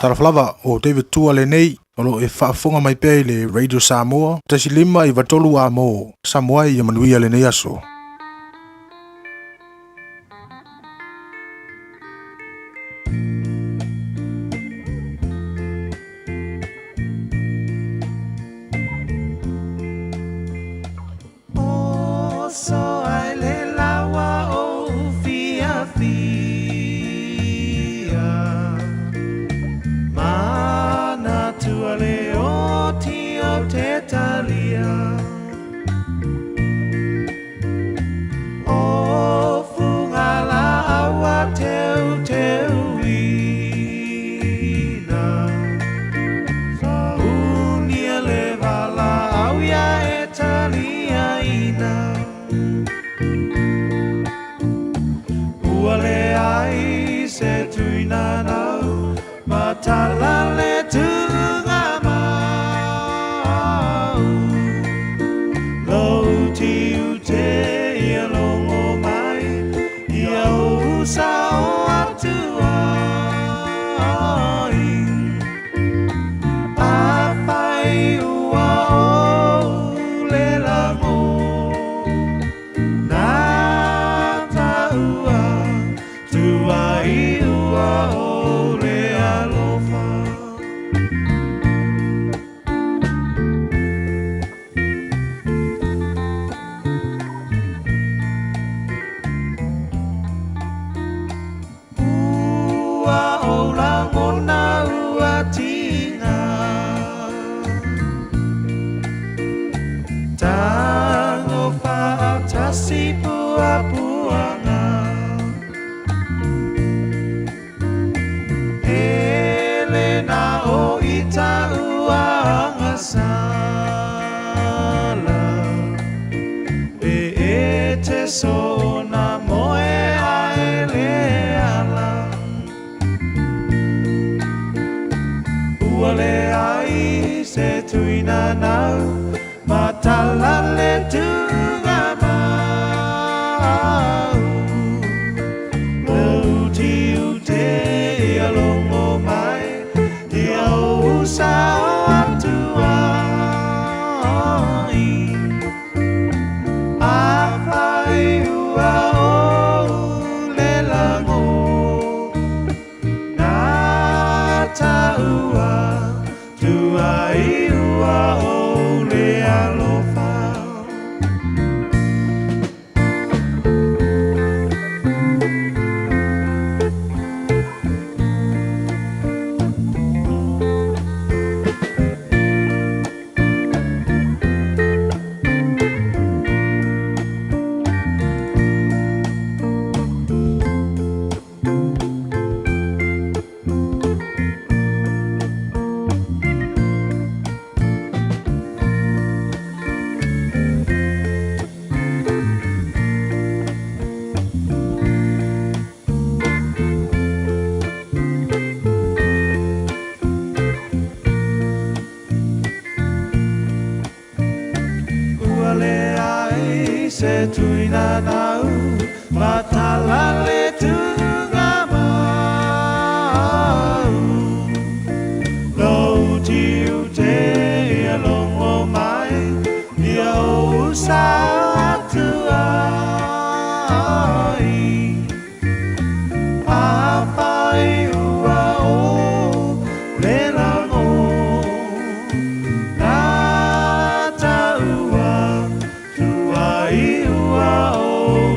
Talaflava o David Tua le nei, olo e whaafonga mai pei le Radio Samoa, tasi lima I watolu a mo, Samoa I manuia le nei aso. Ua o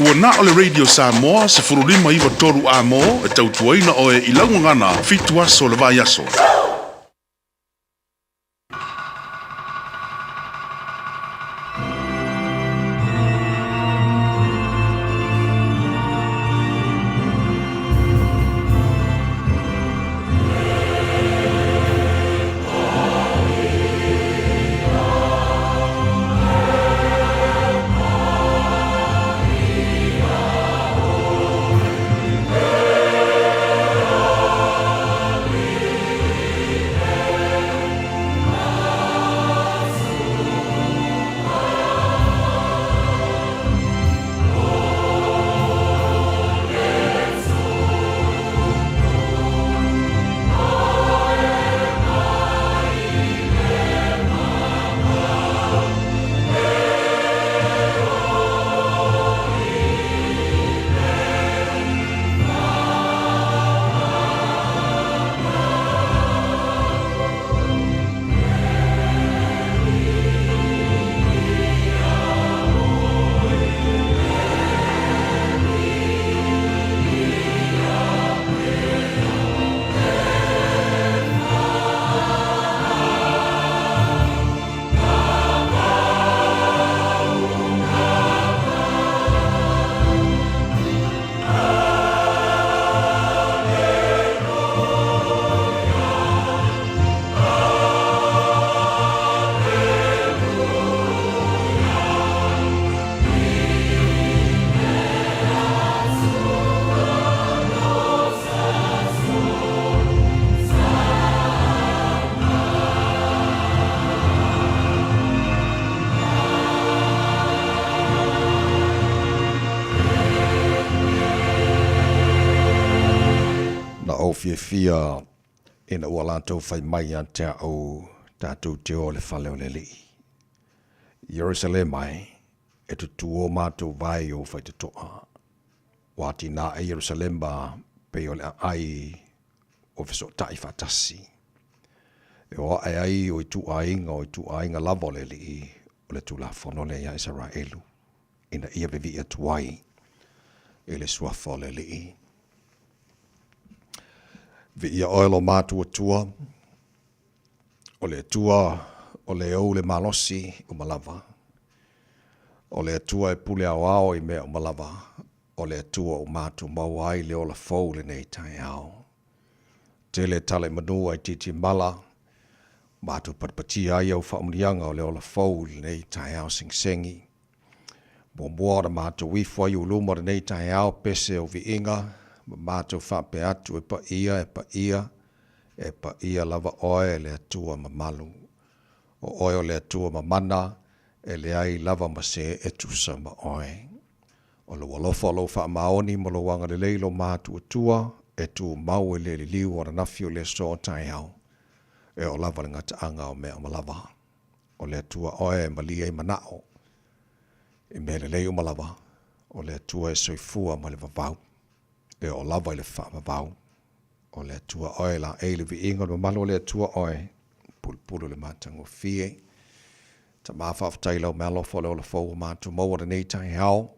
Ua na o le Radio Samoa se furulima iwa toru a mo e tautuaina o e ilangu ngana fitu aso le vai aso. Fia ina ua lātou whai mai a Taeao tātou te o le whale o le li. Jerusalem mai e tu tuo mātou vai o whai te toa. Wāti nā e Jerusalem ba pe o le ai o fiso tai whatasi. E o ai o i tu ainga lava o le li o le tula whanole ia Israelu. Ina ia vivi a tuai e le suafa o le li. Vi ia oelo mātua tua, o le tua, o le au le malosi o malava, o le tua e pule au ao i mea o malava, o le tua o mātu mauai le o la fau le nei Taeao. Te le tale manua i titi mala, mātu patpati ai au whaumrianga o le o la fau le nei Taeao singsengi. Bomboa da mātu wifua i uluma le nei Taeao pese o vi inga, mātou whape atu e pa ia lava oe le atua ma Malu. O oe o le atua ma mana e le ai lava ma se etusa ma oe. O lo walofa lo wha maoni mo lo wanga le leilo mātua tua e tu mau e le liu o na nafi o le so Taeao. E o lava le ngata anga o mea ma lava. O le atua oe ma lia i manao. E me le leio ma lava. O le atua e soifua ma le vavau. E o lava i le whaamavau. O le atua oe la e le vi inga no malo le atua oe. Pulpulu le mātango fie. Ta mawhawhtai lau mea lofa leo le fau mātu maua le nei Taeao.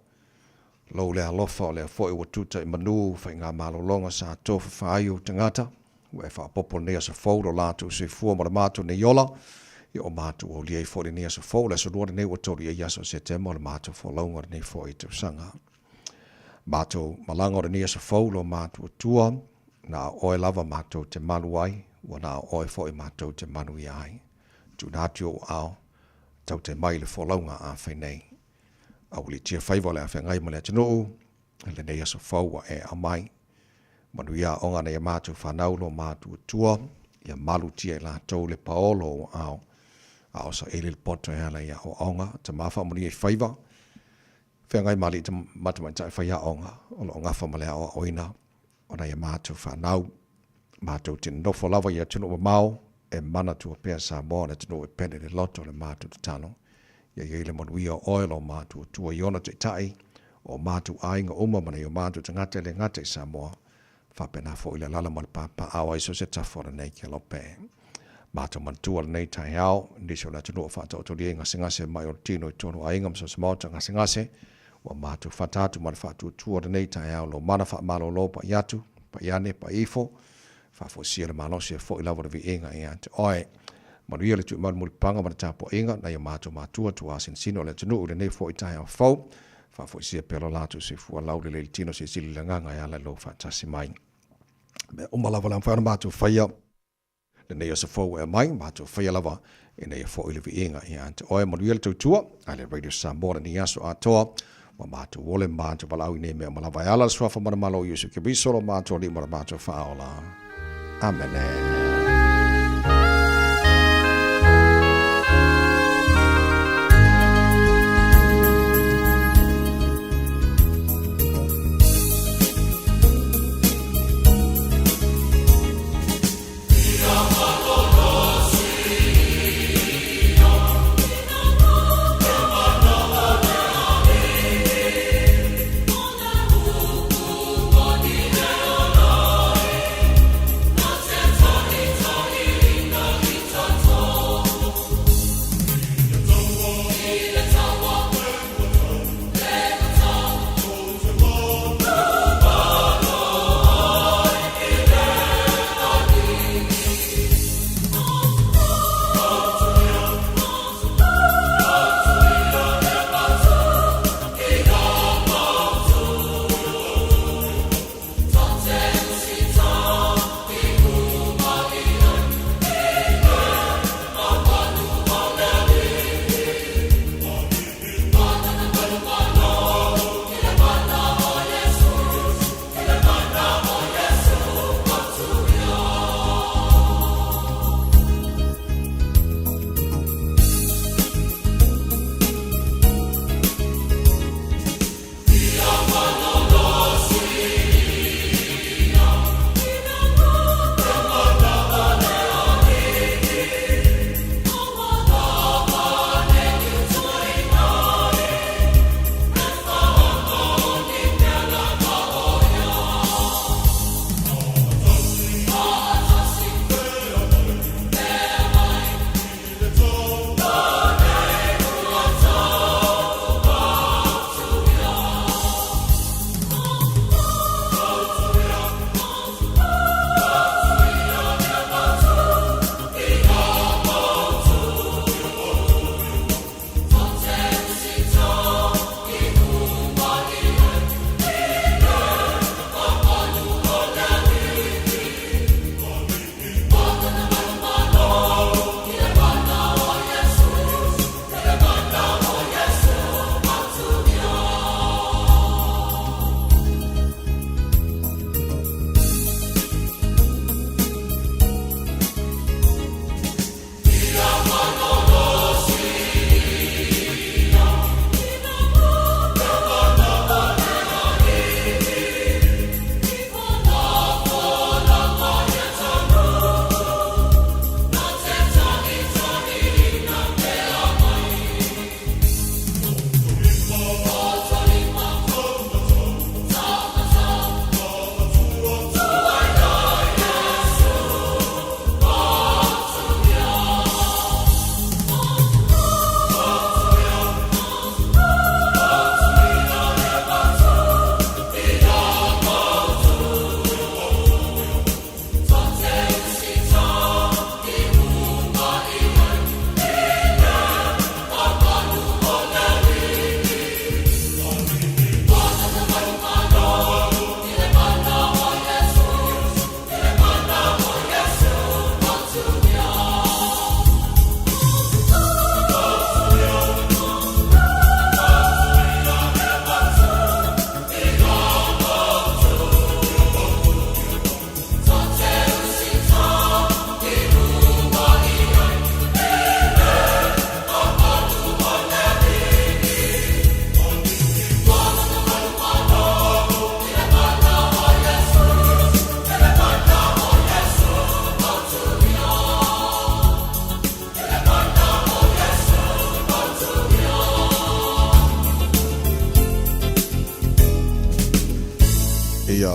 Lau le alofa o le foi ua tuta i manu whai ngā malolonga sa tofa whai o tangata. Ue whaapopo nea sa fau lo lātu se fua ma le mātu ne yola. I o mātu o liei fo le nea sa fau. Le so duare nei ua tori e yaso se temo le mātu fo launga le nei foi te sanga. Mātou malanga o le nia sa fau lo mātou tua, na oe lava mātou te manu ai, wa na oe fo i mātou te manu i ai. Tu nātio au, tau te mai le folaunga a whainei. Au li tia whaiva le a whaingai ma le atinuu, le nia sa fau wa e a mai, Manuia onga na yamatu whanau lo mātu tua, ia malu tia la tau le paolo au sa ele le poto hala ia o onga, ta mawha muni e whaiva, whengai mali ta matamai tai whaia onga, o lo ngafa malea o oina, o na yamatu whanau, mātu tino nofo lava ia tino o mau, e mana tua pēr Samoa na tino e pene le loto le mātu tano, ia le manuia oil o mātu tua iona te tai, o mātu ainga uma mana i o mātu te ngate le ngate Samoa, whapena fo ila lala mal papa awa iso se tafora nei ke lope. Mātu mantua nei Taeao, niso la tunu o whata o toli e ngase mai o tino i tono ainga mso se mauta ngase, wa mātu whatatu man whatu tua nei Taeao lo mana wha malo lo pa iatu, pa iane, pa ifo, whafo sia le malosi e fo ila wada vi inga i ante. Oe, manuia le tu manu panga mana tapo inga, na ia mātu mātua tua asin sino le tunu ule nei fo i Taeao fau, whafo sia pelo latu se fua laule le tino se sili le nganga i ala lo whatasi mai. Me umalawa lang whaana mātu whaia, le nei o se fau e mai, mātu whaia lava, e nei o fau ili vi inga i ante. Oe manuia le tautua, ale Radio Samoa ni aso atoa, wa mātu wole mātu walau i nei mea malawa e ala swafa mana malo Yesu ke bisolo mātu li mara mātu whaola. Amen.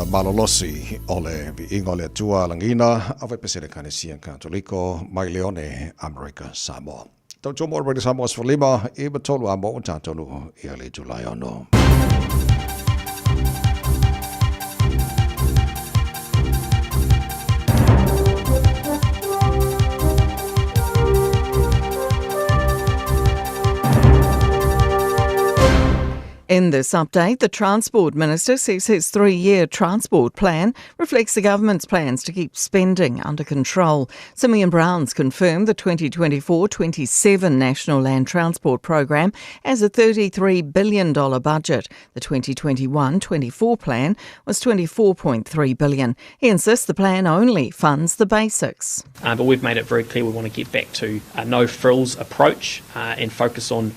malolosi ole vi ingole tua langina ave pesele kanesian katoliko mai leone America Samoa. Tau tomo Radio Samoa for lima e batolu amo tatolu ele July ono. In this update, the Transport Minister says his 3-year transport plan reflects the government's plans to keep spending under control. Simeon Brown's confirmed the 2024-27 National Land Transport Programme has a $33 billion budget. The 2021-24 plan was $24.3 billion. He insists the plan only funds the basics. But we've made it very clear we want to get back to a no-frills approach and focus on,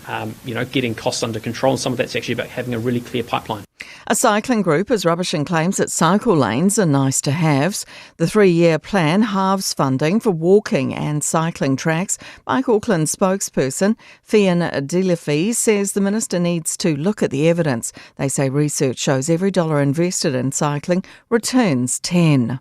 getting costs under control. And some of that's actually about having a really clear pipeline. A cycling group is rubbishing claims that cycle lanes are nice to haves. The 3-year plan halves funding for walking and cycling tracks. Bike Auckland spokesperson Fian Delafi says the minister needs to look at the evidence. They say research shows every dollar invested in cycling returns 10.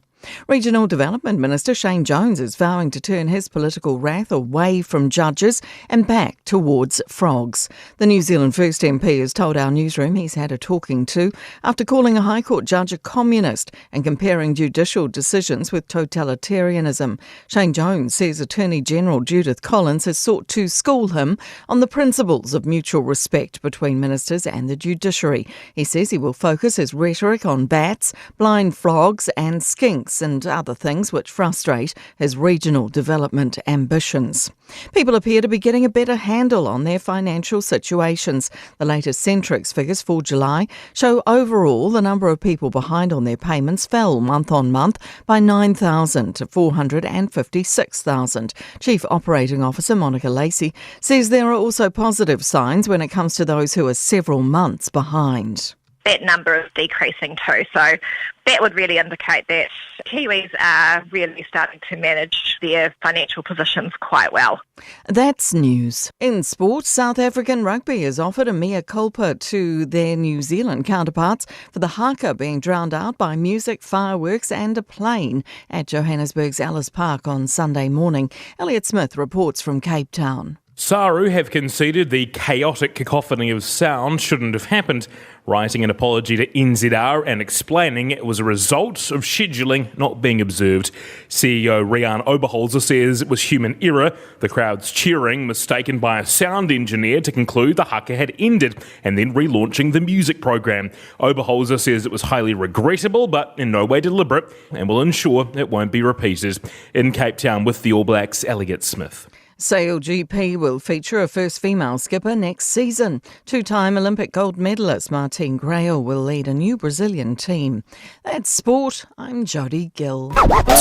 Regional Development Minister Shane Jones is vowing to turn his political wrath away from judges and back towards frogs. The New Zealand First MP has told our newsroom he's had a talking to after calling a High Court judge a communist and comparing judicial decisions with totalitarianism. Shane Jones says Attorney General Judith Collins has sought to school him on the principles of mutual respect between ministers and the judiciary. He says he will focus his rhetoric on bats, blind frogs and skinks and other things which frustrate his regional development ambitions. People appear to be getting a better handle on their financial situations. The latest Centrix figures for July show overall the number of people behind on their payments fell month on month by 9,000 to 456,000. Chief Operating Officer Monica Lacey says there are also positive signs when it comes to those who are several months behind. That number is decreasing too, so that would really indicate that Kiwis are really starting to manage their financial positions quite well. That's news. In sport, South African rugby has offered a mea culpa to their New Zealand counterparts for the haka being drowned out by music, fireworks and a plane at Johannesburg's Ellis Park on Sunday morning. Elliot Smith reports from Cape Town. SARU have conceded the chaotic cacophony of sound shouldn't have happened, writing an apology to NZR and explaining it was a result of scheduling not being observed. CEO Rian Oberholzer says it was human error, the crowd's cheering mistaken by a sound engineer to conclude the haka had ended and then relaunching the music program. Oberholzer says it was highly regrettable but in no way deliberate and will ensure it won't be repeated. In Cape Town with the All Blacks, Elliot Smith. Sail GP will feature a first female skipper next season. 2-time Olympic gold medalist Martine Grael will lead a new Brazilian team. That's sport. I'm Jodie Gill.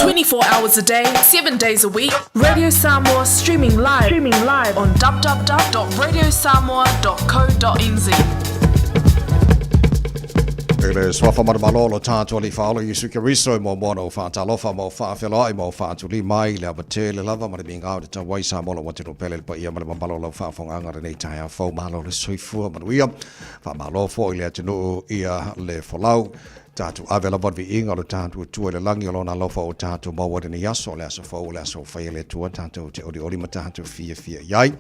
24 hours a day, 7 days a week. Radio Samoa streaming live on www.radiosamoa.co.nz. Ele swafa malolo tātua li whaolo i suke riso I mō mono whātalofa mō whāwhelai mō whātuli mai le abatele lava mara mi ngāo te tā waisa mola watino pele pa ia mara malolo whāwhonga ngara nei Taeao fau malo le soifua manuia whamalo fo I le atinu ia le wholau tātu avela vod vi inga lo tātu tua le langi o lona lofa o tātu mawari ni yaso le aso fau le aso whai le tua tātu te ori ori ma tātu fia iai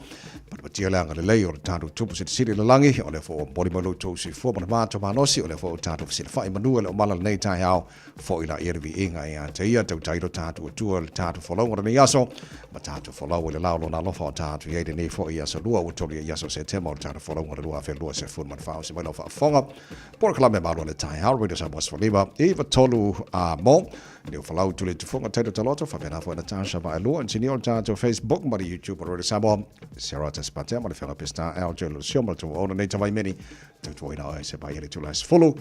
Patia le anga le lei o le tātu tupu siri le langi o le fo bori malu tau si fua mana mātua manosi o le fo tātu fisi le whai manua le o mala nei Taeao fo I la ere vi inga ia te ia tau tairo tātu tua le tātu wholau ngara ni yaso ma tātu wholau le lao lona lofa o tātu iei de nei fo I aso lua o toli i aso se tema o le tātu wholau ngara lua fe lua se fun man whao se mai lau whafonga por kalame malu le Taeao Radio Samoa Svalima Eva tolu mo ni falau tule tu fonga taito taloto fa bena fo na tasha ba lo antini o tato Facebook ma YouTube o Radio Samoa Serata Spate ma le fera pesta Taeao lo sioma tu ona nei tawai meni tu ina se ba ile tu las follow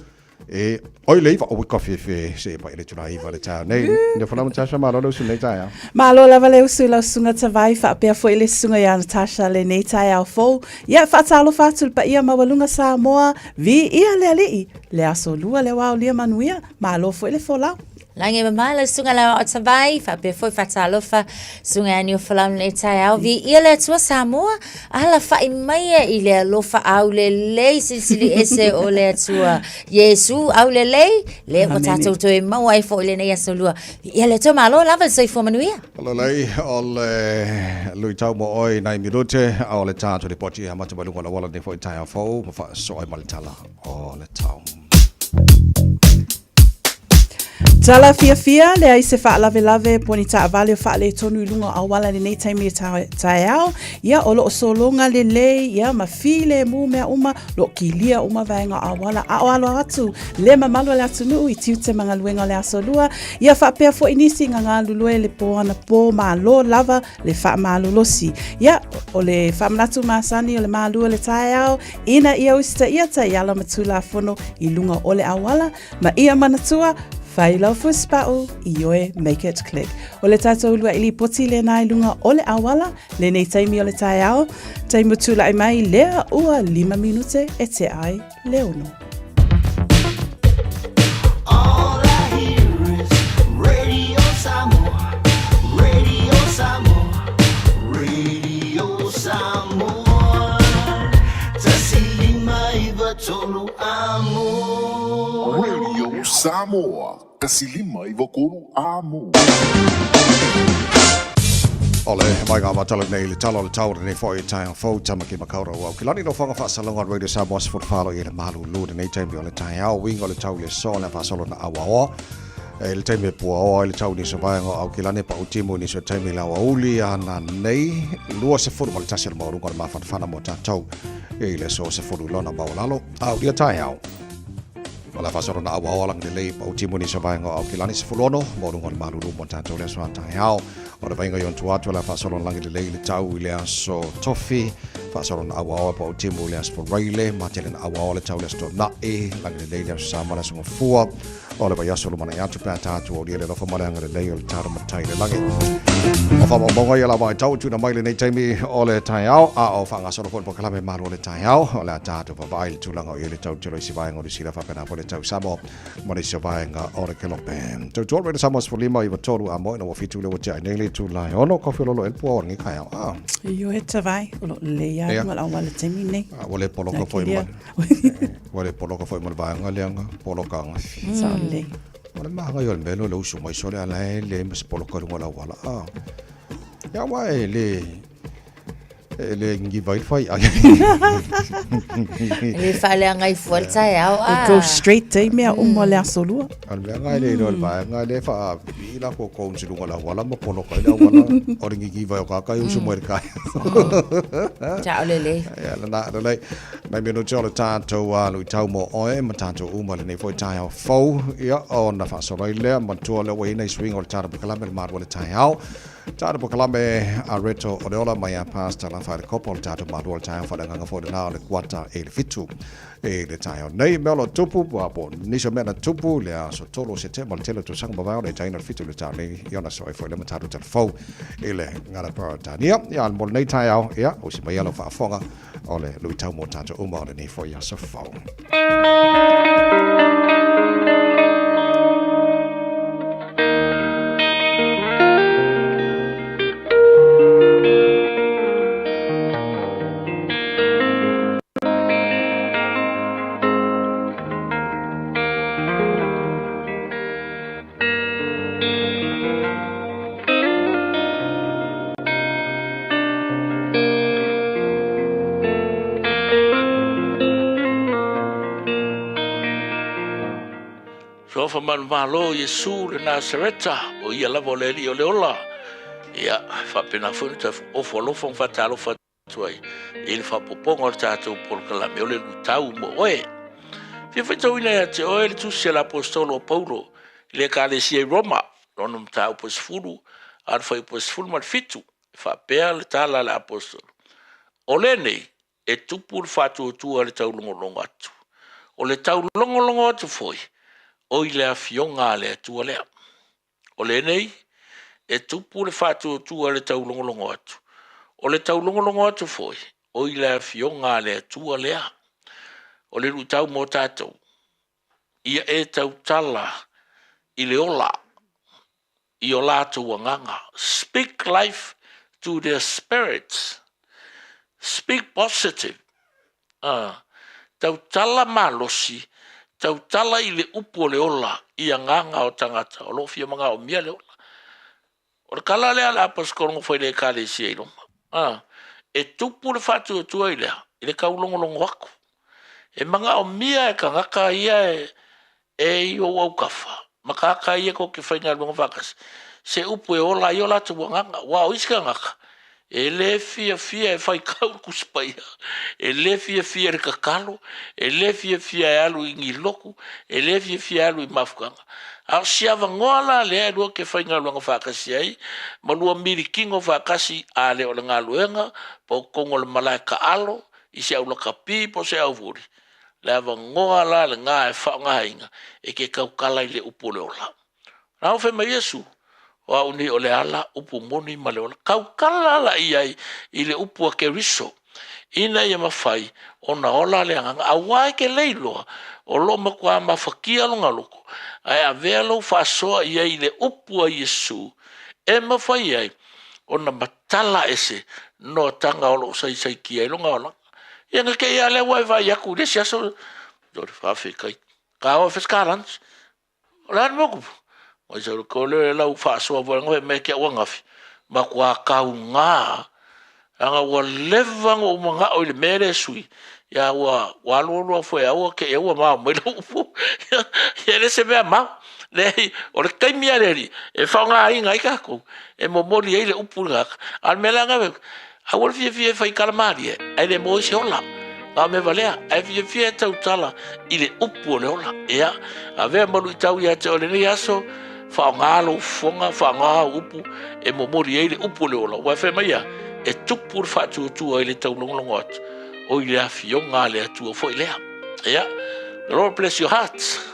e oi leiva o coffee fe se ba ile tu lai va le Taeao nei ni falau tasha ma lo su nei Taeao ma lo lava le usu la sunga tawai fa pe fo ile sunga ya Natasha le nei Taeao fo ia fa talo fa tul pa ia mawalunga Samoa vi ia le ali le aso lua le wa lia manuia ma lo fo ile fola Lange mamala sunga la o tavai fa pe foi fatalofa sunga ani o falam le Taeao vi ile tua Samoa ala fa imaia ile alofa au le silsili ese o le tua Yesu au le o tatou to e mau ai fo ile nei asolua ile to malo lava sei fo manuia Lei ole lui tau mo oi nai minute au le tatou le poti ha mata balunga la wala ne fo Taeao fo fa so ai malitala o le tau. Tala fia le ai se wha lave poni ta avale wha le tonu ilunga awala le nei taimi Taeao ia o lo solonga le ia ma file mu mea uma lo kilia uma vaenga awala a o alo atu le mamalo le atu nuu i tiute mga luenga le asolua ia wha pea fo inisi ngā lulue le poana po malo lava le wha malo losi ia o le wha manatu masani o le malua le Taeao ina ia usita ia ta iala matula fono ilunga o le awala ma ia manatua Fai lau fuspao I oe make it click. O le tātou lua ili poti le nai lunga o le awala, le nei taimi o le Taeao, taimi tula ai mai lea ua 5 minute e te ai le ono. All I hear is Radio Samoa, Radio Samoa, Radio Samoa. Tasilima iwa tolu amo. Radio Samoa, kasilima i wakoro amo. Ole, mai ngā matala nei le talo le taure nei fōi Taeao fōu tamaki makaura wau. Ki lani no whanga whaasalonga Radio Samoa se whalo I le Malu lūre nei taimi o le Taeao, winga le tau le so le whaasalo na awaoa. E le taimi pua oa le tau ni so vaenga au ki lani pa utimu ni so taimi la wauli ana nei. Lua se furu ma le tasi le maurunga le mawhanawhana mo tātou. E le so se furu lona maulalo. Au lia Taeao. Wala whaasalo na awaoa lang le lei pa utimu ni so vaenga au ki lani se fulono. Maurunga le Malu mo tātou le so Taeao. O le vainga yon tuatu la whaasalo langi le lei le tau I le aso tofi. Whaasalo na awaoa pa utimu le aso reile. Matele na awaoa le tau le aso nae. Langi le lei le aso sama le aso ngafua. O le vai aso lumana iatu pēr tātu o le lofa male anga le lei o le tāra matai le langi. O whamabonga I ala mai tau tūna mai le nei taimi o le Taeao. A o whangasoro fōn po kalame malu o le Taeao. O le a tātu pa vai le tūlanga o I le tau tiro isi vaenga o le sila whapena po le tau Samoa. Mo le si vaenga o le kelope. Tau tōru re Samoa sifurlima I watoru a moina wa fitu le wa tia nei le tūlai. Ono kofi lolo elpu o ringi kai au. Io he tawai, o lo le ia ma la wala taimi nei. Wale poloko foi mal. Wale poloko foi mal vaenga leanga. Poloka anga. Sa le. Wale maanga yo le melo le usu mai sole ala le mas poloko runga la wala. Ya wai le ngi vai fai. Le fale ngai fual Taeao Go straight taimi a umo le asolua. Al ngai le no vai ngai le fa ila ko ko nsi runga la wala mo poloko la wala. O ngi vai ka ka usu mo kai. Ciao le. Ya la le. Mai meno tolo tanto lu tau mo oe ma tanto uma le nei foi Taeao fou ia o na fa so le ma to le we nei swing o tara kalame le mar o le Taeao. Tata po kalame a reto o le ola mai a pasta la fa le kopo tata ma do Taeao fa nga fo na le kwata e le fitu e le Taeao nei melo tupu po niso mena tupu le a so tolo se te mal tele to sang ba le Taeao le fitu le tata nei yona so e fo le mataru tel fo e le ngara pa tania ya mo nei Taeao ya o si mai lo fa fonga o le lui tau mo tata o mo le nei fo ya so fo Sofa malo Yesu le Nasareta o ia lava le li o le ola. Ia fa pena funta o folo fon fatalo fatoi. Il fa popongo tato por la me le tau mo oe. Fi fito ina te oe le tusi l'apostolo Paulo le kalesia Roma non tau pos fulu ar foi pos fulu mal fitu fa per le tala l'apostolo. Olene e tupul fatu tu le tau longo atu. O le tau longo atu foi. O le afionga le tua lea. O le nei, e tupu le fatu tua le tau longo atu. O le tau longo atu foi, o le afionga le tua lea. O le rutau mo tātou. Ia e tau tala, i le ola, i o lātou anganga. Speak life to their spirits. Speak positive. Tau tala malosi, tau tala i le upo le ola, i anganga o tangata, o lo fia mga o mia le ola. O le kala lea la apas korongo fai le kale si e loma. E tupu le fatu o tua i lea, i le kaulongolongo wako. E mga o mia e kangaka ia e i o au kafa. Makaka ia ko ke whainga lunga wakas. Se upo e ola i o lata wanganga, wao iska ngaka. E le fia e whai kau kuspaia. E le fia re kakalo. E le fia e alu i ngi loku. E le fia alu i mafukanga. Au siava ngoala le e lua ke whainga lunga whakasi ai. Malua miri kingo whakasi a le o le ngā luenga. Po kongo le malai ka alo. I se au laka pi po se au vuri. Le ava ngoala le ngā e whaonga inga. E ke kau kalai le upo le ola. Rau whema Yesu. Wa uni o le ala upu moni ma le ola. Kau kala ala iai i le upu a ke riso. Ina ia mawhai o na ola le anganga. A wai ke leiloa o lo makua ma whakia longa loko. Ai a vea lo whasoa iai i le upu a Yesu. E mawhai iai o na matala ese no tanga o lo sai ki ai longa ola. Ia nga ke ia le wai vai aku le siaso. Dori whawhikai. Ka awa whiskarans. O le anu mokupu. O isa ko le lau whaasoa wala ngoe me kia wangafi. Ma kua kau ngā. Anga wa levang o mga o le mere sui. Ya wa walolo foi awa ke ewa ma mai lo upu. Ya le se mea ma. Le o le kaimia le e whaonga inga i kako. E momori e le upu ngaka. Al melanga me. Awa fie fai kalamari e. Ai le mo isi ola. Ngā me valea. Ai fie tau tala. I le upu o le ola. Ea. A vea malu i tau ia te o le ni aso. Whaongalo fonga, whaonga upu, e momori e le upu le ola. Wai whemaia, e tupu whatu atua i le taunongolongo atu. O i le awhionga le atua fo i lea. Ea, the Lord bless your hearts.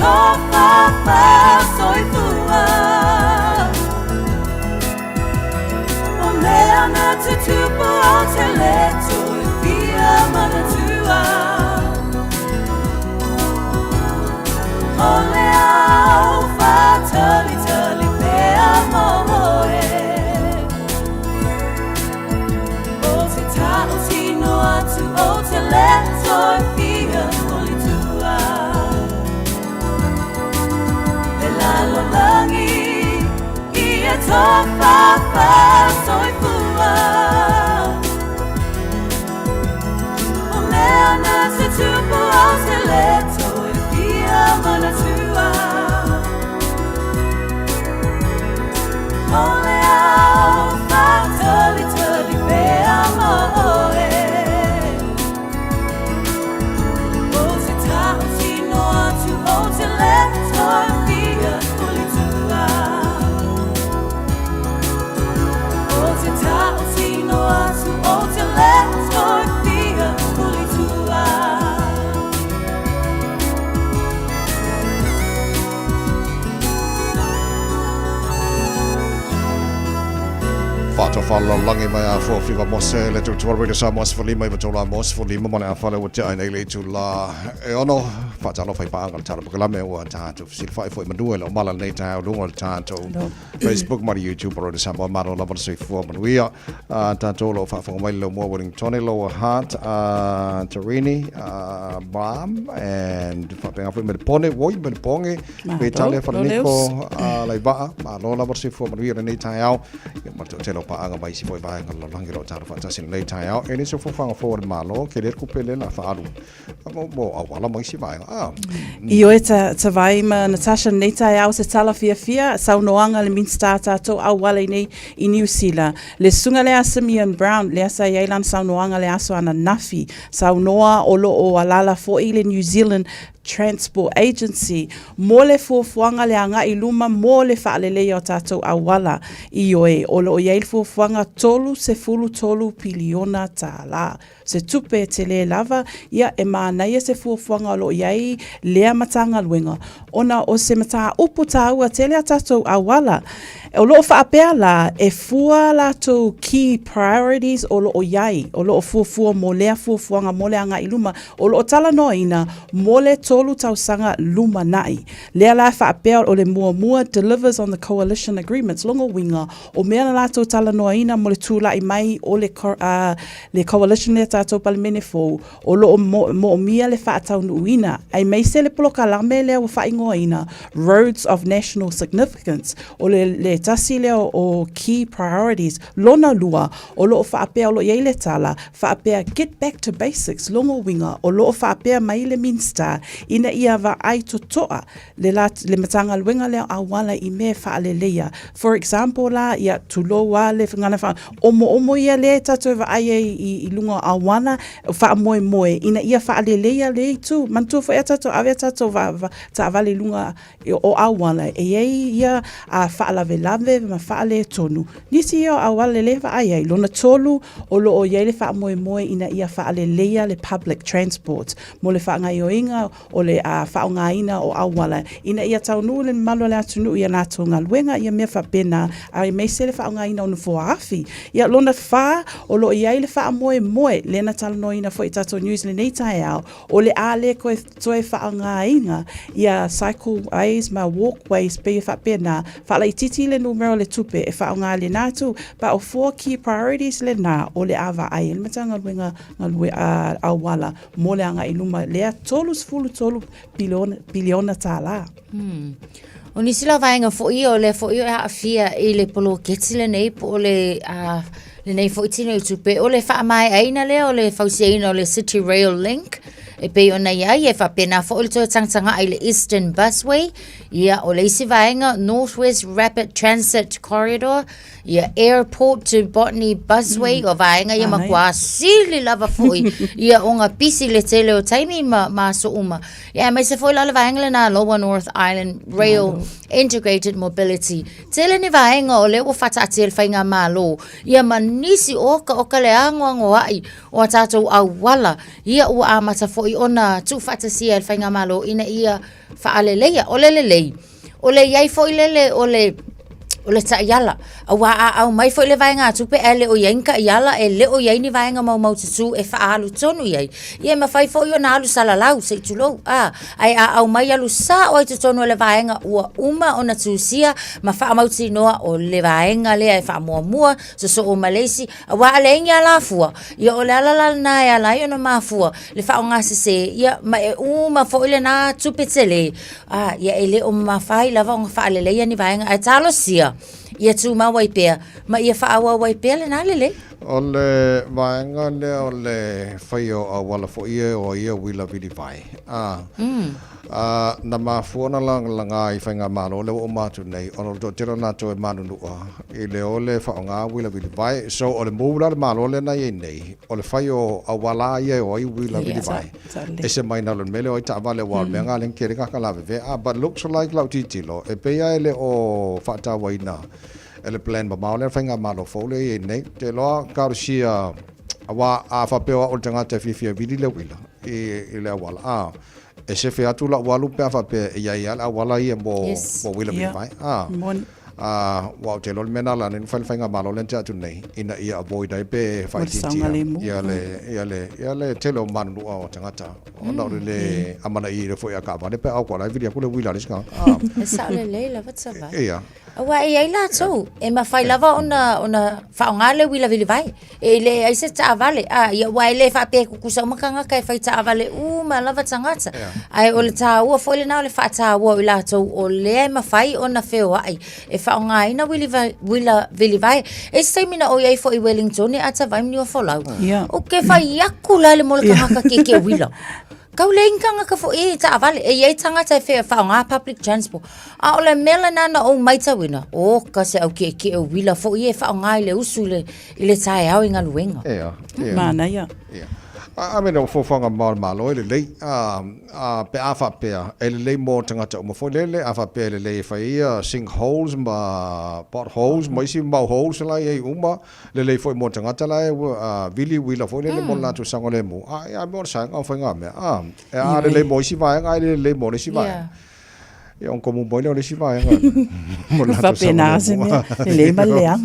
tofa soifua o mea na tutupo o te leto I pia manatua o lea fa tali tali pea moe o te tao tino atu o te leto I pia molitua Lalolangi ia tofa soifua o mea na se tupu o te leto I pia manatua o lea fa tali tali pea moe o te tao tino atu o te leto I pia Taeao tino atu o te leto I pia kulitua Whātua whalalangi mai a whuawhiwa mose le tu Radio Samoa sifalima I watola mo sifalima mana a whale wate ai nei le tu la e ono whaatalo whai paanga le tala pakalame ua tātou sila whai fwoi manua le o mala nei tāo lunga le tātou Facebook mari YouTube Radio Samoa maro la wata soifua manuia tātou lo whaafonga mai leo mua Wellington lo Hart Tarini Bram and whapenga fwoi me le pone woi me le ponge me tale whaniko lai waa maro la wata soifua manuia le nei Taeao ia marto telo paanga mai si foi vai ngalo langi ro taro fata sin nei Taeao e ni so fofanga for malo ke le kupele la faalu mo awala mai si vai Io e ta vai ma Natasha nei Taeao se tala fia saunoanga le minsta tato awala nei I New Zealand le sunga le Simeon Brown le asa yailan saunoanga le aso ana nafi saunoa o lo o alala fo I le New Zealand Transport Agency mo le fuafuanga le anga I luma mo le whaalelei o tātou awala I oe o lo o yeil fuafuanga tolu se fulu tolu piliona tā la se tupe te le lava ia e mānaia se fuafuanga o lo yei lea matanga luenga ona o se mata upu tāua te lea tātou awala o lo o whaapea la e fua lātou key priorities o lo o yei o lo o fuafua mo lea fuafuanga mo le anga I luma o lo o tala noina mo le tolu tausanga luma nai. Lea la whaapea o le mua delivers on the coalition agreements longo winga o mea na lātou tala noina mo le tūla I mai o le coalition le tātou palimene fōu o lo mo mia le whaatau nuina ai mei se le poloka lame lea o whaingoina roads of national significance o le tasi leo o key priorities lona lua o lo whaapea o lo iei le tala whaapea get back to basics longo winga o lo whaapea mai le minsta ina ia va ai totoa le matanga luenga leo awala I me whaale leia for example la ia tuloa le ngana wha omo ia le tatou va ai I lunga awana wha moe ina ia whaale leia le tu mantua wha tatou ave tatou va ta avale lunga o awala e ia a whaalawe lave ma whaale tonu nisi o awale le va ai lona tolu o lo o ia le wha moe ina ia whaale leia le public transport mo le wha ngai o inga o le whaongaina o awala ina ia taunu le malo le atunu ia nato ngā luenga ia mea whapena ai meise le whaongaina o nufua afi ia lona wha o lo iai le wha moe le na talanoina fo I tato news le nei Taeao o le ale koe toe whaongaina ia cycle ways ma walkways pe whapena whala I titi le numero le tupe e whaonga le nātu pa o 4 key priorities le nā o le awa ai le matanga luenga ngalue awala mo le anga iluma lea tolu biliona tala. O ni sila vaenga fo I o le haafia I le polo keti le nei po le nei fo itino I tupe o le wha mai aina le o le fausiaina o le City Rail Link e pe ona ia e whapena fo o le toa tangtanga ai le Eastern Busway ia o le isi vaenga Northwest Rapid Transit Corridor ia Airport to Botany Busway o vaenga ia makua sili lava foi ia o ngā pisi le tele o taimi ma so uma ia mai se foi lala vaenga le na Lower North Island Rail Integrated Mobility tele ni vaenga o le o whata atel whainga malo ia manisi oka le angoango ai o tatou awala ia ua amata foi i ona tu fatasia le whainga malo ina ia whaaleleia o lelelei. O le iai fo i lele o le ta iala. Au mai fo i le vaenga tupe e le o ienka iala e le o ieni vaenga mau tutu e whaalu tonu iai. Ie ma fai fo i ona alu salalau se tulo. Ai au mai alu sa o i tutonu le vaenga ua uma ona tusia ma wha amauti noa o le vaenga lea e wha mua so o Malaysi. Wa ale inga la fua. Ia o le alala na e ala i ona mafua. Le wha o ngase se ia ma e uma fo i le na tupe tele. Ia e le o mawhai lava o ngā whaaleleia ni vaenga e talo sia. Ia tu ma wai pea, ma ia whaawa wai pea le nā lele? O le vaenga le o le whaio a wala fo ia o ia wila vili vai. Na mafuana langa I whainga malo le o mātu nei, o lo tira nātou e manu nua. I le o le whaonga wila vili vai, so o le mūra le malo le na i nei, o le whaio a wala ia o i wila vili vai. E se mai nalo mele o I ta wale wal mea ngā len kere kaka lawe ve, but looks like lau titilo, e pea ele o whaata waina. Ele plan ba maule whainga malo fole I nei, te loa karusia awa a whapeo o tangata whiwhia vili le wila, I le awala. E se fe atu la walu pe fa pe ia ia la wala ia mo wila bi mai wa te lo mena la nen fal fanga malo len atu nei ina ia avoid ai pe fa ti ia le te lo manu o tangata o no le amana I le fo ia ka va le pe au kwa la vidia ku le wila le ska e sa le la va tsa va ia Wa e la tau e ma fai lava ona whaonga le wila vili vai e le ai se ta vale ia wa le fa pe ku sa makanga kai fai ta vale ma lava tangata ai o le ta ua foi le na le fa ta ua I la tau o le ma fai ona feo ai e whaonga ina wila vili vai e se mina o ia fo I Wellington e ata vai mni o folau o ke fai aku la le mole kanga ke wila Kau le inga ka fo e ta vale e ye tangata e fe whaonga public transport a o le mela nana o maita wina o ka se au ke o wila fo e whaonga I le usu I le Taeao I ngā luenga Mana ia A me no fofanga malo ele lei pe afa pe ele lei mo tangata o mo fo lele afa pe ele lei fa ia sinkholes ma potholes mo isi ma holes la e uma le lei fo mo tangata la vili wila fo lele mo la tu sangole mo ia mo sang au fa nga me le lei mo isi va nga le lei mo isi va e on como mo le isi va nga mo la tu sangole le malea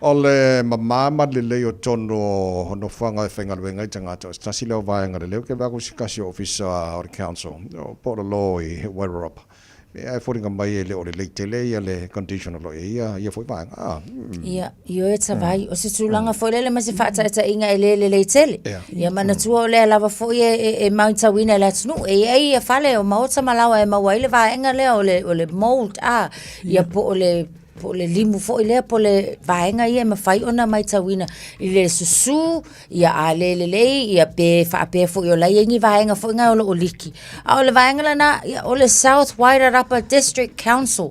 O le mamama le leo tono hono whanga e whenga luenga I tangata. Tasi leo vaenga le leo ke wako sikasi officer o le council. O pora lo I Wairarapa. E whoringa mai e le o le leitele ia le conditional lo ia fwoi vaenga. Ia, io e tawai. O se tūlanga fwoi lele ma se whaata e ta inga e le leitele. Ia mana tua o le lava fwoi e mautawina le atunu. E ia whale o maota malawa e maua ile vaenga le o le mold. Ia po o le limu fo ile po le vaenga ia ma fai ona mai tawina I le susu ia a le ia pe fa pe fo yo la yengi vaenga fo nga o liki a le vaenga lana o le South Wairarapa District Council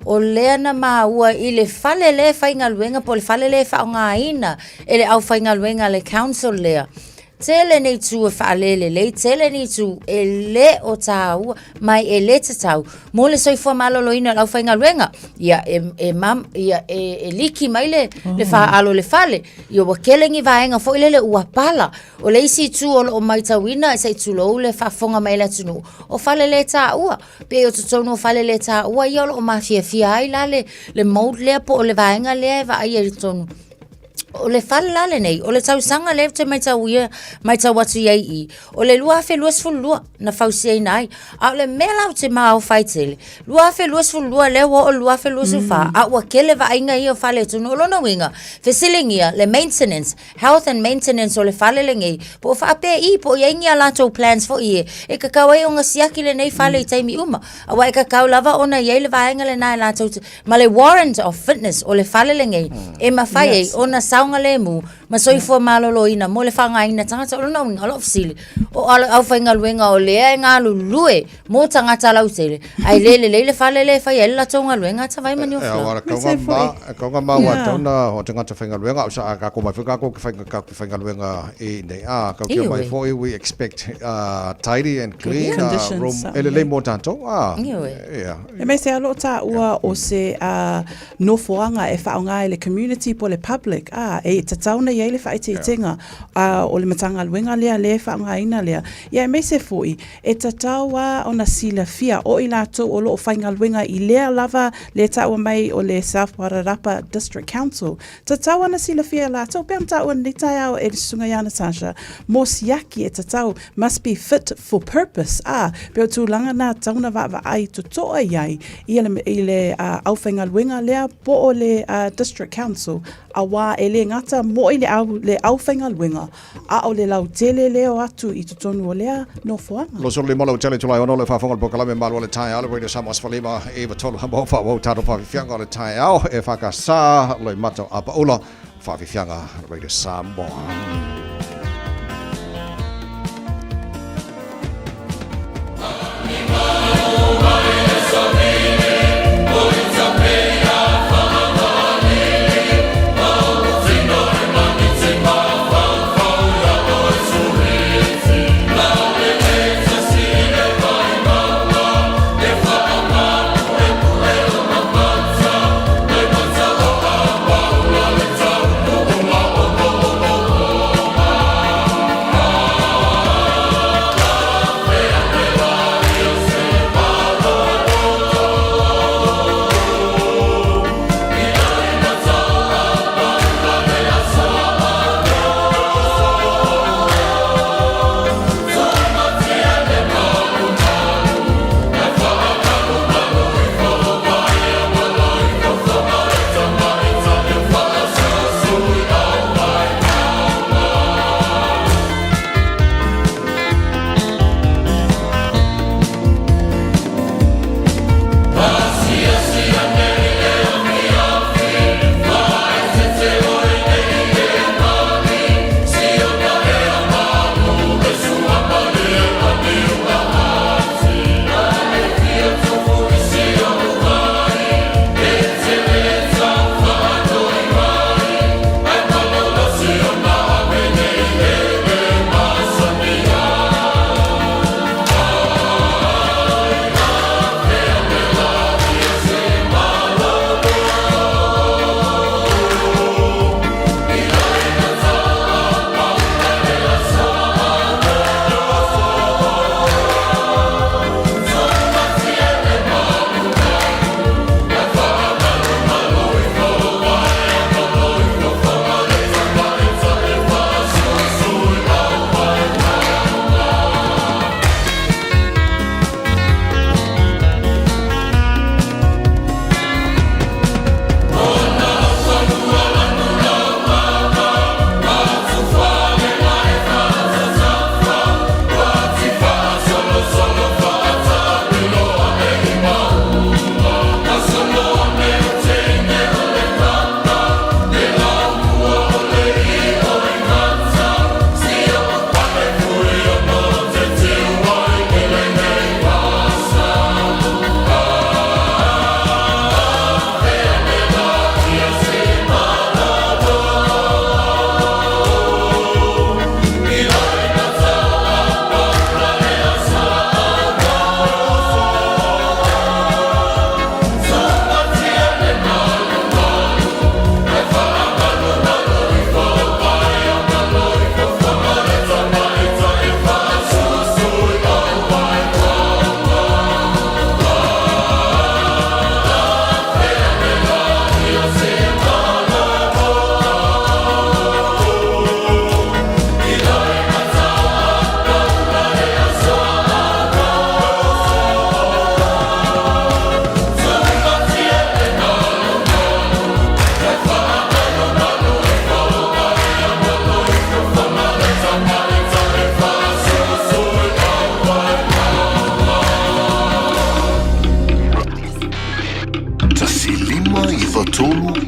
o le na ma ua I le fale le fai nga luenga po le fale le fa nga ina ele au fai nga luenga le council le Tele nei tu e whaalele lei, tele nei tu e le o tāua, mai e le te tau. Mo le soifua malolo ina lau whainga luenga. Ia e liki mai le whaalo le whale. Ia wakelengi vaenga fo ile le ua pala. O le isi tu o mai tauina e sei tu lou le whafonga mai le tunu. O whale le tāua. Pe o tutono o whale le tāua ia o mafia fia ai la le mold lea po o le vaenga lea e va ai e tonu. O le fale lale nei, o le tausanga le te mai tau watu iai I. O le lua fe luas fulua na fausia nai. A o le mela o te maa o faitele. Lua fe luas fulua le wa o lua fe luas ufa. A ua kele va inga I o fale tunu o lona winga. Fe silingia le maintenance, health and maintenance o le fale le ngei. Po fa ape I po ia ingia lato plans fo I. E kakau ai o ngasiaki le nei fale I taimi uma. A wa e kakau lava ona iai le va inga le nai lato. Ma le warrant of fitness o le fale le ngei. E mawhai ei ona saunga le mu ma soifua malolo ina mo le whanga ina tangata o lona winga alo fisili o au whainga luenga o lea ngā lulue mo tangata lau tele ai le whale le whai ela tonga luenga ta vai mani o fla kaunga ma wa tauna o tangata whainga luenga o sa a kako mai whikako ki whainga luenga I nei kau kia mai foi we expect tidy and clean room ele le mo tanto e me se alo ta ua o se no foanga e whaonga le community po le public e tatauna ia le whaiteitenga o le matanga luenga lea le whaangaina lea. Ia me se foi, e tataua o na sila fia o i lato o lo o whainga luenga i lea lava le taua mai o le South Wararapa District Council. Tataua na sila fia lato, pe am taua ni Taeao e sunga ia Natasha, mo siaki e tatau must be fit for purpose. Pe o tūlanga na tauna wa ai to toa iai i le au whainga luenga lea po o le District Council a wā e le ngata mo i le au whainga luenga a o le lau tele leo atu i tutonu o lea no fuanga. Lo solo limolo tele tulai ono le whafonga le pokalame malu le Taeao le Radio Samoa Sfalima e wa tolu hamo wha taro whawhianga le Taeao e whakasā le mato apa ula whawhianga le Radio Samoa.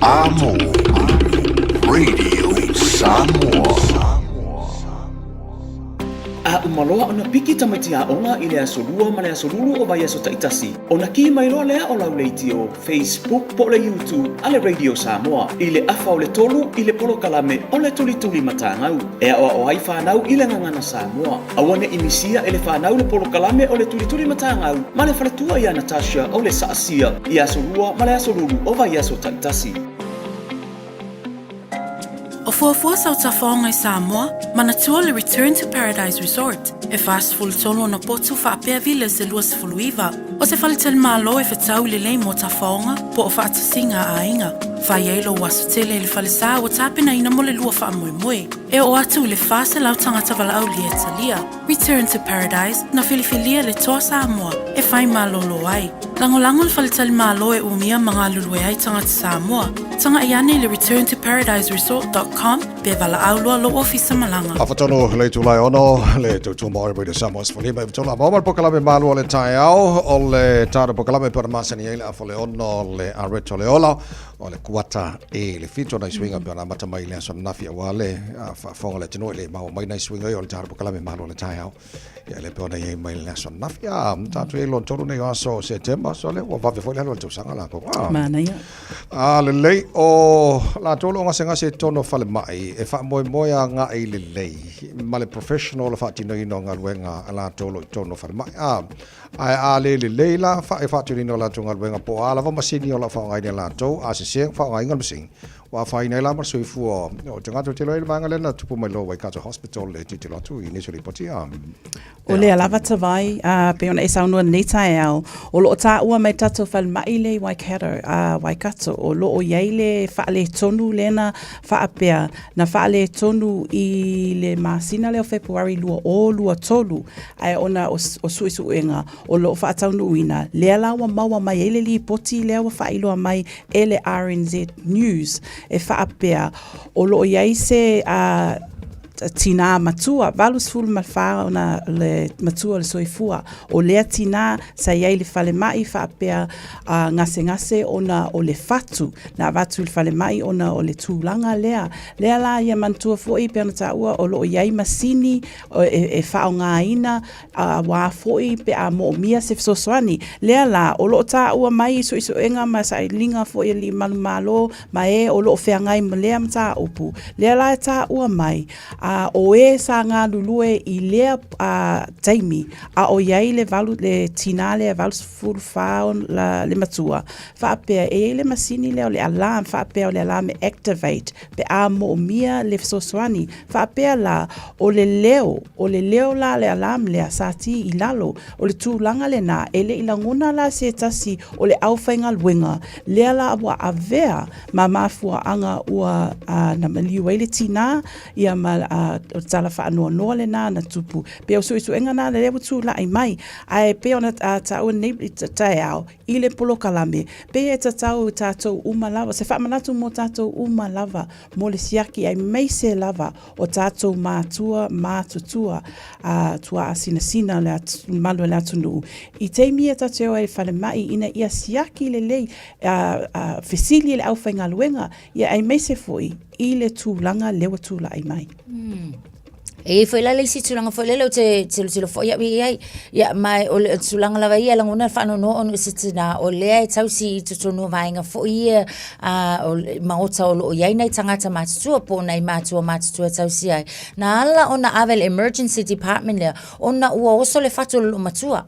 Amo Radio Samoa. A umaloa ona piki tamaiti onga i le asolua ma le asolulu o vai aso taitasi. Ona ki mai loa lea o lau leiti o Facebook po le YouTube a le Radio Samoa. I le afa o le tolu i le polo kalame o le tuli matangau. Ea o ai whanau i le ngangana Samoa. Awane imisia e le whanau le polo kalame o le tuli matangau. Ma le whaletua i a Natasha o le saasia i asolua ma le asolulu o vai aso taitasi. fuafua sau tafonga i Samoa, manatua le Return to Paradise Resort. E fast full tolo na potu whaapea vile se luas fuluiva. O se whalitel malo e whetau le lei mo tafonga, po o whaatasinga a inga. Whaielo wasu tele le whalisa o tapena ina mo le lua wha moe moe. E o atu le fase lau tangata wala au lia talia. Return to Paradise na filifilia le toa Samoa e whai malolo ai. Langolango le whalitel malo e umia mga lulue ai tangata Samoa. Tanga iane le returntoparadiseresort.com pe wala au lua lo ofisa malanga. Awhatono le tulai ono, le tutu maori pui de Samoa Sfalima. Awhatono a maumar pokalame malu o le Taeao, o le tāra pokalame para masani eile a fole ono le areto le ola, o le kuata e le fito na swinga pe na mata mai le aso nafi a wale, a whafonga le tino le mau mai na swinga o le tāra pokalame malu o le Taeao. Ia le peona iei mai le aso nafi a tātu e lon tolu nei aso September, so le ua vawe fole halo le tausanga la ko. Mana ia. Le lei o la tolo ngase tono fale mai e fa moe a nga e le lei ma le professional fa tino ino nga luenga la tolo tono fale mai a le lei la fa tino ino la tunga luenga po ala va masini o la fa ngai la to a se fa ngai ngal masing wa fa ina la mar soifu o tunga to tilo ile manga le na tupu mai lo wai ka hospital le titilo tu initially poti o le alava tawai pe ona e saunua nei Taeao o lo ta ua mai tato fal mai le Waikato Waikato o lo o yaile fa le tonu lena fa apea na fa le tonu i le masina le o February lua tolu ai ona o suisuenga o lo fa taunu ina le ala wa maua mai ele li poti le wa fa ilo mai ele RNZ News e fa apea o lo yaise tina matua valus ful malfa ona le matua le soifua o le tina sa yai le fale mai fa apea ngase ona o le fatu na vatu le fale mai ona o le tulanga lea la ia mantua foi pe ona taua o lo yai masini e fa nga ina wa foi pe a mo mia se soswani la o lo taua mai so enga ma sa linga foi li malo mai o lo fe ngai mlea mta upu la taua mai o e sa ngā lulue i lea taimi a o iai le valu le tinale a valu full faun le matua fa apea e le masini le o le alarm fa apea o le alarm activate pe a mo mia le soswani fa apea la o le leo la le alarm le asati i lalo o le tūlanga le na ele i langona la se tasi o le awhainga luenga lea la abua avea ma mafua anga ua na maliu le tina ia ma o tala fa no le na tupu pe o so enga na le tu la ai mai ai pe ona ta o nei Taeao i le polo kalame pe e tatau tatou umalava se fa manatu mo tatou umalava mo le siaki ai mai se lava o tatou matutua tua asina le malu le atunu i teimi e tateu ai fale mai ina ia siaki le lei fesili le awhainga luenga ia ai mai se foi i le tūlanga lewa tūla ai mai. E foi la si tulanga foi le te foi ya mai o le tulanga la vai la ngona fa no on sitina o le tau si tutono vainga foi o maota o ya nei tangata matu po nei matu tau si ai na ala ona avel emergency department le ona ua oso le fatu lo matua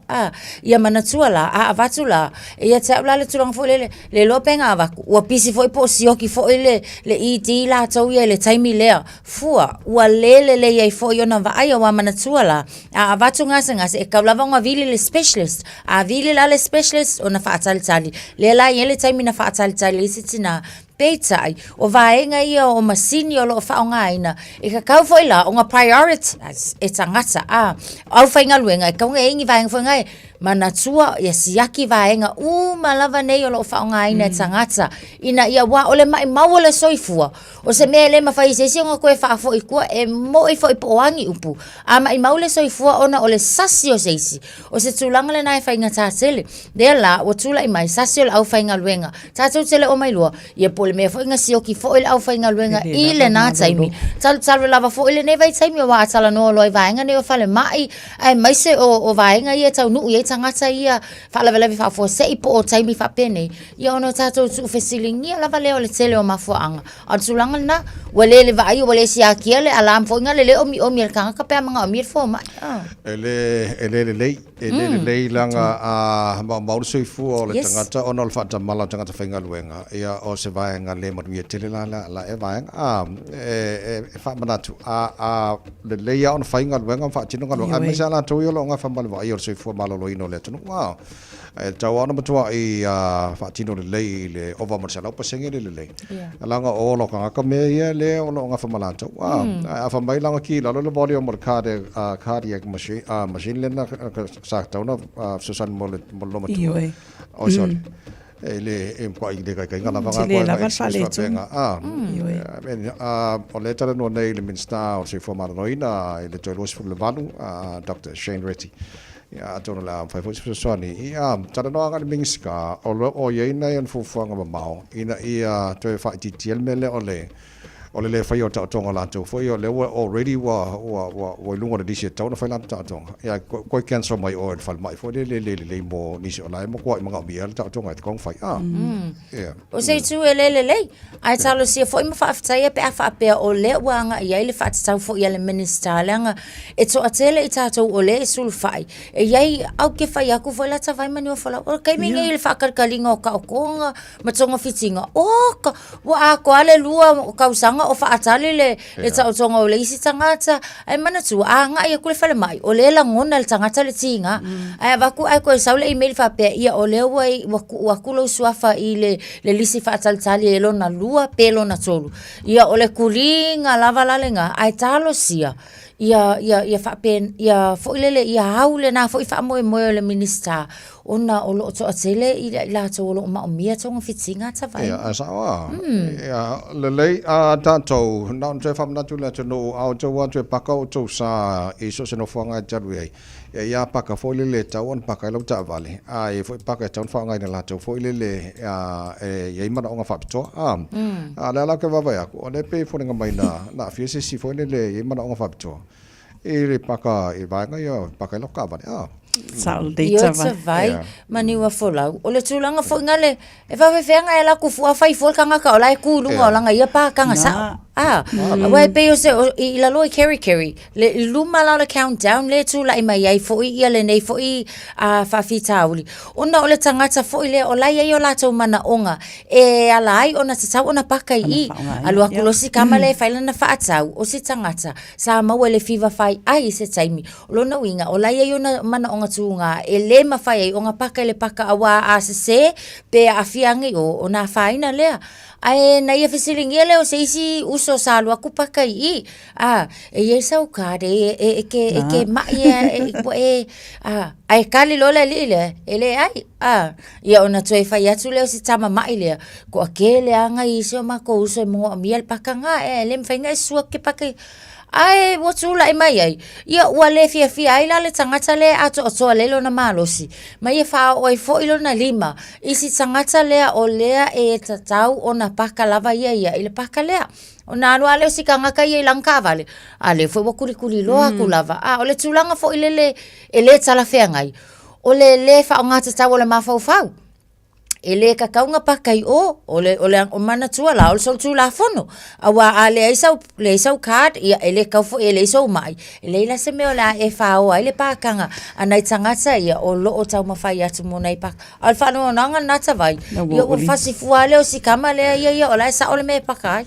ya manatua la avatula ya te la le tulanga foi le lopenga ava ua pisi foi po sioki foi le ED la tau ia le taimi le fua ua le ia fo yona va ai wa manatua la a vatu ngase e kaulava nga vili le specialist a vili la le specialist ona fa tali le la yele taimi na fa tali sitina peitai o vaenga ia o masini o lo faonga ina e ka kau foi la o nga priority e tangata au fainga luenga e kaunga ingi vaenga foi ngai manatua ya siaki vaenga malava nei o lo faonga ina e tangata ina ia wa ole mai mau le soifua o se mele mafai se nga koe fa foi kua e mo i foi poangi upu mai mau le soifua ona ole sasio seisi o se tulanga le nai fainga tatele de la o tula i mai sasio au fainga luenga tatu tele o mai lua ia le me foi nga sioki foi le au fainga luenga i le na taimi tal lava foi le ne vai taimi wa tala no loi vaenga ne o fale mai ai mai se o vaenga ia tau nu ia tangata ia fa lava fa fo se ipo o taimi fa pene ia ono tato tu fesilingi lava le o le tele o mafuanga a tulanga na wale le vai wale siaki le alam foi nga le o mi el kanga ka pe manga o mi fo mai ele lei langa mau soifu o le tangata ona le fa mala tangata fainga luenga ia o se vai vaenga le manuia tele la e vaenga fa manatu le leia on fainga luenga fa tino ngalo me sala to yo longa fa malwa yo se fo malolo ino le tunu wow tawana matua i fa tino le over marsala pa senge le langa o lo ka me ye le o longa fa malato wow fa mai langa ki la lo body on cardiac machine le na sa tauna susan mol matua o sorry le kwa ile ka ngala vanga kwa venga o le tala no nei le minsta o se forma noina ile toilos fu le valu Dr. Shane Retty ya tona la fa fo so ni tala no nga mingska o ye na yan fu fanga mau ina to fa detail mele ole le fa yo ta tonga la to fo yo le already wa lunga de dise tona fa la ta tonga ya ko cancel mai o fa mai fo le mo ni so la mo ko ma bi ta tonga kong fa o se tu le ai talo si fo ima fa afta ye pe afa pe o le wanga ye le fa ta fo ye le ministerial e to atele ita to o le sul fa e ye au ke fa ya ku fo la ta vai mani o fa o ke mi nge le fa ka kalinga ka ko ma tonga fitinga o ka wa ko ale lua ka usanga o fa atale le ta tonga o le isi tangata ai mana tu nga ia ku le fa le mai o le la ngona le tangata le tinga ai va ku ai ko sa le email fa pe ia o le wa ku lo suafa i le lisi fa atale e lo na lua pelo na tolu ia o le kulinga lava lalenga ai talo sia ia fa pen ia fo ile ia haule na fo fa mo le minister ona o lo to atele i la to lo ma mia tonga fitinga ta vai ia sa wa ia le tanto non te fam na tu le no au to wa te pakau to sa i so se no fanga jaru ia paka fo le tawon paka lo ta vale ai fo paka tawon fa ngai la to fo le ia mana onga fa to la ka va ya ko le pe fo nga mai na fi se si fo le ia mana onga fa to e paka e vai nga yo paka lo ka vale Saul data vai mani wa fola o le tulanga fo ngale e fa fenga ela ku fu fa fo kanga ka ola ku lunga langa ia pa kanga sa wa pe yo se i la lo carry le luma la countdown le tu la mai ai fo i le nei fo i fa fitauli ona o le tangata fo ile ola ia yo la to mana onga e ala ai ona se sa ona paka i alu akulosi kama le fa na fa atau o se tangata sa ma le fiva fai ai se taimi lo na winga ola ia yo na mana onga tunga e le mawhai o ngā paka le paka awa a se pe a fiangi o nā whaina lea ai na ia fesilingi leo se isi uso salu aku paka i e ye sau kare e ke mai ai kali lola lile ele ai ia ona toi fai atu leo si tama mai lea ko akele anga i se o mako uso e mongo amiel paka nga le mwhainga e sua ke paka ai wotula mai ai ia wale fia ai la le tangata le ato o le lo na malosi mai e fa o fo ilo na lima isi tangata le o lea e tatau ona paka lava ia ile paka lea ona anu ale si kanga kai lanka vale ale fo kuli lo aku lava o le tulanga fo ile ele tala fea ngai o le fa nga tatau o le mafau fau ele ka kaunga pakai o le mana tua la o sol tu la fono awa ale le sau card ia ele ka fo ele so mai ele la se me la e fa o ele pa kanga anai tangata ia o lo o tau mafai atu mo nei pa al fa no nanga nata vai ia o fasi fuale o si kama le ia o la sa o le me pakai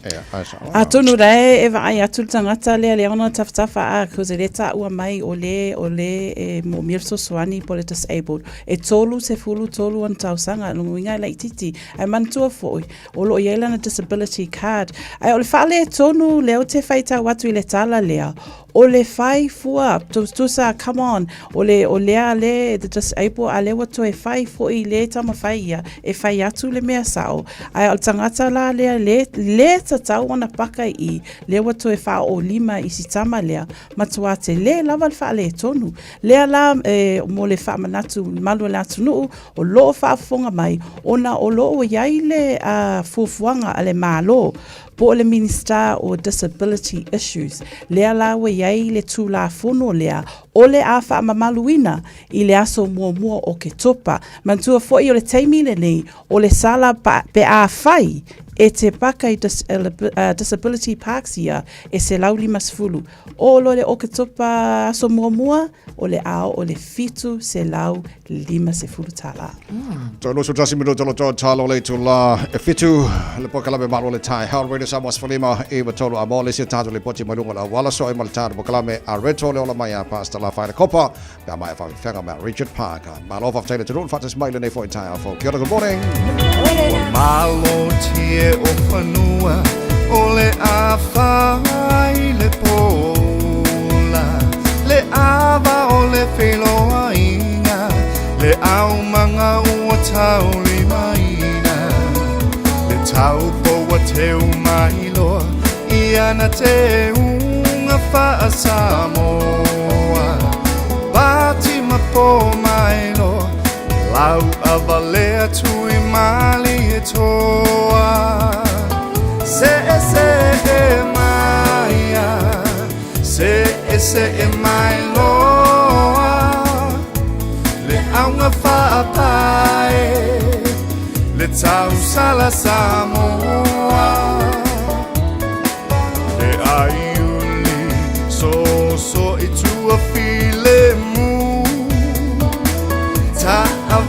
a tonu rai e vai atu tangata le ona taftafa a kuzeleta ua mai o le mo mirso swani po le disabled e tolu se fulu tolu on tausanga lunga like titi ai mantua foi o lo yela na disability card ai o le fale tonu leo te faita watu ile tala lea o le fai fua to sa come on o le the disabled ale watu e fai foi le tama fai e fai atu le mea sao ai o tangata la le tatau ona paka i le watu e fa o lima i si tama lea matuate le lava le fale tonu le la mo le fa manatu malu la tunu o lo fa fonga mai ona o lo yaile fufuanga ale malo po le minister o disability issues le la we yaile tu la fono lea o le afa mamaluina i le aso mua o ke topa mantua fo i o le taimi le nei o le sala pe a fai e te paka i disability parks ia e se lau 50. O lo le o ke topa aso mua o le ao o le fitu se lau 50 tala. Tolo su tasi minuto lo talo le tula e fitu le pokala me malo le Taeao Radio Samoa sfalima e tolo amole se tato le poti malunga la wala so e maltano pokala me a reto le ola mai pasta la fine copa da mai fa fenga me Richard Parker malo of tailor to don't fatas maile ne for Taeao for kia ora, good morning. Malo tie o whanua o le a whai le pola le awa o le wheloa inga le au manga ua tau le maina le tau poa te umailoa i ana te unga wha Samoa Bati mapo mailoa lau awa lea tui mali e toa se e maia se e mai loa le aunga whaapae le tau sala Samoa le aiuli so i tua file mu ta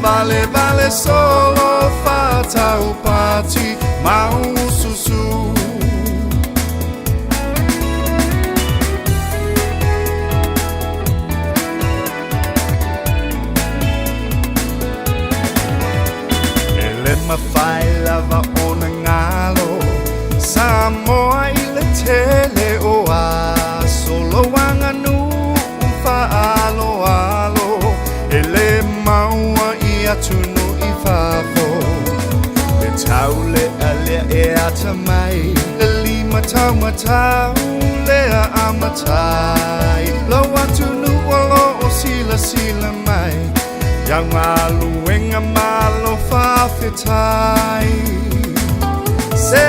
vale solo fatau pati mau susu ele mawhai lava o na ngalo Samoa i le tele o a solo wanga nu whaalo alo ele maua i atunu i whafo le taule alea e ata mai le lima tau matau lea amatai lo atunu walo o sila mai yang malu enga malo whawhetai se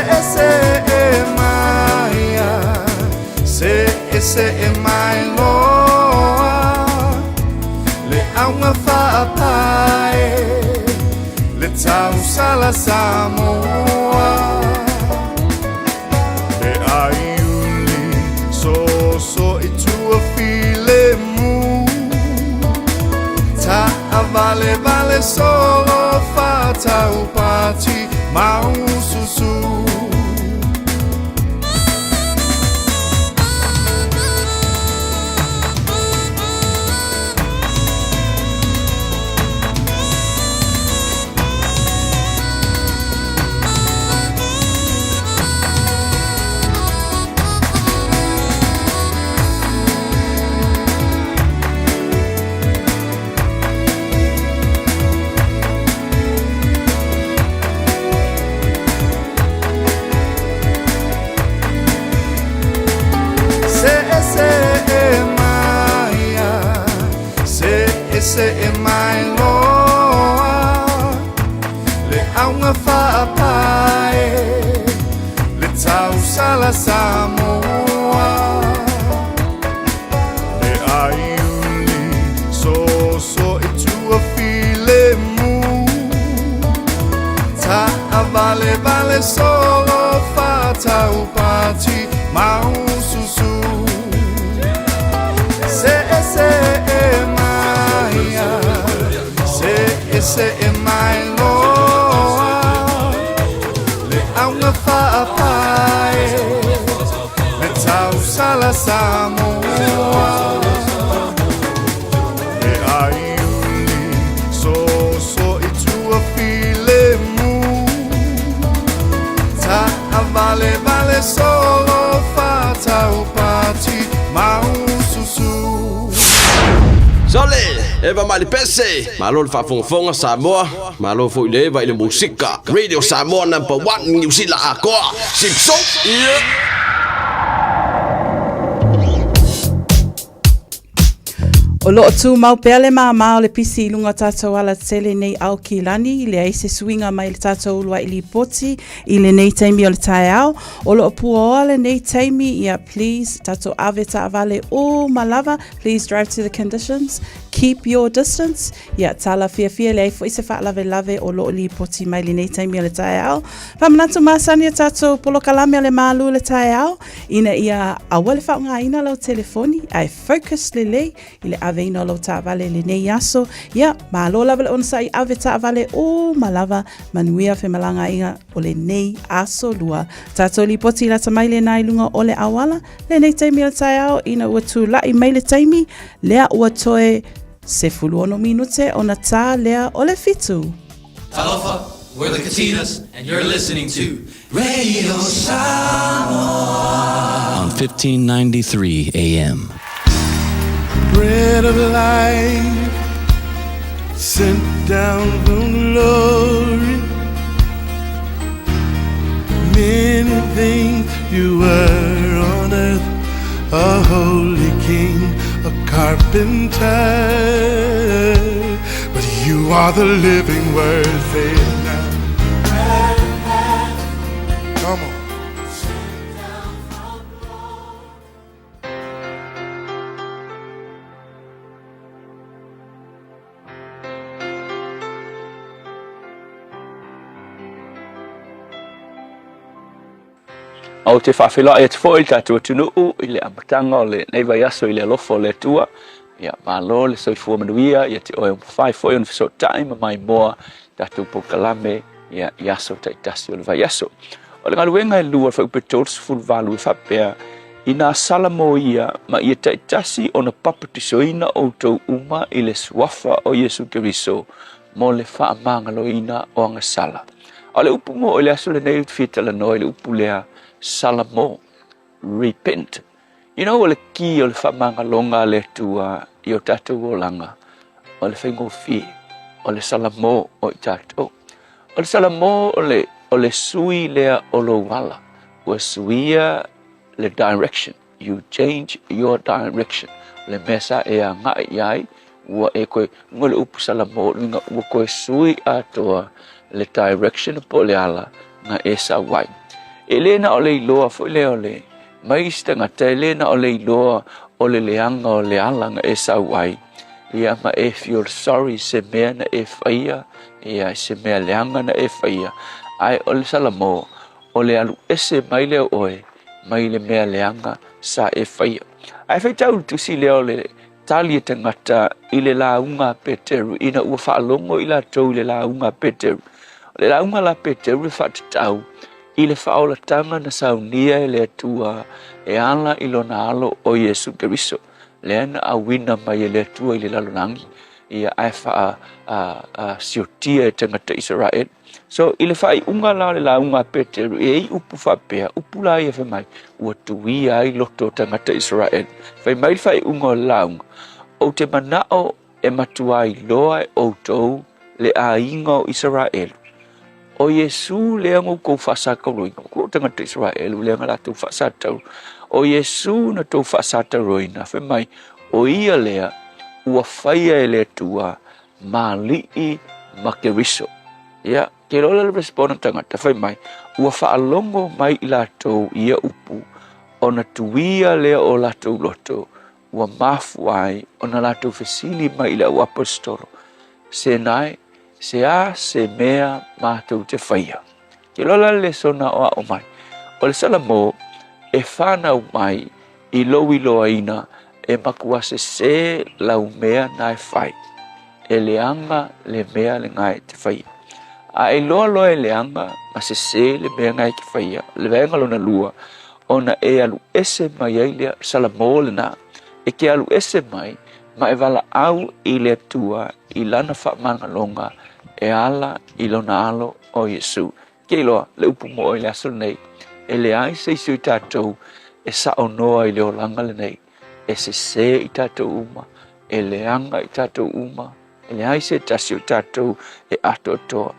e maia se e mai loa le aunga whaapae le tau sala Samoa le aiuli so i tua file mu ta vale solo fatau pati mau susu se e mai loa le aunga whaapae le tau sala Samoa le aiuli so i tua file mu ta vale solo fatau pati mau susu se e maia se e mai loa le aunga whaapae le tau sala Samoa le aiuli so i tua file mu ta vale solo fatau pati mau susu Sole, eva mali pese, malo fa fonga Samoa, malo fo ile va ile musika. Radio Samoa number 1 New Zealand akoa. Sipso. O loo tu mau pele ma o le pisi ilunga tātou ala tele nei au ki lani, le aise swinga mai le tātou ulua ili poti, i le nei taimi o le Taeao. O loo pua o le nei taimi, ia please, tātou ave ta avale o malava, please drive to the conditions, keep your distance, ia tala fia le aifo ise wha lave o loo ili poti mai le nei taimi o le Taeao. Pamanatu masani a tātou polo kalame o le Malu le Taeao, ina ia awale wha ngā ina lau telefoni, ai focus le lei, i le ave ina lo ta vale le nei aso ia ma lo lava le onsa I ave ta vale o malava manuia fe malanga inga o le nei aso lua tato li poti la tamai le nai lunga o le awala le nei taimi al Taeao ina ua tu la I mai le taimi lea ua toe se fuluono minute o na tā lea o le fitu. Talofa, we're the Katinas and you're listening to Radio Samoa on 1593 AM. Bread of life sent down from glory. Many things you were on earth, a holy king, a carpenter, but you are the living word. Say it now. Come on. O te whawhila e te whoil tātua tunuu I le amatanga o le nei vai aso I le alofo o le tua. Ia malo le soifua manuia ia te oe mwhai foi on fiso taima mai moa tātua pokalame ia aso taitasi o le vai aso. O le ngaluenga e lua whaupetols full valu I whapea I nā salamo ia ma ia taitasi o na papatisoina o tau uma I le suafa o Yesu Keriso mo le whaamangaloina o anga sala. O le upu mo o le aso le nei whitala no le upu lea Salamo, repent. You know, o le ki o le whamanga longa le tua I o tātou o langa. O le whaingo fi, o le salamo o I tātou. O le salamo o le sui lea o lo wala. O suia le direction. You change your direction. Le mesa e a ngai iai, ua e koe ngole upu salamo, ua koe sui atoa le direction po le ala nga e sa wai. Elena o le iloa fo le ole mai stangata Elena o le iloa o le leanga o le alanga e sauai ia ma e feel sorry se mea na e faia ia se mea leanga na e faia ai o le salamo o le alu ese mai le oe mai le mea leanga sa e faia ai fai tau tusi le ole tali e tangata I le launga peteru ina ua whaalongo I la tau le launga peteru le launga la peteru le whatatau I le whaola tanga na saunia e le atua e ala I lona alo o Yesu Keriso. Le ana a wina mai e le atua I le lalonangi. Ia ai wha siotia e tangata Israel. So I le whai unga la le la unga peteru e I upu whapea, upu la ia mai ua tuia ai loto tangata Israel. Whai mai whai unga o launga. O te manao e matua I loa e o tou le a inga o Israel. O Yesu leango ko fasaka roina ko tangata Israel leanga la tu fasata o Yesu na tu fasata roina fe mai o ia lea ua faia ele tua mali I makeriso ya ke lola le respond tangata fe mai ua fa alongo mai I la tu ia upu ona tuia lea o la tu loto ua mafuai ona la tu fesili mai la apostolo senai se a se mea mātou te whaia. Ke lola le sona o a mai. O le salamo e whanau mai I lowi loa ina e makua se lau mea nai whai. E leanga le mea le ngai te whaia. A e loa e leanga ma se le mea ngai te whaia. Le venga lona lua ona e alu ese mai ailea salamo le na. E ke alu ese mai ma e wala au I le tua I lana whamanga longa e ala I lona alo o Yesu. Ke loa, le upu mo I le aso nei. E le ai se isu I tātou e sa o noa I le o langa le nei. E se I tātou uma. E le anga I tātou uma. E le ai se tasi o tātou e ato toa.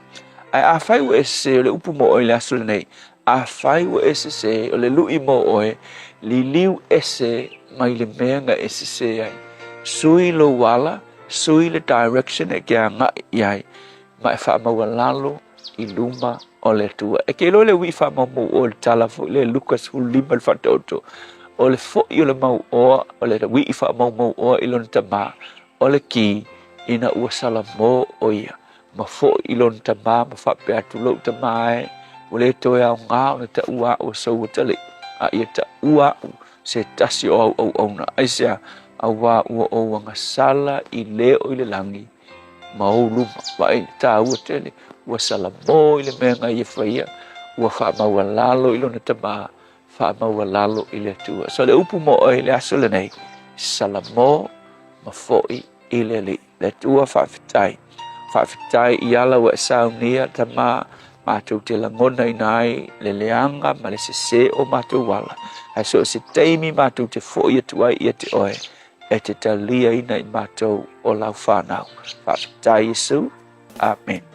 Ai a whai ua e se o le upu mo I le aso le nei. A whai ua e se o le lui mo oe. Li liu ese mai le meanga e se ai. sui lo wala sui le direction e kia nga iai mai fa mau lalo I luma o le tua e ke lo le wi fa mau o le tala fo le Lucas hu lima fa toto o le fo I le mau o le wi fa mau o ilon tama o le ki ina ua sala mo o ia ma fo ilon tama ma fa pe atu lo tama o le toe au ngā o le ta ua o sau tali a ia ta ua se tasi o na aisia a wa ua o wanga sala I le o le langi ma o luma vai ta ua tele ua sala mo I le mea ngai e whaia ua wha maua lalo ilona tama wha maua lalo I le tua so le upu mo o le aso le nei sala mo ma foi I le tua whawhitai I ala wa saunia tama mātou te langona I nai le leanga ma le se o mātou wala ai so se teimi mātou te foi atu ai ia te oe e te talia ina I mātou o lau whanau whawhitai Yesu Amen.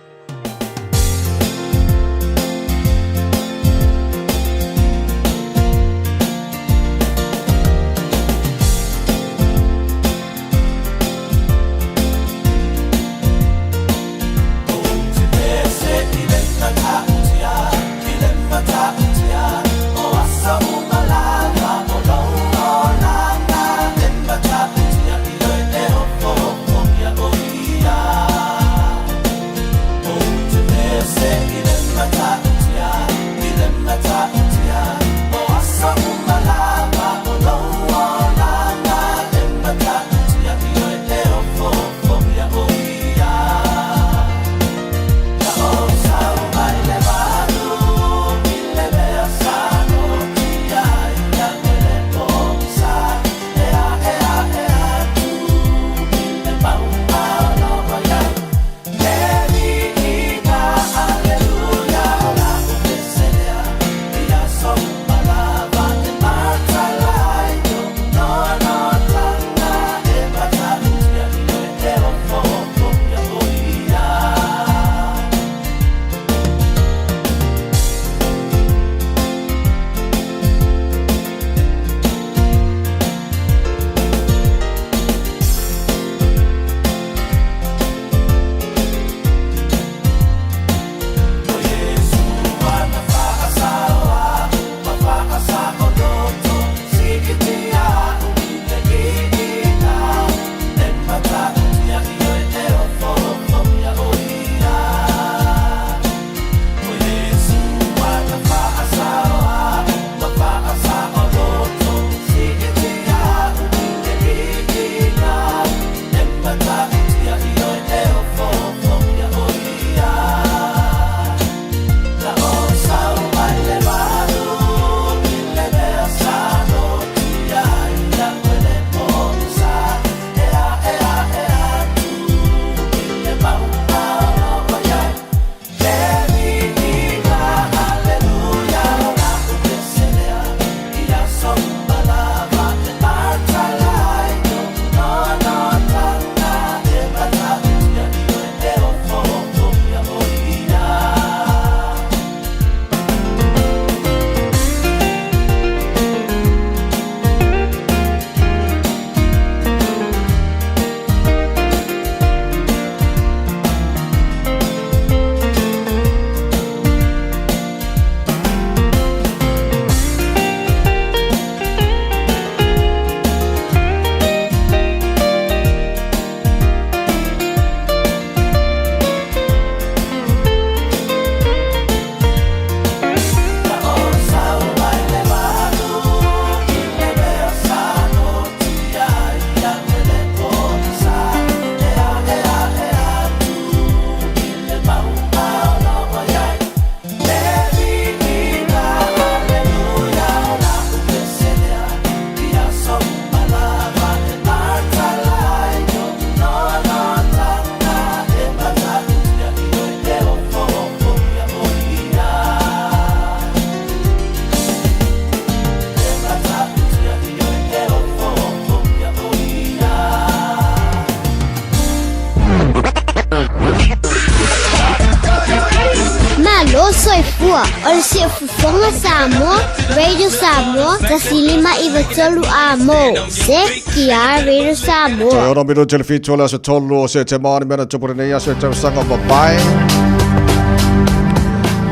fua. O le siafufonga Samoa, Radio Samoa, tasilima iwa tolu a mo. Se kia Radio Samoa. Toi ono minu telefitu ole se tolu o se te maani mena tupure ia se te sanga babai.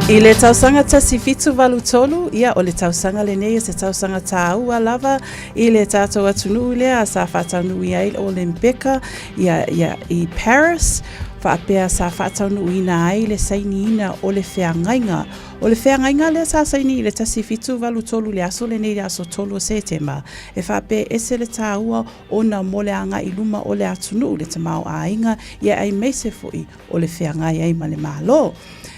I le tausanga tasi fitu valu tolu, ia o le tausanga le nei se tausanga Taeao lava, i le tātou atunu lea sa whatanu i ai o Lembeka, ia i Paris, whaapea sa whatanu i na ai le saini ina o le whiangainga. O le whiangainga le sa saini i le tasi fitu valu tolu le aso le nei le aso tolu o September. E whaapea ese le Taeao o na mole anga i luma o le atunu le tamau a inga, ia ai meise fui o le whiangai ai ma le malo.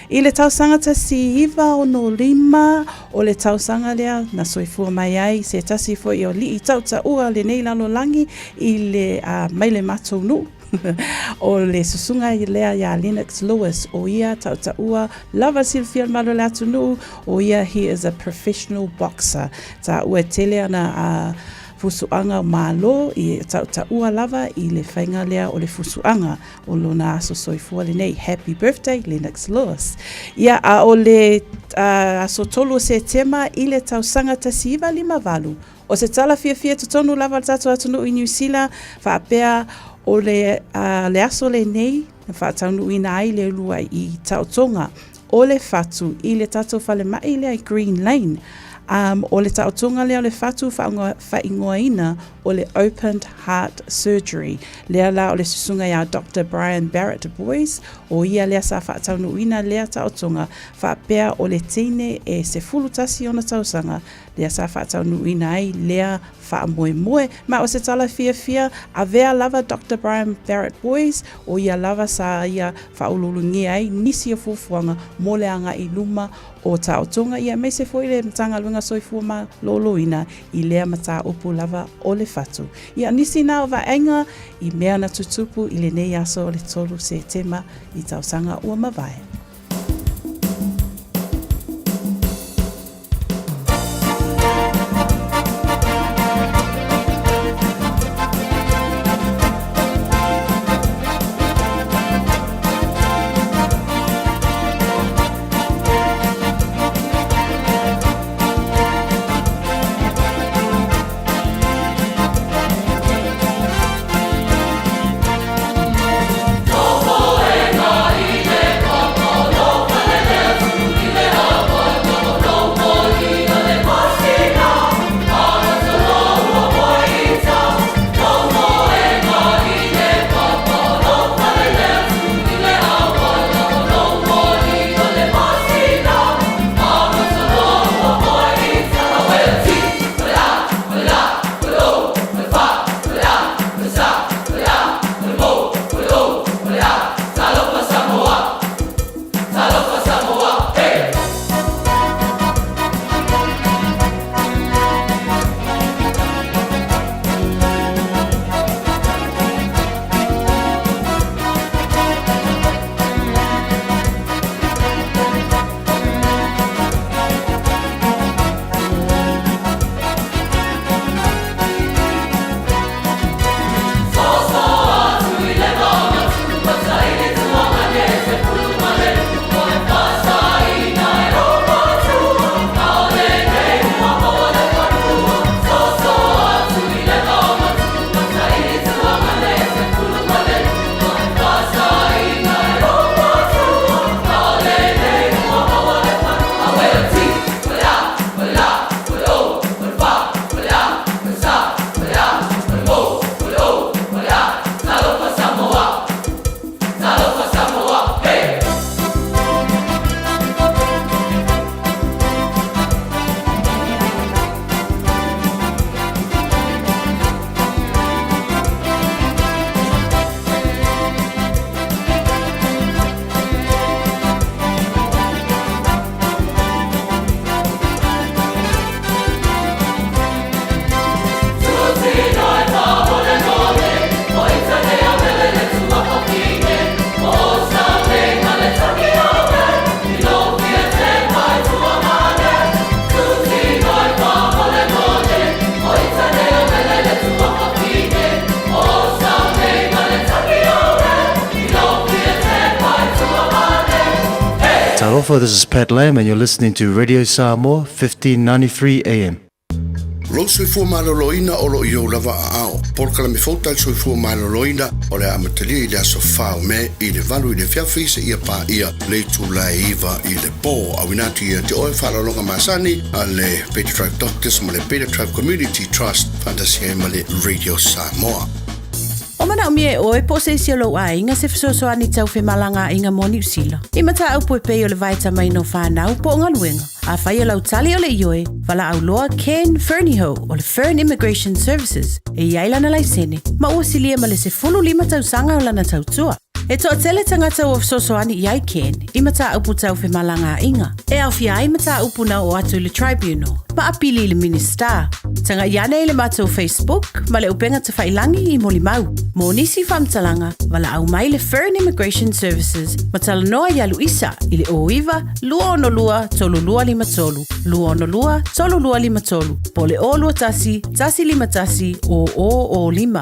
I le tausanga tasi iwa o no lima, o le tausanga lea na soifua mai ai, se tasi fo i o li i tauta ua le nei lalo langi i le mai le matou nu. O le susunga i lea ia Lennox Lewis, o ia tauta ua lava silfia malo le atunu, o ia he is a professional boxer. Ta ua tele ana fusuanga malo i tauta ua lava i le whainga lea o le fusuanga o lona aso soifua le nei. Happy birthday, Lennox Lewis. Ia a o le aso tolu se tema i le tausanga tasiva lima valu. O se tala fia tutonu lava tatu atunu i New Zealand, whaapea o le aso le nei, whaatanu i na ai le lua i tautonga o le fatu i le tatu whale mai lea i Green Lane. O le tautunga lea o le fatu whaingoaina o le opened heart surgery. Lea la o le susunga ia Dr. Brian Barrett Boys, o ia lea sa whaataunuina lea tautunga whaapea o le tine e se fulutasi o na tausanga, lea sa whaataunuina ai lea whaamoe ma o se tala fia a vea lava Dr. Brian Barrett Boys, o ia lava sa ia whaululungi ai nisi o fufuanga mo le anga i luma o tautunga, ia me se foi le mtanga lunga soifua ma loloina i lea mata upu lava o le fatu. Ia nisi na o vaenga i mea na tutupu i le nei aso o le tolu se tema i tausanga ua mawai. No, Talofa, this is Pat Lamb and you're listening to Radio Samoa 1593 AM. Lo soifua maloloina o lo iau lava ao. Porkala me fauta le soifua maloloina o le amatalia i le asofao me i le valu i le fiafi se ia pa ia le tula iwa i le po. Awinati ia te oe whalalonga masani a le Peter Tribe Doctors ma le Peter Tribe Community Trust fantasia ma le Radio Samoa. O mana o mie oe po se isi o lo a inga se fisoso ani tau fe malanga inga mo New Zealand. I mata au poe pei o le vaita mai no whanau po ngā luenga. A whai o lau tali o le ioe, wala au loa Ken Fernieho o le Fern Immigration Services e iailana laisene. Ma ua silia ma le se 15 tau sanga o lana tau tua. E toa tele tangata o fisoso ani iai Ken, I mata au putau fe malanga inga. E au fia ai mata au puna o atu le Tribunal. Ma apili le Minister. Tanga iane i le matou Facebook, ma le upenga te whailangi I moli mau. Mo nisi whamtalanga, wala au mai le Fern Immigration Services, ma tala noa ia Luisa, I le oiwa, lua ono lua, tolu lua lima tolu, lua ono lua, tolu lua lima tolu, po le o lua tasi, tasi lima tasi, o lima.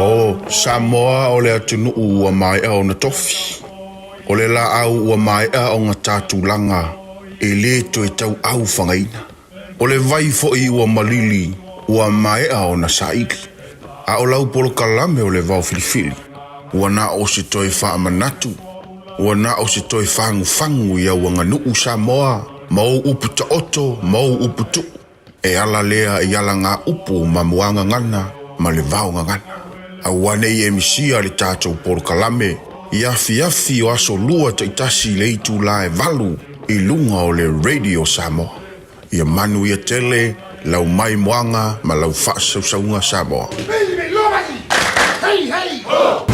O Samoa o le atunu ua mai au na tofi. O le la au ua mai au ngā tātulanga e le to e tau au whangaina. O le vai fo I ua malili ua mai au na saiki. A o lau polo kalame o le vau filifili. Ua na o se toi wha manatu. Ua na o se toi whangu ia ua nganuu Samoa. Mau upu ta oto, mau upu tu. E ala lea I ala ngā upu ma muanga ngana ma le vau ngana. A wane I emisia le tātou polo kalame. Iafi o aso lua te itasi le itu la e valu I lunga o le Radio Samoa. Ia manu ia tele, lau mai moanga ma lau whaasausaunga Samoa. Hey! Oh!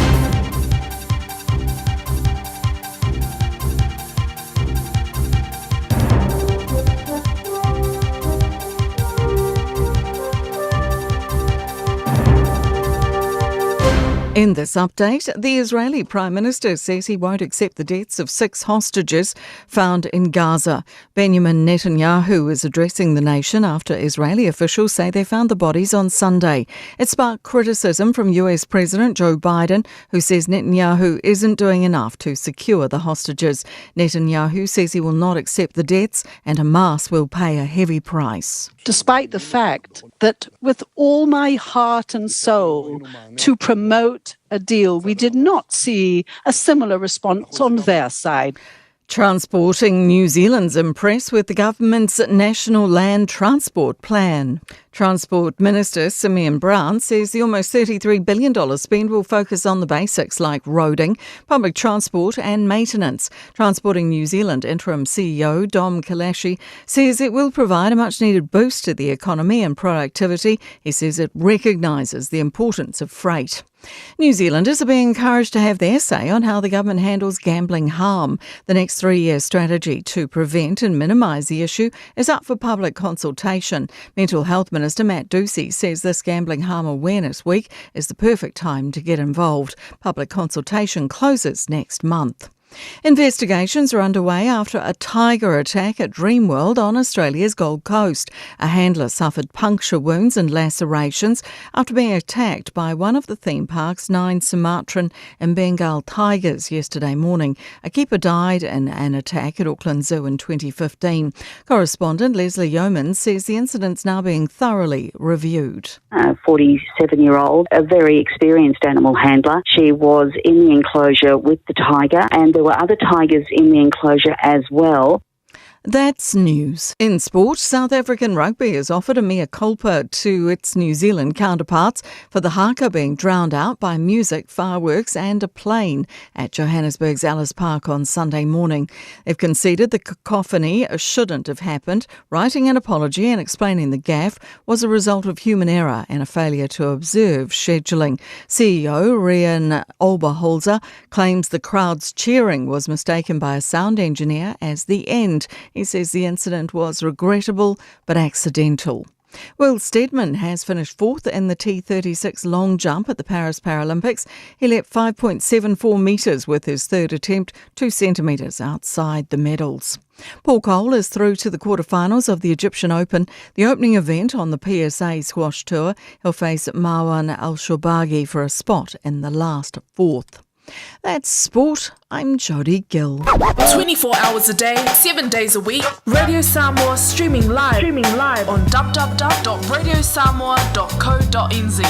In this update, the Israeli Prime Minister says he won't accept the deaths of 6 hostages found in Gaza. Benjamin Netanyahu is addressing the nation after Israeli officials say they found the bodies on Sunday. It sparked criticism from US President Joe Biden, who says Netanyahu isn't doing enough to secure the hostages. Netanyahu says he will not accept the deaths and Hamas will pay a heavy price. Despite the fact that with all my heart and soul to promote a deal, we did not see a similar response on their side. Transporting New Zealand's impressed with the government's National Land Transport Plan. Transport Minister Simeon Brown says the almost $33 billion spend will focus on the basics like roading, public transport and maintenance. Transporting New Zealand Interim CEO Dom Kalashi says it will provide a much-needed boost to the economy and productivity. He says it recognises the importance of freight. New Zealanders are being encouraged to have their say on how the government handles gambling harm. The next 3-year strategy to prevent and minimise the issue is up for public consultation. Mental Health Minister Matt Ducey says this Gambling Harm Awareness Week is the perfect time to get involved. Public consultation closes next month. Investigations are underway after a tiger attack at Dreamworld on Australia's Gold Coast. A handler suffered puncture wounds and lacerations after being attacked by one of the theme park's 9 Sumatran and Bengal tigers yesterday morning. A keeper died in an attack at Auckland Zoo in 2015. Correspondent Leslie Yeoman says the incident's now being thoroughly reviewed. 47-year-old, a very experienced animal handler. She was in the enclosure with the tiger and there were other tigers in the enclosure as well. That's news. In sport, South African rugby has offered a mea culpa to its New Zealand counterparts for the haka being drowned out by music, fireworks and a plane at Johannesburg's Ellis Park on Sunday morning. They've conceded the cacophony shouldn't have happened, writing an apology and explaining the gaffe was a result of human error and a failure to observe scheduling. CEO Rian Oberholzer claims the crowd's cheering was mistaken by a sound engineer as the end. He says the incident was regrettable but accidental. Will Steadman has finished fourth in the T36 long jump at the Paris Paralympics. He leapt 5.74 metres with his third attempt, 2 centimetres outside the medals. Paul Cole is through to the quarterfinals of the Egyptian Open, the opening event on the PSA squash tour. He'll face Marwan Al-Shobagi for a spot in the last fourth. That's sport. I'm Jodie Gill. 24 hours a day, 7 days a week. Radio Samoa streaming live on www.radiosamoa.co.nz.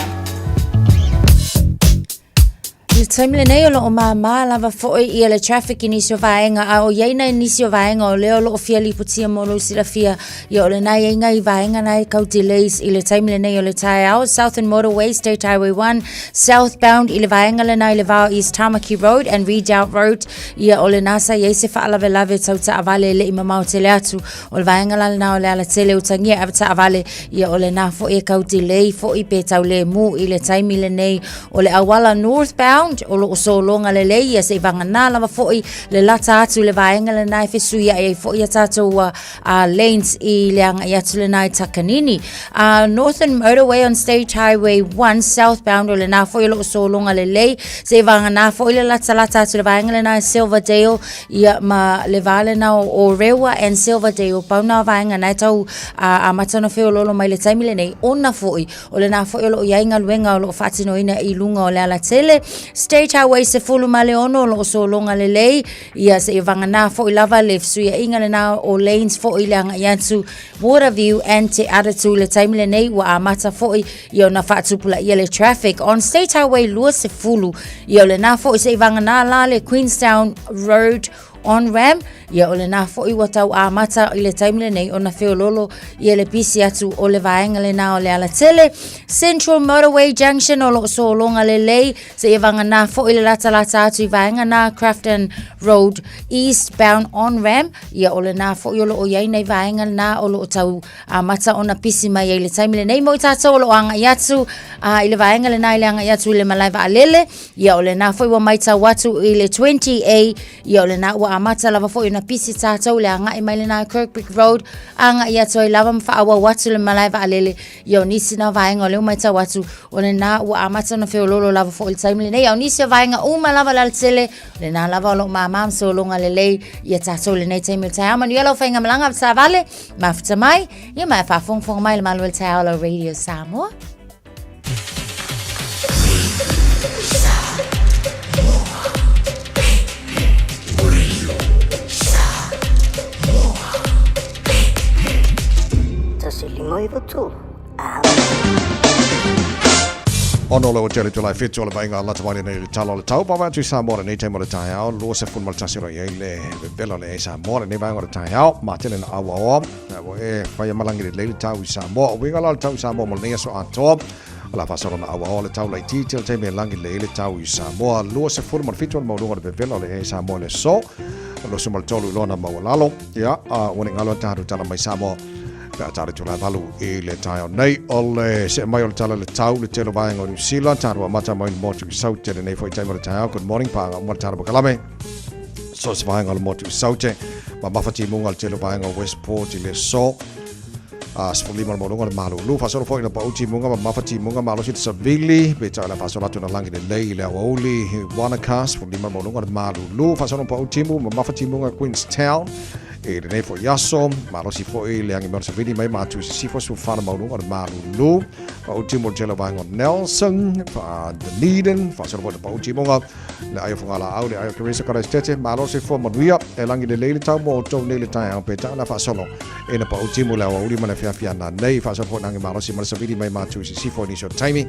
Le taimile nei o loo māmā lava fo'i ia le traffic i nisio vaenga a o yeina i nisio vaenga o leo loo fia liputia molo sila fia ia o le nai inga i vaenga nai kau delays i le taimile nei o le Taeao Southern Motorway State Highway 1 southbound i le vaenga le nai le vao East Tamaki Road and Redoubt Road ia o le nasa ia se whaalave lave tau ta avale le ima mau tele atu o le vaenga la na o le ala tele utangia ava ta avale ia o le na fo'i kau delay fo'i pe tau le mu i le taimile nei o le awala northbound o lo so longa le le ia se vanga na lava foi le lata atu le vaenga le nai fesuia e foi atato lanes i le anga ia tu le nai takanini Northern Motorway on State Highway 1 southbound o le na foi lo so longa le le se vanga na foi le lata atu le vaenga le nai Silverdale ia ma le vale na o Rewa and Silverdale pa na vaenga nai tau a matano fe lo mai le taimi le nei ona foi o le na foi lo iainga luenga o lo fatino ina i lunga o le ala tele State Highway se fulu maleono lo so longa le lei ia se vanga na fo lava le suia inga le na o lanes fo ilanga yansu Waterview and te atatu le time le nei wa amata fo ia na fatu pula ia le traffic on State Highway lua se fulu ia le na fo se vanga na la le Queenstown Road on Ram ia o le na fo i watau a mata i le time le nei o na feololo ia le pisi atu o le vaenga le na o le ala tele Central Motorway Junction o lo so longa le lei se i vanga na fo i le lata atu i vaenga na Crafton Road eastbound on Ram ia o le na fo i o lo o iai nei vaenga na o lo tau a mata o na pisi mai i le time le nei mo i tato o lo anga iatu i le vaenga le na i le anga iatu i le malaiva alele ia o le na fo i wa mai tau watu i le 20A ia o le na wa amata lava fo na pisi tātou le anga i mai le na Kirkbrick Road anga ia toi lava mwhaawa watu le malaiva alele ia o nisi na vaenga o leo mai tau watu o le na wa amata na feololo lava fo il taimi le nei au nisi o vaenga uma lava lal tele le na lava o lo mamam so longa le lei ia tātou le nei taimi le Taeao manu ia lau whainga malanga pta vale mafuta mai ia mai whafongfong mai le malu le Taeao lo Radio Samoa. Ono le o tele tulai fitu o le vainga lata mai nei le talo le tau pawa tu Samoa nei te mo le Taeao lo se fun mal tasiro ye le velo le Samoa nei vainga le Taeao ma tele na awa o e vai malangi le tau Samoa o winga la tau Samoa mo nei so ato la fasoro na awa o le tau le titel te me langi le tau Samoa lo se fun mal fitu mo lo le velo le Samoa le so lo se mal tolu lo na mawalalo ya o ni ngalo taru tala mai Samoa ka tare tula valu i le Taeao nei o le se mai o le tala le tau le telo vaenga o New Zealand taru mata mai motu saute nei foi taimo le Taeao good morning pa o taru kalame so se vaenga o motu saute ma mafati munga le telo vaenga o Westport i le so sfulima mo longa Malu lu fa solo foi na pauti munga ma mafati munga malo sit savili pe tala fa solo tuna langi le le oli Wanaka sfulima mo longa Malu lu fa solo pauti mu ma mafati munga Queenstown e le nefo yaso malo si foi le angi morsa vidi mai matu si fo su fana mau ngor Malu lu pa ultimo jelo vai ngor Nelson fa Dunedin fa solo pa ultimo nga le ayo fungala au le ayo keresa kara stete malo si fo manuia e langi le tau mo to le tai pe ta la fa solo e na pa ultimo la uli mana fia na nei fa solo nangi malo si morsa vidi mai matu si fo ni so taimi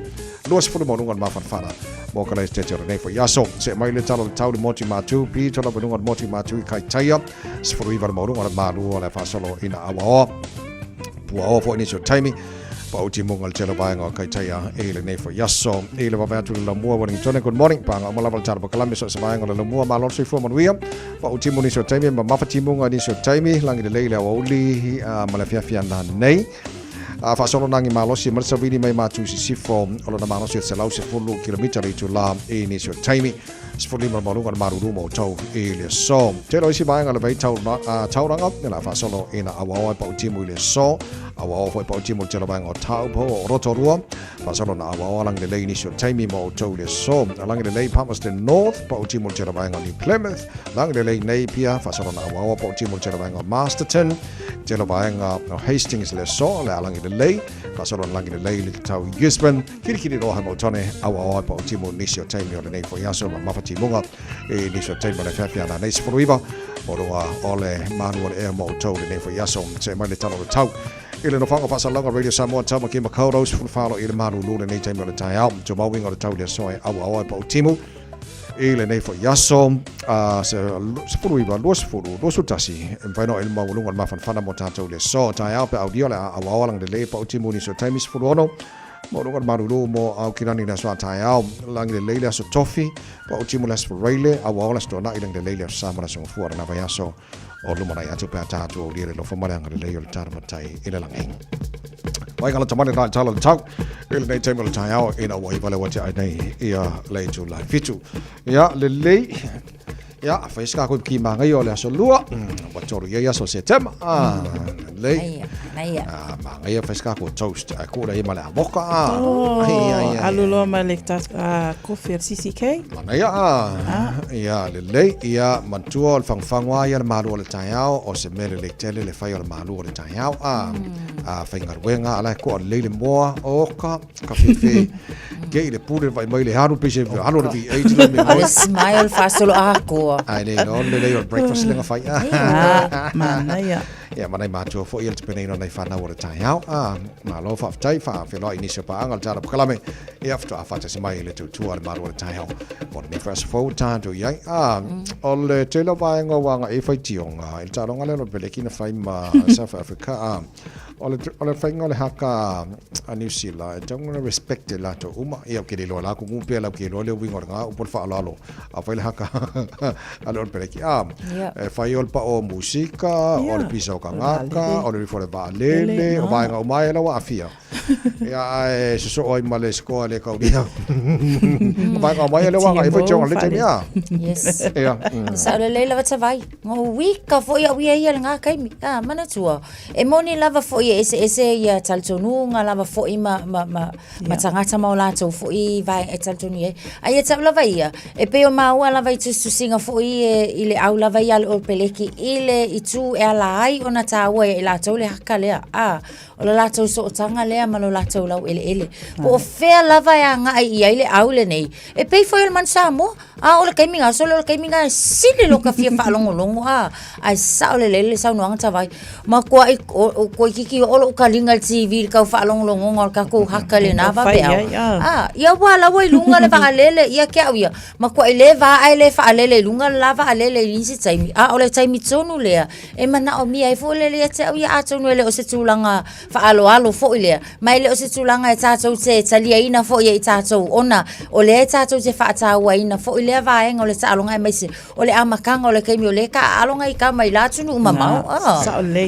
lo si fo mo ngor ma fana mo kara stete le nefo yaso se mai le tau le moti matu pi to la ngor moti matu kai taia si fo riva ngora Malu o le fasolo ina awa puao fo ni so taimi pa uti mongal telo baenga kai taia e le nei fo yaso e le va tu la mua morning tone good morning pa nga mala tar pa kalambe so baenga le mua malor so fo manuia pa uti moni so taimi ma mafati monga ni so taimi langi le leile awa uli ma le fia na nei Whaasolo nangi malosi marisa vini mai matu sifo o na malosi se lau se fulu kilomita i tu la e ni so taimi sifuli malunga na maruru mo tau e le so te lo isi vaenga le vai tau tauranga na whaasolo ina awawa pa utimu i le so awawa foi pa utimu te lo vaenga o tau po o rotorua whaasolo na awawa lang le lei ni so taimi mo tau le so lang le lei Palmerston North pa utimu te lo vaenga ni Plymouth lang le lei nei pia whaasolo na awawa pa utimu te lo vaenga Masterton te lo vaenga Hastings le so le alangi le lei whaasolo langi le lei le tau Gisborne kiri roha mo tone awawa pa utimu nisio taimi o le nei foi aso ma mawhati munga e nisio taimi o le whiawhia na nei sifuruiva o roa o le manu o le ea mo tau le nei foi aso se mai le tano le tau ile no whanga whasalanga Radio Samoa tau ma ki makauro sifurufalo i le manu lune nei taimi o le Taeao to mawinga o le tau le soe awawa pa utimu ile nei foi aso se sifuruiva luas utasi mfaino il mawulunga le mafanfana mo tātou le so Taeao pe audio le awawa lang le lei pa utimu nisio taimi sifuruono mo runga marulu mo au kirani na swa Taeao lang le leile so tofi pa utimu las reile awa ola sto na ilang le leile sa mara so fuara na vayaso o lumana ya tu pa tatu o dire lo famara ngale leile le tarma tai ila lang eng wai kala tamani na tala le tau ile nei temu le Taeao ina wai vale wati ai nei ia le tu la fitu ya le lei ya faiska ko ki manga yo le so lua wa toru ya so se tema lei manga ya faiska ko toast ko le mala boka alulo malekta coffee CCK mana ya le lei ya mantua fangfangwa ya malu le Taeao o se mele le tele le fai le malu le Taeao faingar wenga ala ko le moa o ka fifi ke le pure vai mai le haru pise haru le vi age le me smile fasolo ako ai nei no le breakfast lenga fai mana ya ya mana matua fo il tepene no nei fana o le Taeao ma lo fa tai fa fe lo inisia pa angal tara kalame e after afata se mai le tu al maru le Taeao o le first fo tanto yai o le telo vaenga wanga e fai tionga il taronga le no belekina fai ma South Africa o le fainga le haka a New Zealand e tanga respect la to uma e ke lo la ku pe la ke lo le winga nga upol fa lo a fai le haka alo beleki e fai ol pa o musika o le pisa o kangaka o le fo le balele o vaenga o mai la wa afia ya e so o male sko le ka dia vaenga o mai le wa e fai tionga le tenia yes ya sa le la va vai ngo wika fo ya wi ya nga kai mi mana tua e moni lava fo ese ia taltonunga lava fo ma tangata ma ola to fo I vai e taltonu ai e tavla vai e pe o mau lava I tu singa fo I le au lava ia o peleki ile I tu e ala ai ona tawa e la to le haka le o la to so tanga le ma lo la to lau ele o fe lava ia nga ia ile au le nei e pe fo il man Samoa o le kaiminga so le kaiminga sile lo ka fia fa longo ai sa le sa no anga vai ma ko kiki o lo kalinga TV ka fa long ngol ka ko hakale na va pe ya wala wai lunga le va lele ya ke awia ma ko ele va ai le fa lele lunga la va lele ni si tsai o le tsai mitsonu le e mana o mi ai fo lele ya tsai ya atonu le o se tulanga fa alo fo ile mai le o se tulanga e tatou se tsalia ina fo ye tatou ona o le tatou se fa tawa ina fo ile va en o le salonga mai se o le amakanga o le kaimi o le ka alonga I ka mai la tunu mama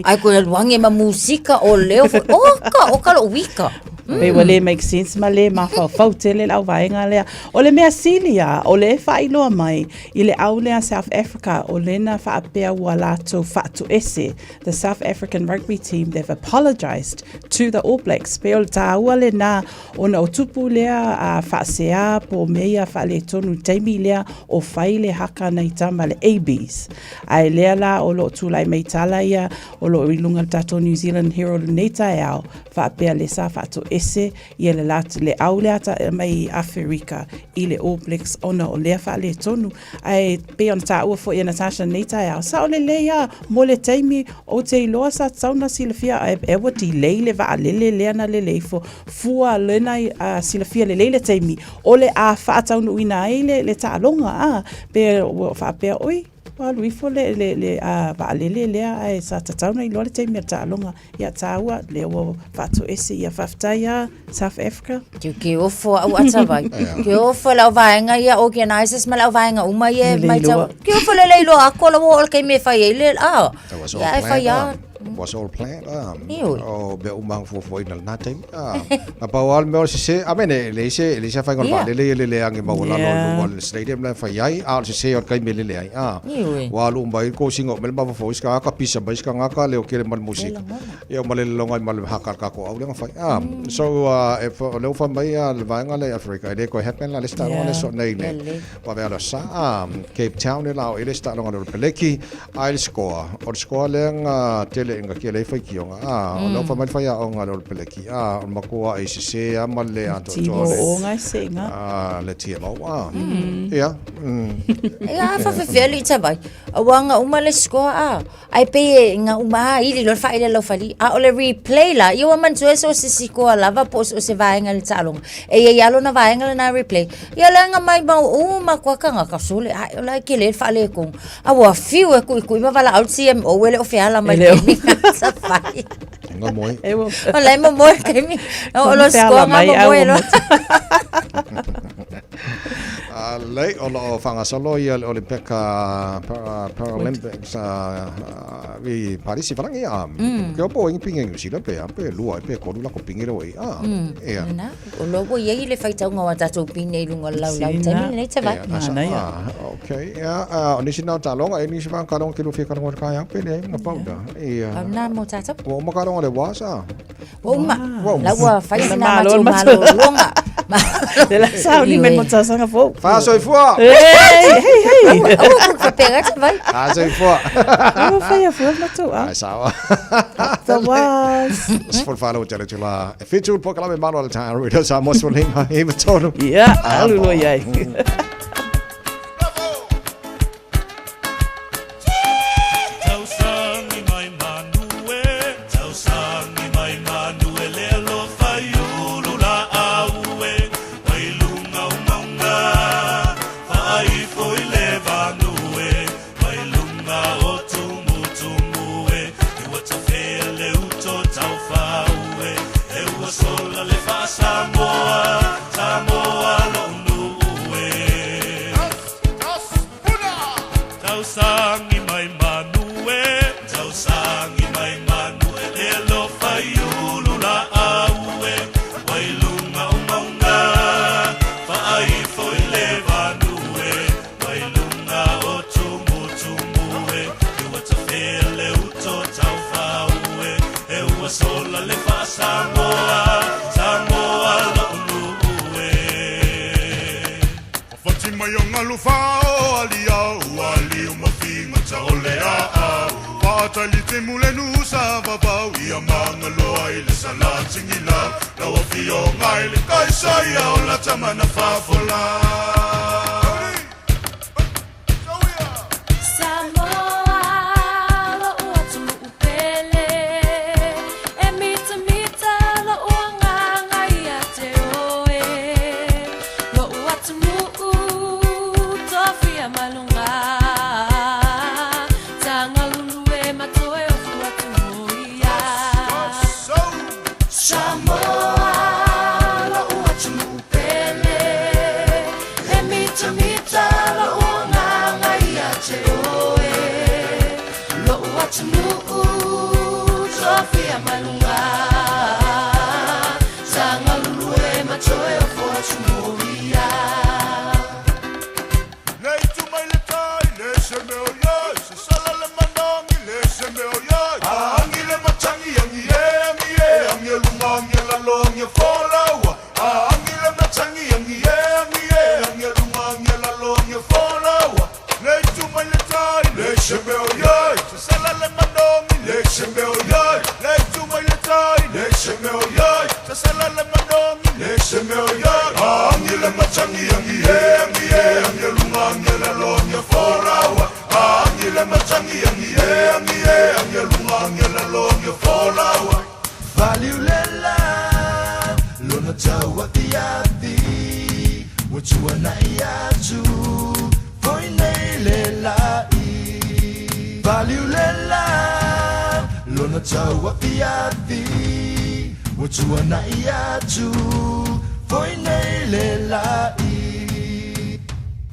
ai ko le wange ma musika o leo o ka lo wika Pe wale make sense ma le ma fa tele la vaenga le o le mea silia o le fa ilo mai I le au le South Africa o le na fa apea wala to fa to ese the South African rugby team they've apologized to the All Blacks pe o taua le na ona o tupu lea fa sea po mea fa le tonu taimi lea o fai le haka nei tama le ABs ai lea la o lo tu lai mei tala ia o lo ilunga tato New Zealand Herald nei Taeao fa apea le sa fa to ese ia le latu le au le ata mai Afrika I le All Blacks ona o lea fa le tonu ai pe on ta ua fo ia Natasha nei Taeao sa o le lea mo le taimi o te iloa sa tauna silafia e wati leile va lele lea na le leifo fua lena silafia le leile taimi o le a fa taunu ina ele le ta longa pe fa pe oi wa lui fo le va lele ai sa tauna I lole taimi ta longa ia taua le o fatu ese ia faftaia South Africa ke ofo au atavai ke ofo la vaenga ia organizers ma la vaenga uma ia mai tau ke ofo le leilo akola o ke me fai ele ia fai ia was all planned. Ioi. Oh, be umang fo ina na time. Apa wal me se amene le se fa ngol ba le ang ma wala lo wal stadium la fa yai al se or kai mele le ai. Walu mbai ko singo mel ba fo ska ka pisa ba ska ngaka le o kele mal musik. Yo mal le longai mal hakar ka ko au le fa. So if lo fa mai al va ngale Africa de ko happen la lista no le so nei le. Pa vela sa Cape Town le lao ile sta no peleki al score or score le tele nga ke le fa ki nga lo fa mai fa ya o nga lo peleki on makua ai se mal le ato to o nga se nga le tie mo ya fa feli tabai awanga umale score ai pe nga uma ili lo fa ile lo fali o le replay la yo man so se ko la va po se va nga le talong e ya lo na va nga na replay ya la nga mai ba makua ka nga ka sole ai la ke le fa le ko awa fiu e ku ma vala out CM o ele o fiala mai mi sa fai nga moi Olha, mamãe, que me. Olha, mamãe, não. Lei o fanga solo ia Olympic Paralympics vi Paris farangi ke opo ing pinga ngi sila pe lua pe ko lula ko pingira oi ia na o logo ia ile faita nga wata to pinne lunga lau tani nei te vai okay ia oni sina ta longa ini sivan karong kilo fi karong ka yang pe nei nga pauda ia na mo tata o ma karong le wasa o ma la wa faita na ma longa de la sauni men mo tsa nga fo Soy fua. Hey. Vou pegar também. Soy fua. Vou fazer fua na tua. Sawa. That was. Sfor falo tele tula. Fitul pokala me malo al time. Radio Samoa sfoling ha e tono. Yeah, hallelujah.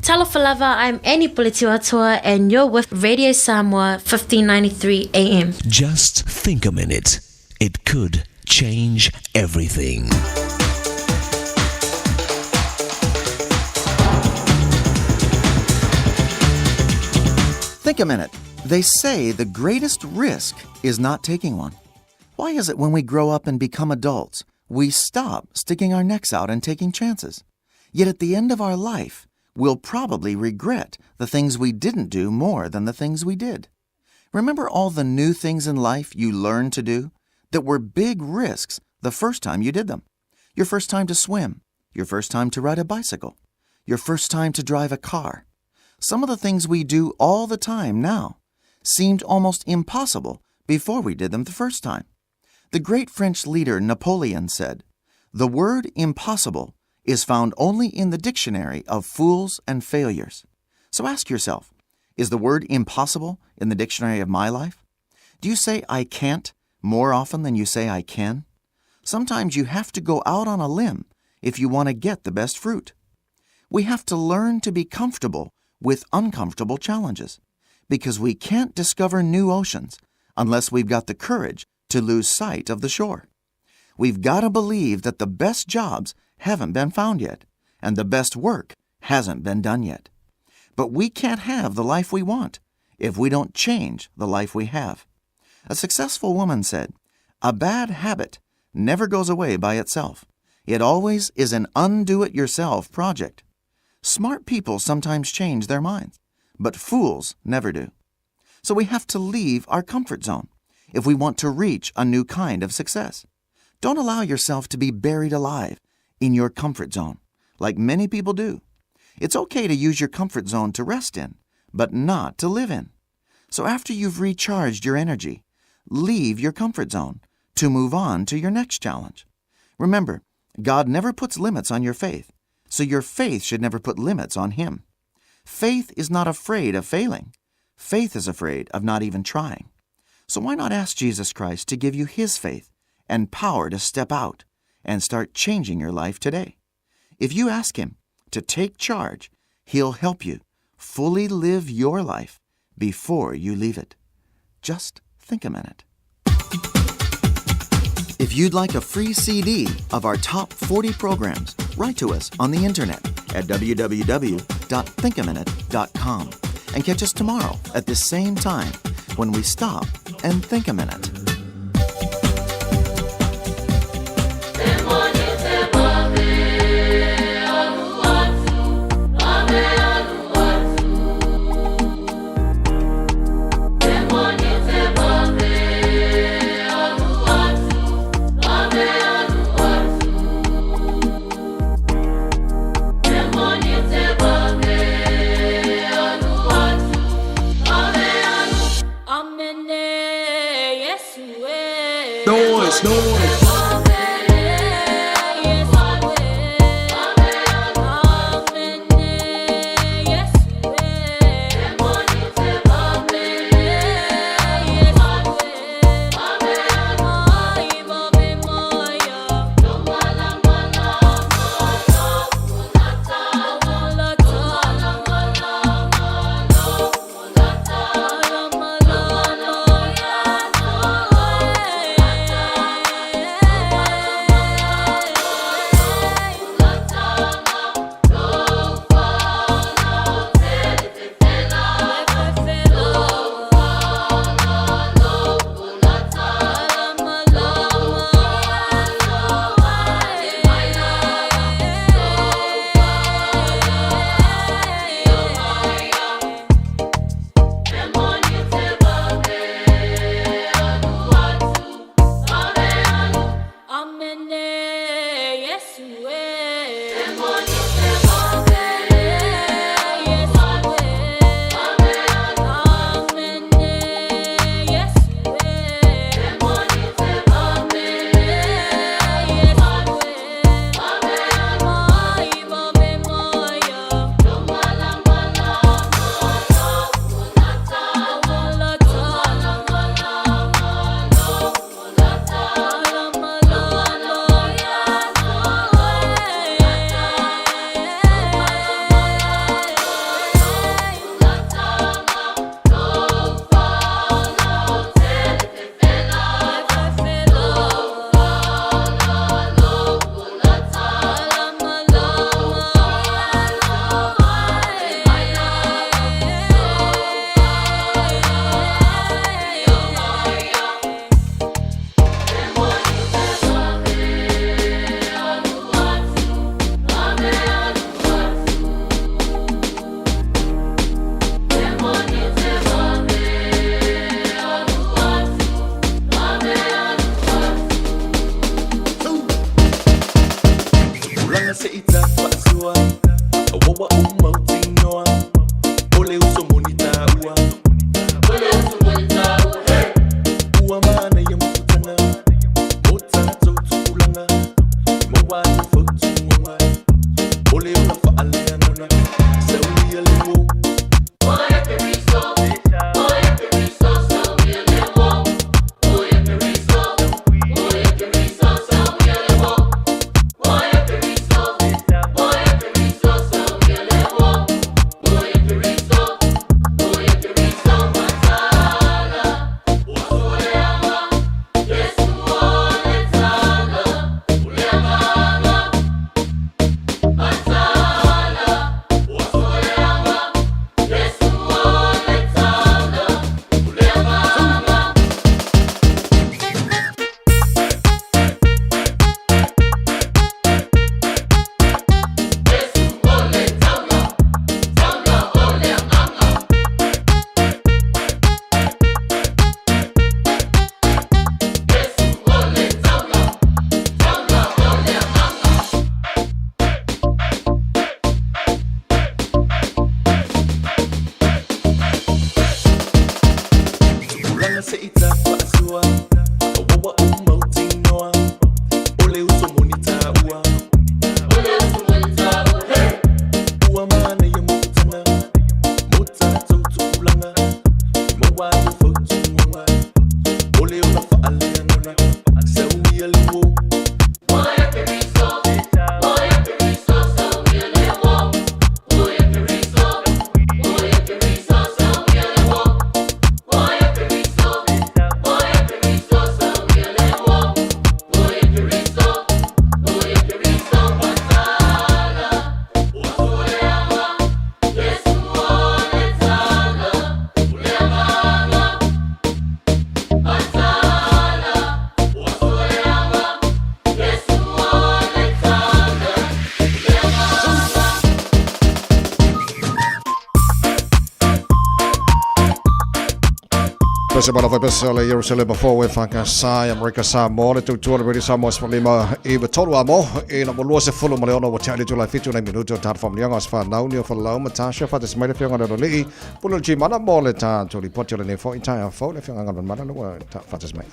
Talofa lava, I'm Annie Politiwatoa and you're with Radio Samoa 1593 AM. Just think a minute. It could change everything. Think a minute. They say the greatest risk is not taking one. Why is it when we grow up and become adults, we stop sticking our necks out and taking chances? Yet at the end of our life, we'll probably regret the things we didn't do more than the things we did. Remember all the new things in life you learned to do that were big risks the first time you did them? Your first time to swim, your first time to ride a bicycle, your first time to drive a car. Some of the things we do all the time now seemed almost impossible before we did them the first time. The great French leader Napoleon said, "The word impossible is found only in the dictionary of fools and failures." So ask yourself, is the word impossible in the dictionary of my life? Do you say I can't more often than you say I can? Sometimes you have to go out on a limb if you want to get the best fruit. We have to learn to be comfortable with uncomfortable challenges, because we can't discover new oceans unless we've got the courage to lose sight of the shore. We've got to believe that the best jobs haven't been found yet, and the best work hasn't been done yet. But we can't have the life we want if we don't change the life we have. A successful woman said, "A bad habit never goes away by itself. It always is an undo-it-yourself project." Smart people sometimes change their minds, but fools never do. So we have to leave our comfort zone if we want to reach a new kind of success. Don't allow yourself to be buried alive in your comfort zone, like many people do. It's okay to use your comfort zone to rest in, but not to live in. So after you've recharged your energy, leave your comfort zone to move on to your next challenge. Remember, God never puts limits on your faith, so your faith should never put limits on Him. Faith is not afraid of failing. Faith is afraid of not even trying. So why not ask Jesus Christ to give you His faith and power to step out and start changing your life today? If you ask Him to take charge, He'll help you fully live your life before you leave it. Just think a minute. If you'd like a free CD of our top 40 programs, write to us on the internet at www.thinkaminute.com and catch us tomorrow at the same time when we stop and think a minute. Pese mana vai pese le Jerusalem before we whakasai Amerika Samoa le tautua le Radio Samoa Sfalima I wa tolu amo I na molua se fulu ma le ona wa te ali tulai fitu nei minuto tāra whamnianga as whanau ni o whalau matasha whates mai le whianga le roli pulu chi mana mo le tā tuli poti le ne fo I tai a fo le whianga ngan mana lua whates mai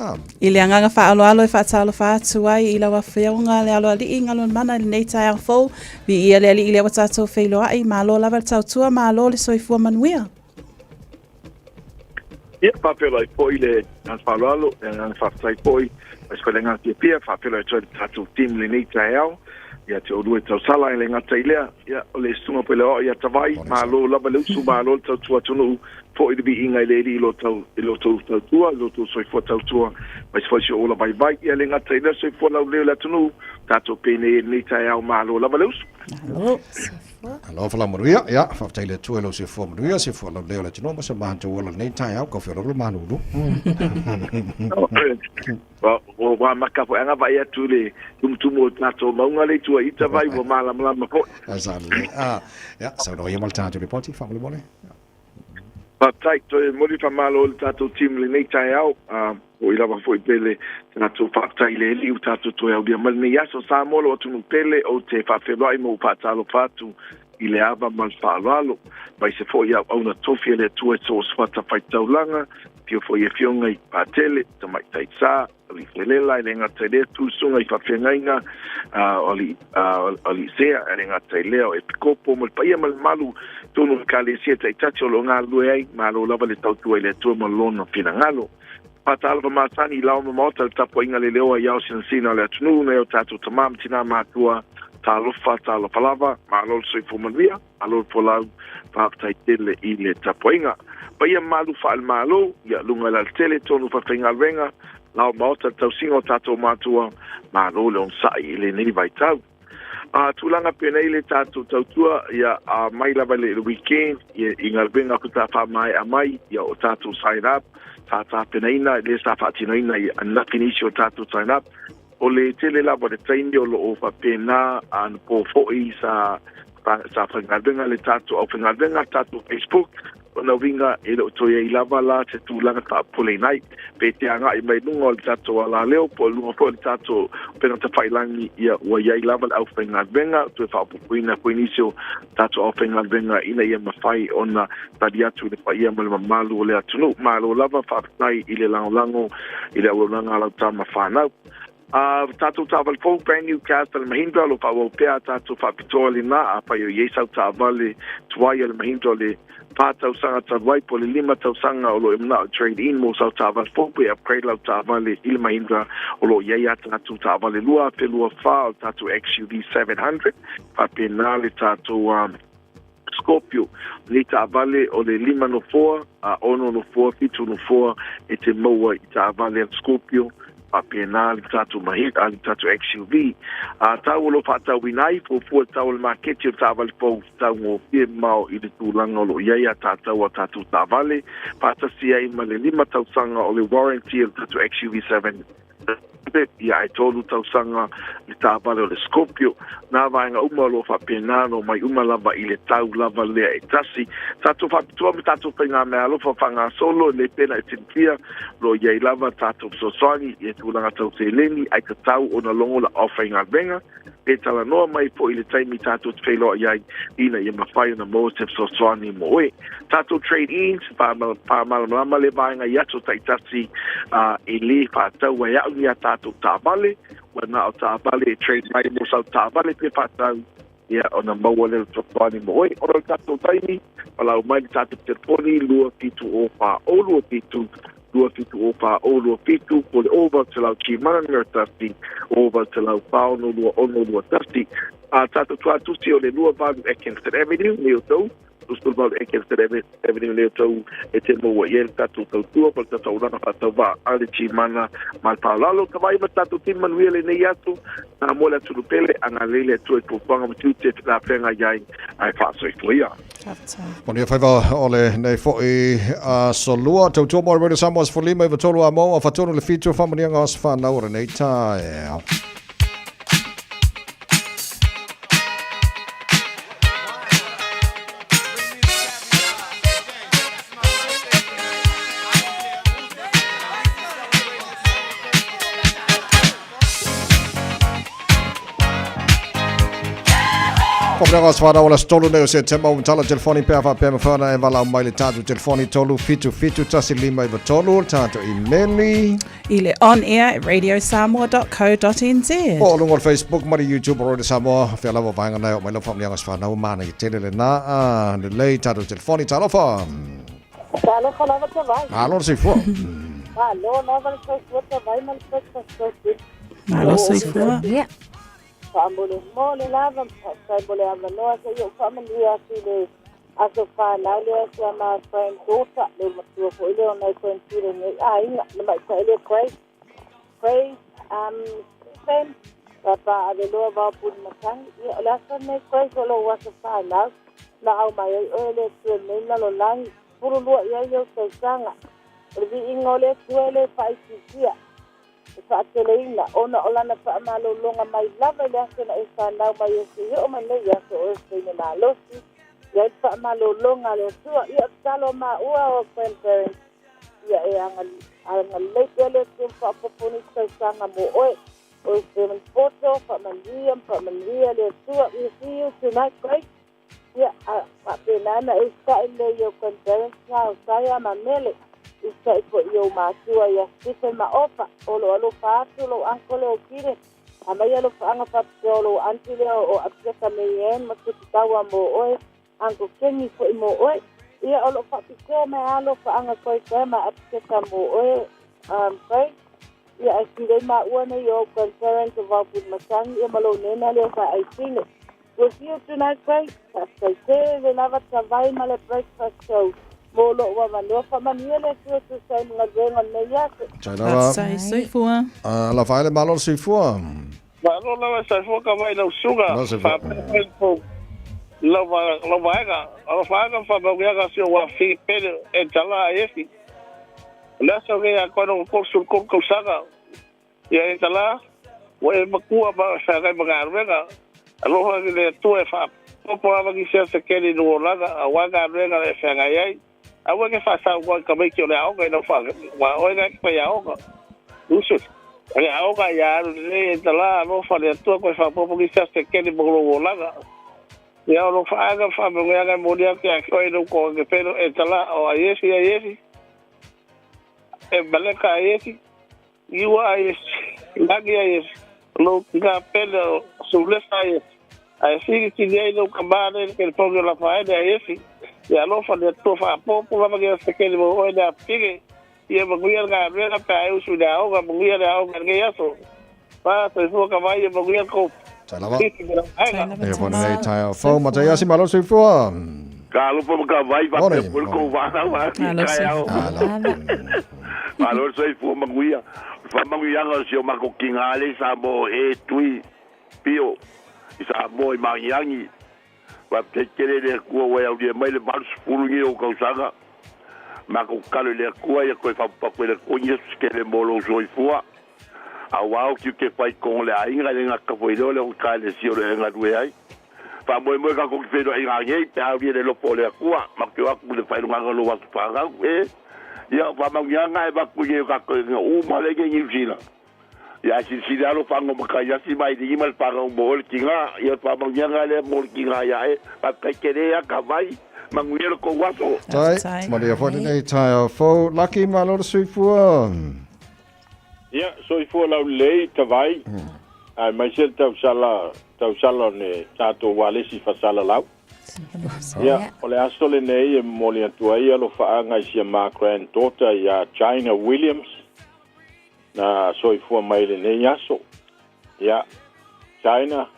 I le anganga whaalo alo I whaatalo whaatu ai I la wa whiaunga le alo ali ingalon mana le nei tai a fo vi I le ali I le watato whailoa ai malo lava le tautua malo le soifua manuia. Ia, whapela I poi le whalalo, ang whaptai poi, mas whalenga tia pia, whapela I tōi tātou tim le nei Taeao, ia te orue tau sala I le ngata I lea, ia o le stunga pele o ia tawai, malo lava leusu, malo tau tua tunu, po I bi inga I le eri ilo tau tua, ilo tau soifua tau tua, mas whaisi o ola vai vai, ia le ngata I lea soifua lau leo la tunu, tātou pene nei Taeao, malo lava leusu. Alo fala manuia ya whaftai le tuelo se fo manuia se fo lau leo le tino ma se mahantu wala nei tai au ka whioro le manulu. O wa makapo anga vai atu le tumtumo tato maunga le tua ita vai wa mala mala po. Azale ya sa no yemal tato le poti family mole. Ba tai to moli fa malo le tato tim le nei tai au o ila va foi pele tato whaftai le li tato to au dia mal nei aso sa molo tu no pele o te fa feloi mo patalo fatu I le ava mal whaalalo, mai se fo ia au na tofi le tua so swata fai taulanga, pio fo ia fionga I patele, ta mai tai sa, oli felela, le ngata le tu sunga I whawhengainga, oli sea, le ngata leo, e pikopo, mal paia mal malu, tonu kale sia tai tati o lo ngā lue ai, malo lava le tautua I le tua malona fina ngalo. Patalava matani I lao mamota le tapo inga le leo ai au sinasina le atunu, neo tatu tamam tina matua, talofa talofalava malo soifo manuia malo polau whaapatai tele I le tapoinga paia malu whaal malo ia lunga la tele tonu whawhenga wenga lao maota tausinga o tato matua malo le on sai I le nei vai tau tulanga pena I le tato tautua ia mai lava le weekend ia inga wenga kuta whamai a mai ia o tato sign up tata pena ina le sa whaatino ina ia nakinisi o tato sign up o le tele la le traini o lo o pena an po foi sa whangadenga le tatu au whangadenga tatu Facebook ona winga e lo toia I lava la te tūlanga ta pule nai pe te anga I mai nunga o le tatu ala leo po lunga po le tatu pena ta whailangi ia ua iai lava au whangadenga tu e whapupuina koinisio tatu au whangadenga ina ia mawhai ona tadi atu le pa ia malima malu o le atunu malo lava whaputai I le langolango I le aulanga lau tama whanau Tato Tavale fo brand new Castle Mahindra lo pa pea tato fa pitole na pa yo yesa Tavale tuai le Mahindra le patau sanga tawai po le lima tau sanga o lo imna trade in mo sa Tavale fo pe upgrade la Tavale il Mahindra o lo yaya tato Tavale lua pe lua fa tato XUV 700 pa penale tato Scorpio le Tavale o le lima no 4 ono no 4 fitu no 4 e te moa I Tavale Scorpio pena ali tatu mahit ali tatu XUV tau lo fata winai fo tau le market o tavale po tau ngo pie mau I le tūlanga o lo iaia tau tatu tavale pata sia I ma le lima tau sanga o le warranty o tatu XUV 7 ia I tolu tau sanga I tavale o le Scorpio na vaenga uma lo fa penano mai uma lava I le tau lava lea e tasi tatu fapitua me tatu penga mea lo fa fanga solo le pena e tinkia lo iai lava tatu soswangi e tūlanga tau te leni ai ka tau o na longo la ofenga venga e tala noa mai po I le taimi tatu te whelo iai ina I mawhai na mo te soswangi mo e tatu trade-ins pa malama le vaenga iato tai tasi e le pa tau wa iau ni a tatu Tavale wana o Tavale trade mai mo sa Tavale pe patau ia ona maua le topani mo oi ora tato taimi pala o mai tato te poni lua fitu o pa o lua fitu o lua fitu po le over te lau ki mana ngira tasti over te lau pao no lua ono lua tasti tato tua tusi o le lua valu e Kingston Avenue ni o tau Tustul valu e Kingston Avenue ni o tau e te moa iel tato tau tua pal tato urana patau va ale chi mana mal paolalo kawai ma tato tima nuia le nei atu na mola tulu pele anga lele tu e tupanga matu te na penga iai ai faso I tuia Moni whaiva o le nei fo'i solua tau tua mora Radio Samoa for lima iwa tolu a mo a whatonu le fitu whamanianga os whanau nei Taeao. Nagos whara ola stolu neo se te mau tala telefoni pea wha pea mawhana e wala mai le tātu telefoni tolu fitu tasi lima iwa tolu tātu emaili. I le on air at radiosamoa.co.nz. O lungo Facebook mari YouTube o Radio Samoa whea lawa vaenga nei o mai lawa whamni angas whanau mana i tele le na le lei tātu telefoni talofa. Talofa lava te vai. Alo si fua. Alo lava te vai mal te. Malo soifua. Yeah. Famole mole lava sai bole ava no se yo family asile aso fa na le se ma friend dota le mo fo ile ona ko ntire ni ai le mai sai le pray sen papa ave lo va pun matang ya la sa ne ko solo wa se fa na au mai ele se ne na lo lang puru lo ya yo se sanga ri ingole tuele fa isia Fateleina ona olana pa malo longa mai lava le asena e sana mai e o mane ya so o se ni malo si ya pa malo longa le so ya talo ma ua o parents ya e anga le tele tu pa poponi se sanga mo o se men foto pa mandia le so we see you tonight right ya pa penana e sa ile yo parents na saya mamele isa ipo yo masua ya sipe maofa olo fatu lo ankole o kire amaya lo anga fatu lo antile o apeka meyen makutawa mo oe anko kengi fo mo oe ia olo fatu ko me alo fa anga ko tema apeka mo oe kai ia akire ma uane yo conference of apun masang ia malo nena le fa aitine we'll see you tonight guys sai te lava travai male breakfast show Molo wa mano fa maniele tu sai nga zenga ne yake. Chainava. Sai soifua. La faile malo soifua. Malo la soifua ka vai no suga. Fa po lava ga fa ba ga si wa fi pele e tala esi. La so ga ko no ko saga. Ya e tala wa e makua ba sa ga ba ga. Aloha le tu e fa. Po ava ki se kele no laga wa ga rega e fa ga yai. Awa ke fa sa wa ka mai ki ole au ga no fa wa o ga pa ya o ga usu ale au ga ya le tala no fa le to ko fa po ki sa ke ni bo lo la ga ya no fa ga fa mo ga mo dia ke ko no ko ke pero e tala o ayesi e baleka ayesi iwa ayesi lagi ayesi no ga pelo sobre ayesi ayesi ki ni no kambane ke po la fa ayesi ya lo fa de to fa po la ga se ke mo o da pige ye mo guia ga re pa eu su da o ga mo guia da o ga ya so pa se fo ka vai mo guia ko Salava. E pone nei Taeao fo ma te asi malo sui fua. Ka lo po ka vai pa por ko va na Taeao. Malo sui fua ma guia. Fa ma guia ga si o ma ko kingale sa mo e tui pio. Isa mo ma yangi. Wa te kere le kua wa au dia mai le balu spulu ngi o kausaga ma ko kalo le kua ya ko fa pa ko le konya skele molo soifua a wa o ki fai con le ainga le nga ka foi le o ka le si o le nga due ai fa mo ka ko fe do ainga ngi ta vie le lo le kua ma ko aku le fai nga lo wa fa ga e ya fa ma nga e ba ku ye ka ko u ma le ngi fina ya si dalo fango makaya si mai di mal parang bol kinga ya pa mangyanga le bol kinga ya e pa kere ya kavai manguelo ko waso Tai Maria foi nei Taeao fo lucky malo soifua. Ya soifua la lei tavai ai mai se tau sala ne tato wale si fasala lau ya ole asole nei e moli atua ia lo fa nga si ma granddaughter ya China Williams na soifua mai le nei aso ya China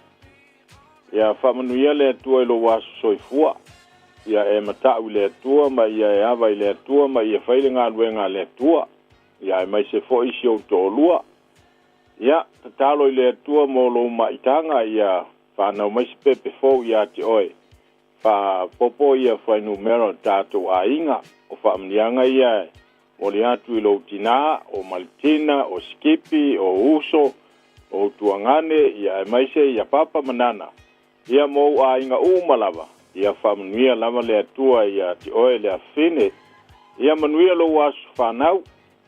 ya famanuia le atua lo waso soifua ya e mata le atua ma ya e ava le atua ma ya faile ngā luenga le atua ya e mai se fo isi o tōlua ya tatalo le atua mo lo maitanga ya whanau mai se pepe fo ya te oe fa popo ia fai numero tato a inga o fa amnianga ia o le atu ilo tina, o maltina, o skipi, o uso, o tuangane, ia e maise, ia papa manana. Ia mou a inga umalava, ia whamanuia lama le atua, ia ti oe le afine, ia manuia lo wasu whanau,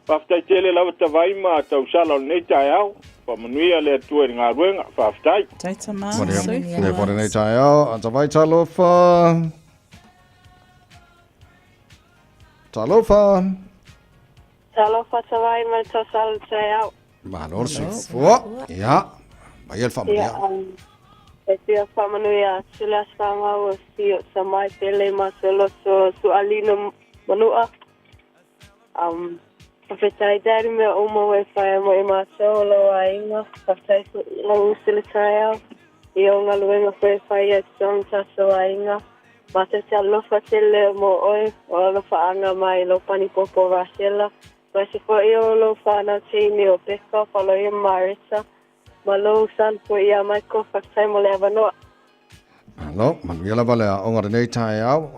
Whaftai tele lawa tawai ma tau sala nei Taeao. Whamanuia le atua i ngā ruenga, whaftai. Taita mā, Ne pore nei Taeao, an tawai talofa. Talofa. Talofa tawai ma tau sala Taeao. Malo soifua. Ia. Mai el whamanuia. E tia whamanuia, sila Samoa o sio sa mai tele ma solo so alino manua. Whawhetai dari mea oma wai whaia mo i mātou lo a inga. Whawhetai lau usila Taeao. I o ngā luenga whai whaia tong taso a inga. Mata te alofa tele mo oi. O alofa anga mai lo pani popo Rachela. Mai se fo i o lo whanau teini o Beka. Whalo i Marita. Malu san po i a Michael. Whawhetai mo le avanoa. Alo, manuia lava le aonga nei Taeao.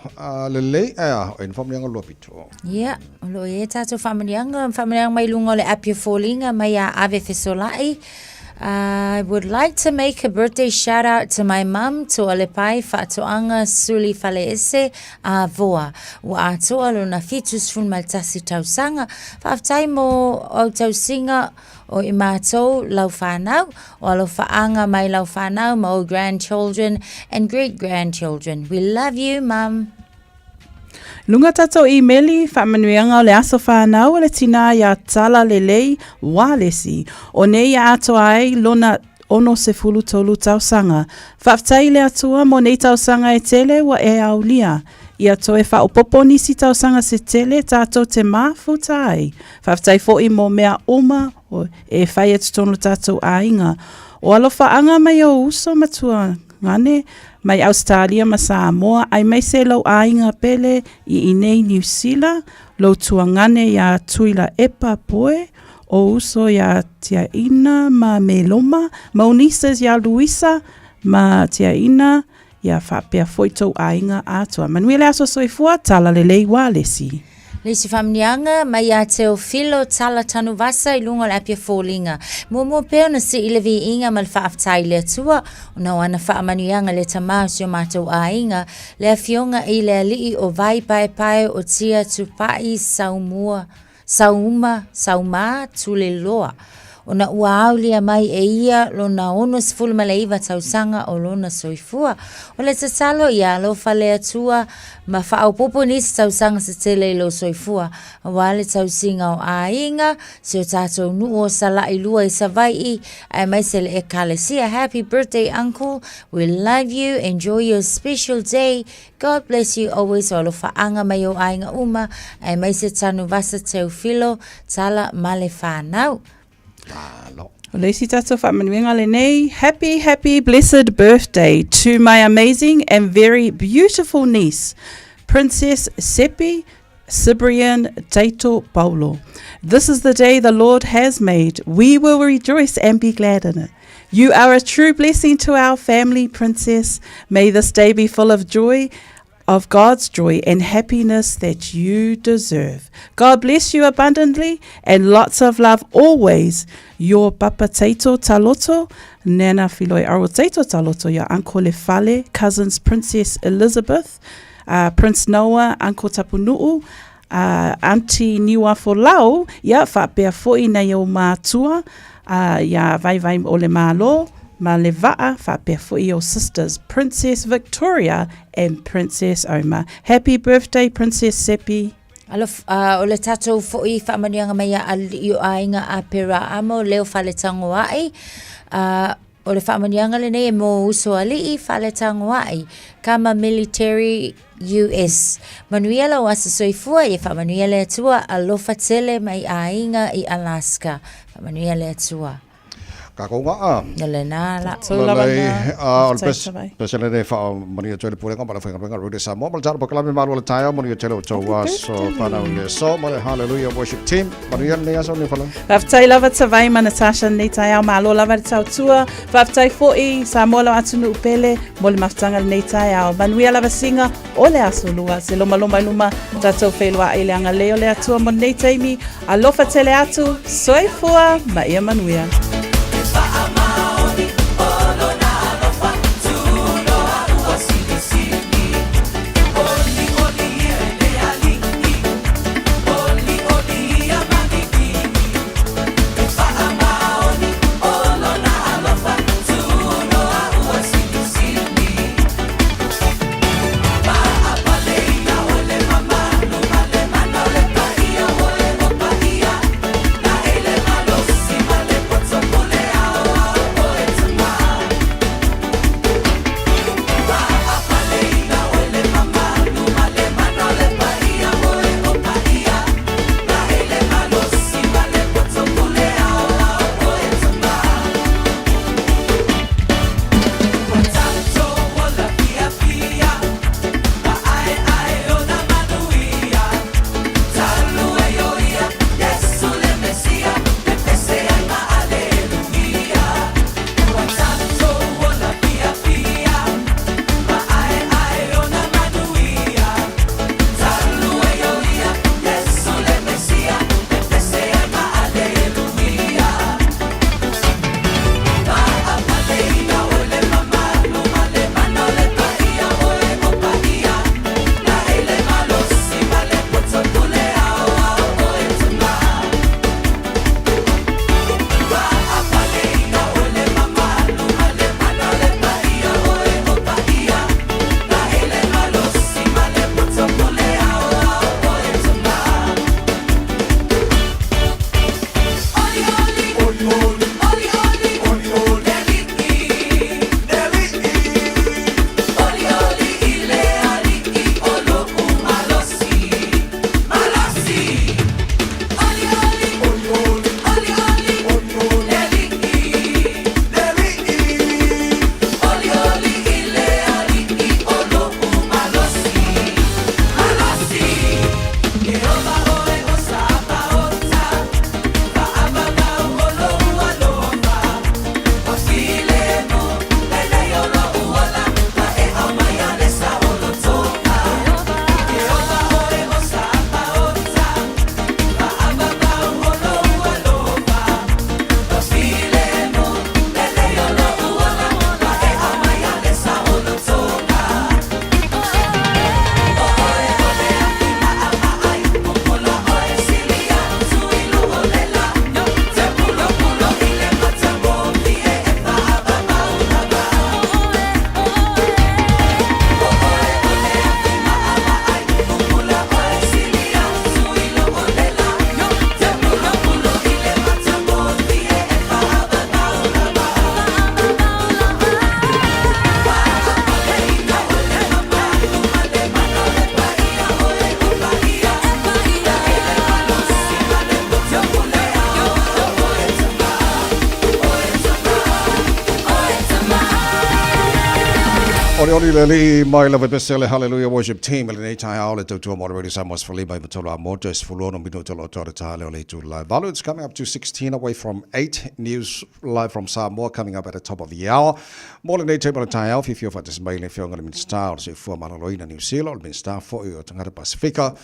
Lelei ea, o whamrianga lopito. Ia, lo e tātou whamarianga mai lunga le apia fōlinga mai a ave fesolai. I would like to make a birthday shout out to my mum, to Alepai, Fatoanga, Suli Fale Ese, a Voa. Wa atoa luna fitus fun maltasi tausanga. Whaftai mo o tausinga o i mātou lau whanau, o alo whaanga mai lau whanau, mo grandchildren and great-grandchildren. We love you, Mum. Lunga tatou i meli, whamanuianga o le aso whanau o le tina ia tala lelei wālesi. O nei a atoa ai lona ono se fulu tolu tausanga. Whaftai le atua mo nei tausanga e tele wa e aulia. Ia toe whaopopo nisi tausanga se tele tātou te mafutai. Whaftai fo i mo mea uma o e whai e tutonu tātou a inga. O alofa anga mai o uso matua ngane mai Australia ma Samoa ai mai se lau ainga pele i inei New Zealand lo tuangane ia tuila epa poe o uso ia tia ina ma meloma maunisas ia Luisa ma tia ina ia whapea foitou ainga atua. Manuele aso soifua tala lelei wālesi. Leisi whamnianga mai a Teofilo tala tanu vasa I lunga le apia fōlinga. Mua peo na si ilevi inga mal whaaftai le atua. Una wana whaamanuianga le tamau o mātou a inga. Le afionga I le alii o vai pai o tia tupai sauma tule loa. Ona ua aulia mai e ia lona ono sifulu maleiva tausanga o lona soifua. O le tatalo ia lo fale atua ma whaopopo nisi tausanga se tele lo soifua. Wale tausinga o ainga, se o tātou nuo sa lai lua I savai ai mai se le e kalesia. Happy birthday, uncle. We love you. Enjoy your special day. God bless you always. O lo whaanga mai o ainga uma ai mai se tanu vasa Teofilo tala male whanau. Happy, blessed birthday to my amazing and very beautiful niece, Princess SEP Cyprian Taito Paulo. This is the day the Lord has made. We will rejoice and be glad in it. You are a true blessing to our family, Princess. May this day be full of joy, of God's joy and happiness that you deserve. God bless you abundantly and lots of love always. Your Papa Taito Taloto, Nana Filoi Aro Taito Taloto, your Uncle Lefale, cousins Princess Elizabeth, Prince Noah, Uncle Tapunuu, Auntie Niwa Folau, ya whapea foi na yo mātua, ya vai ole malo, ma le vaa whapea foi your sisters, Princess Victoria and Princess Oma. Happy birthday, Princess Sepi. Alof o le tatou foi whamanianga mai a o ainga a pera amo leo whale tango ai. O le whamanianga le nei mo uso ali I whale tango ai. Kama military US. Manuela o asa soifua I whamanuela atua alofa tele mai a inga I Alaska. Whamanuela atua. Kakonga Nalena la special day for money to put on my finger with some mobile jar proclaim Malu Taeao money to so fana so hallelujah worship team Maria Neas on follow Whaftai lava tawai ma Natasha nei Taeao malo lava tautua whaftai foi Samoa atunu upele mo le maftanga nei Taeao manuia lava singa o le aso lua se loma tatou whelua I le anga leo le atua mo nei taimi alofa tele atu soifua ma ia manuia. Moriori leli mai lava besele hallelujah worship team le Taeao le tautua Moriori Samoa's for by Matola Motors Fulono Minuto Lotore Tale le to live. Malu, it's coming up to 16 away from 8 news live from Samoa coming up at the top of the hour. More than 8 table Taeao if you're for this mail if you're going to be star so for Manaloina New Zealand been star for you Tangata Pacifica.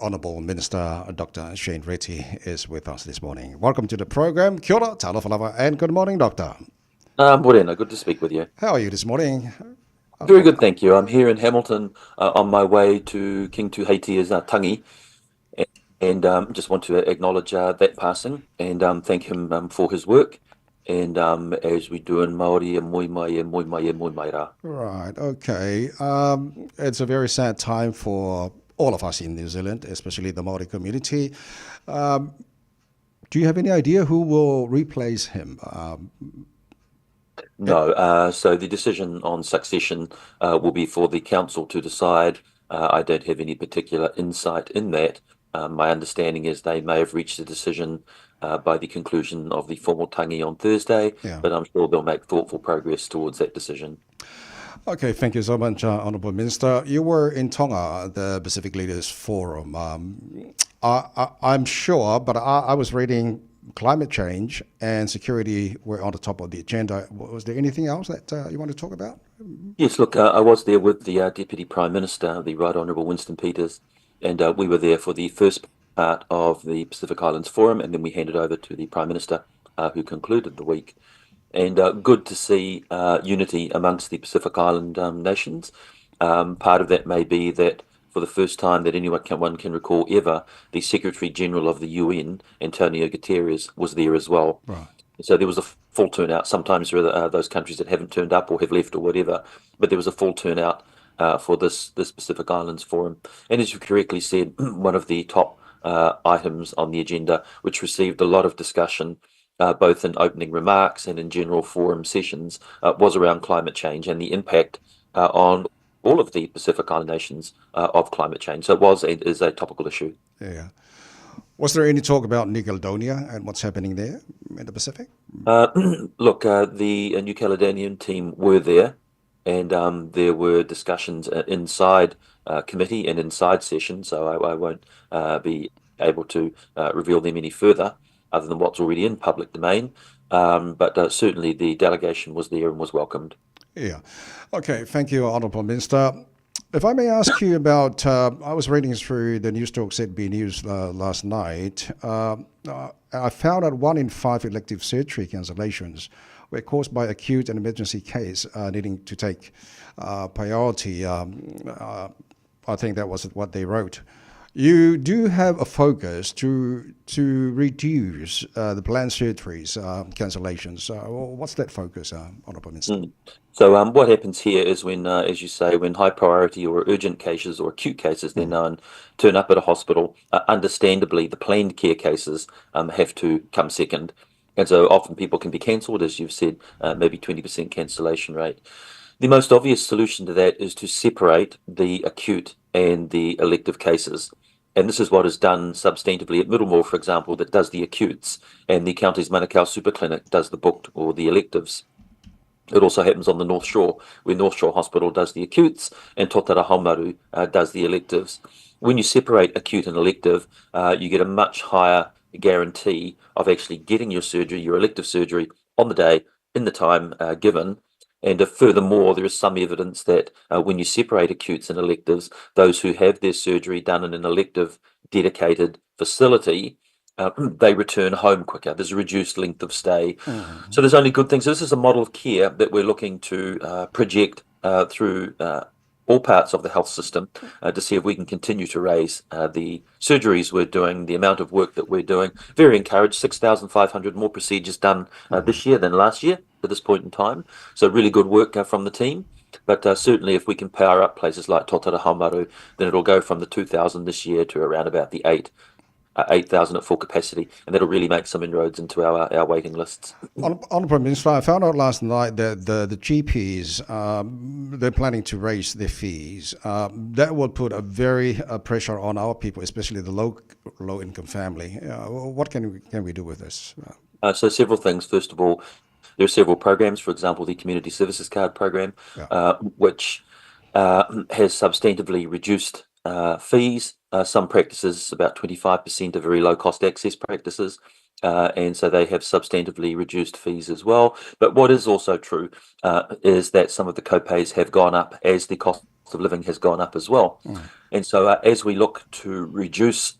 Honourable Minister Dr. Shane Reti is with us this morning. Welcome to the program. Kia ora, talofa lava, and good morning, Doctor. Morena, good to speak with you. How are you this morning? Very good, thank you. I'm here in Hamilton on my way to King Tuheitia's Tangi, and just want to acknowledge that passing and thank him for his work. And as we do in Māori, moi mai rā. Right, okay. It's a very sad time for all of us in New Zealand, especially the Māori community. Do you have any idea who will replace him? No, so the decision on succession will be for the council to decide. I don't have any particular insight in that. My understanding is they may have reached a decision by the conclusion of the formal tangi on Thursday, but I'm sure they'll make thoughtful progress towards that decision. Okay, thank you so much, Honourable Minister. You were in Tonga, the Pacific Leaders Forum. I'm sure, but I was reading climate change and security were on the top of the agenda. Was there anything else that you want to talk about? Yes, look, I was there with the Deputy Prime Minister, the Right Honourable Winston Peters, and we were there for the first part of the Pacific Islands Forum, and then we handed over to the Prime Minister, who concluded the week. And good to see unity amongst the Pacific Island nations. Part of that may be that for the first time that one can recall ever, the Secretary General of the UN, Antonio Guterres, was there as well. Right. So there was a full turnout. Sometimes there are those countries that haven't turned up or have left or whatever, but there was a full turnout for this Pacific Islands Forum. And as you correctly said, one of the top items on the agenda, which received a lot of discussion, both in opening remarks and in general forum sessions, was around climate change and the impact on all of the Pacific Island nations of climate change. So it is a topical issue. Yeah. Was there any talk about New Caledonia and what's happening there in the Pacific? Look, the New Caledonian team were there, and there were discussions inside committee and inside session, so I won't be able to reveal them any further other than what's already in public domain. But certainly the delegation was there and was welcomed. Yeah. Okay, thank you, Honourable Minister. If I may ask you about, I was reading through the News Talk ZB News last night. I found out 1 in 5 elective surgery cancellations were caused by acute and emergency case needing to take priority. I think that was what they wrote. You do have a focus to reduce the planned surgeries cancellations. What's that focus, Honourable Minister? So what happens here is when, as you say, when high priority or urgent cases or acute cases, they're known, turn up at a hospital, understandably the planned care cases have to come second. And so often people can be cancelled, as you've said, maybe 20% cancellation rate. The most obvious solution to that is to separate the acute and the elective cases. And this is what is done substantively at Middlemore, for example, that does the acutes, and the Counties Manukau Super Clinic does the booked or the electives. It also happens on the North Shore, where North Shore Hospital does the acutes and Totara Haumaru does the electives. When you separate acute and elective, you get a much higher guarantee of actually getting your surgery, your elective surgery, on the day, in the time given. And furthermore, there is some evidence that when you separate acutes and electives, those who have their surgery done in an elective dedicated facility, they return home quicker. There's a reduced length of stay. So there's only good things. So this is a model of care that we're looking to project through all parts of the health system to see if we can continue to raise the surgeries we're doing, the amount of work that we're doing. Very encouraged, 6,500 more procedures done this year than last year at this point in time. So really good work from the team. But certainly if we can power up places like Totara Haumaru, then it'll go from the 2,000 this year to around about the 8,000 at full capacity, and that'll really make some inroads into our waiting lists. Honourable Minister, I found out last night that the GPs, they're planning to raise their fees. That will put a very pressure on our people, especially the low income family. What can we do with this? So several things. First of all, there are several programs, for example, the Community Services Card program, which has substantively reduced fees. Some practices, about 25%, are very low-cost access practices, and so they have substantively reduced fees as well. But what is also true is that some of the co-pays have gone up as the cost of living has gone up as well. And so as we look to reduce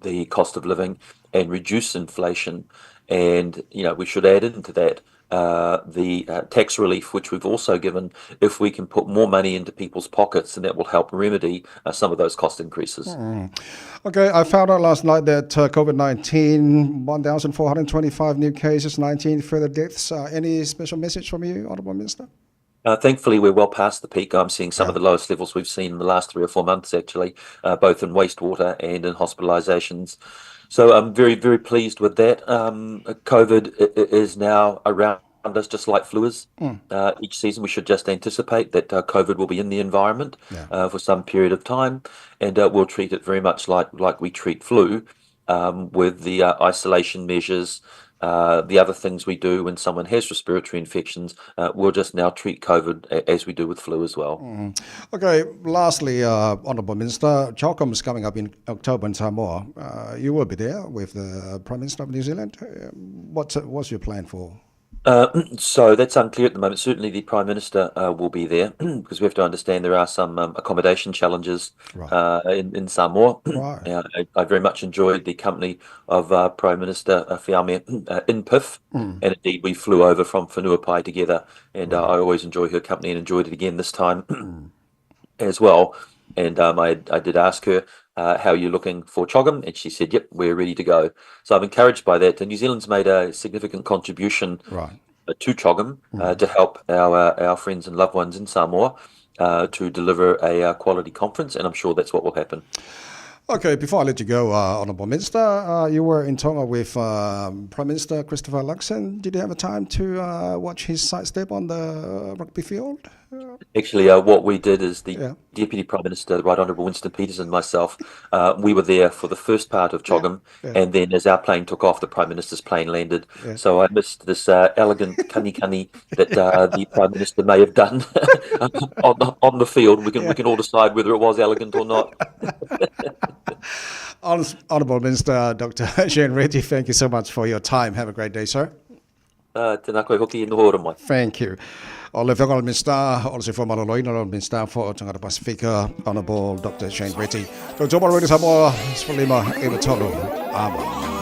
the cost of living and reduce inflation, and we should add into that the tax relief, which we've also given, if we can put more money into people's pockets, and that will help remedy some of those cost increases. Okay, I found out last night that COVID-19, 1,425 new cases, 19 further deaths. Any special message from you, Honourable Minister? Thankfully, we're well past the peak. I'm seeing some of the lowest levels we've seen in the last 3 or 4 months, actually, both in wastewater and in hospitalisations. So I'm very, very pleased with that. COVID is now around us, just like flu is. Each season, we should just anticipate that COVID will be in the environment for some period of time, and we'll treat it very much like we treat flu, with the isolation measures. The other things we do when someone has respiratory infections, we'll just now treat COVID as we do with flu as well. Okay, lastly, Honourable Minister, CHOGM is coming up in October in Samoa. You will be there with the Prime Minister of New Zealand. What's your plan for? So that's unclear at the moment. Certainly the Prime Minister will be there, because we have to understand there are some accommodation challenges in Samoa. I very much enjoyed the company of Prime Minister Fiame in PIF, and indeed we flew over from Whenuapai together, and I always enjoy her company and enjoyed it again this time as well. And I did ask her, how are you looking for CHOGM? And she said, yep, we're ready to go. So I'm encouraged by that. And New Zealand's made a significant contribution to CHOGM to help our friends and loved ones in Samoa to deliver a quality conference, and I'm sure that's what will happen. Okay, before I let you go, Honourable Minister, you were in Tonga with Prime Minister Christopher Luxon. Did you have a time to watch his sidestep on the rugby field? Actually, what we did is the Deputy Prime Minister, the Right Honourable Winston Peters, and myself, we were there for the first part of CHOGM, and then as our plane took off, the Prime Minister's plane landed. So I missed this elegant kani that the Prime Minister may have done on the field. We can all decide whether it was elegant or not. Honourable Minister Dr. Shane Reddy, thank you so much for your time. Have a great day, sir. Thank you. Ole Honourable Minister, also for Maloloina, Honourable Minister for Tangata Pacifica, Honourable Dr. Shane Reddy. To Joba Radio Samoa, Sfalima, Evatolo, Ama.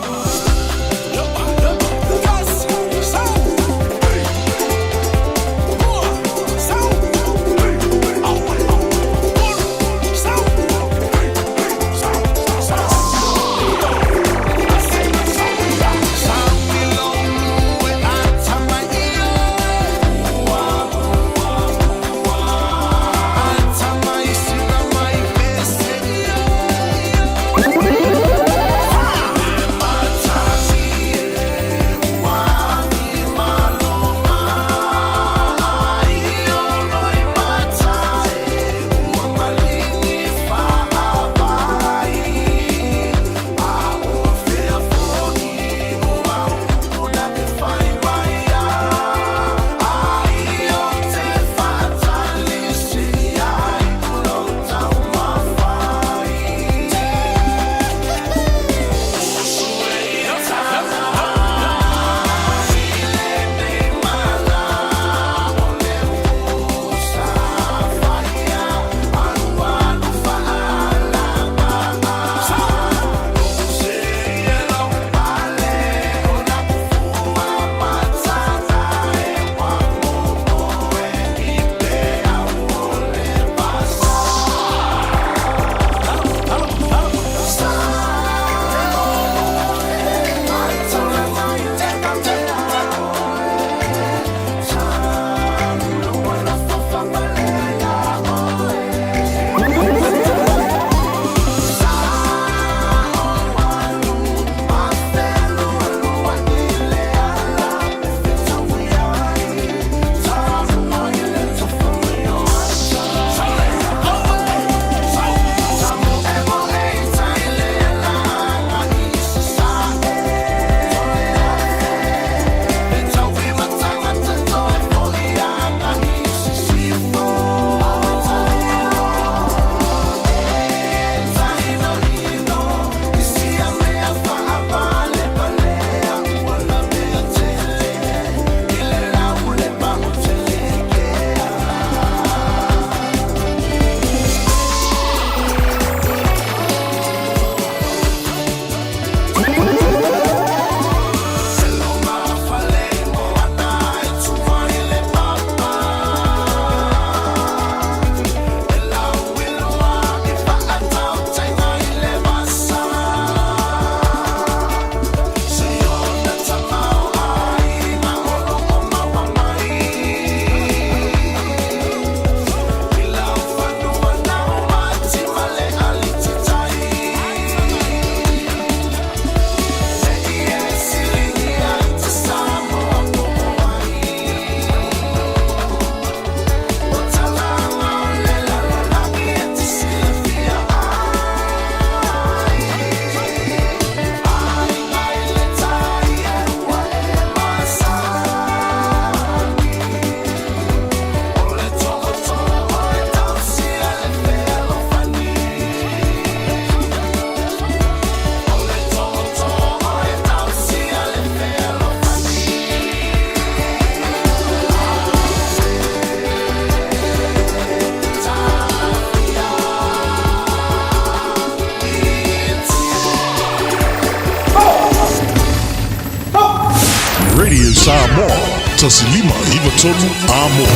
Samoa, tasilima iwa tolu amo.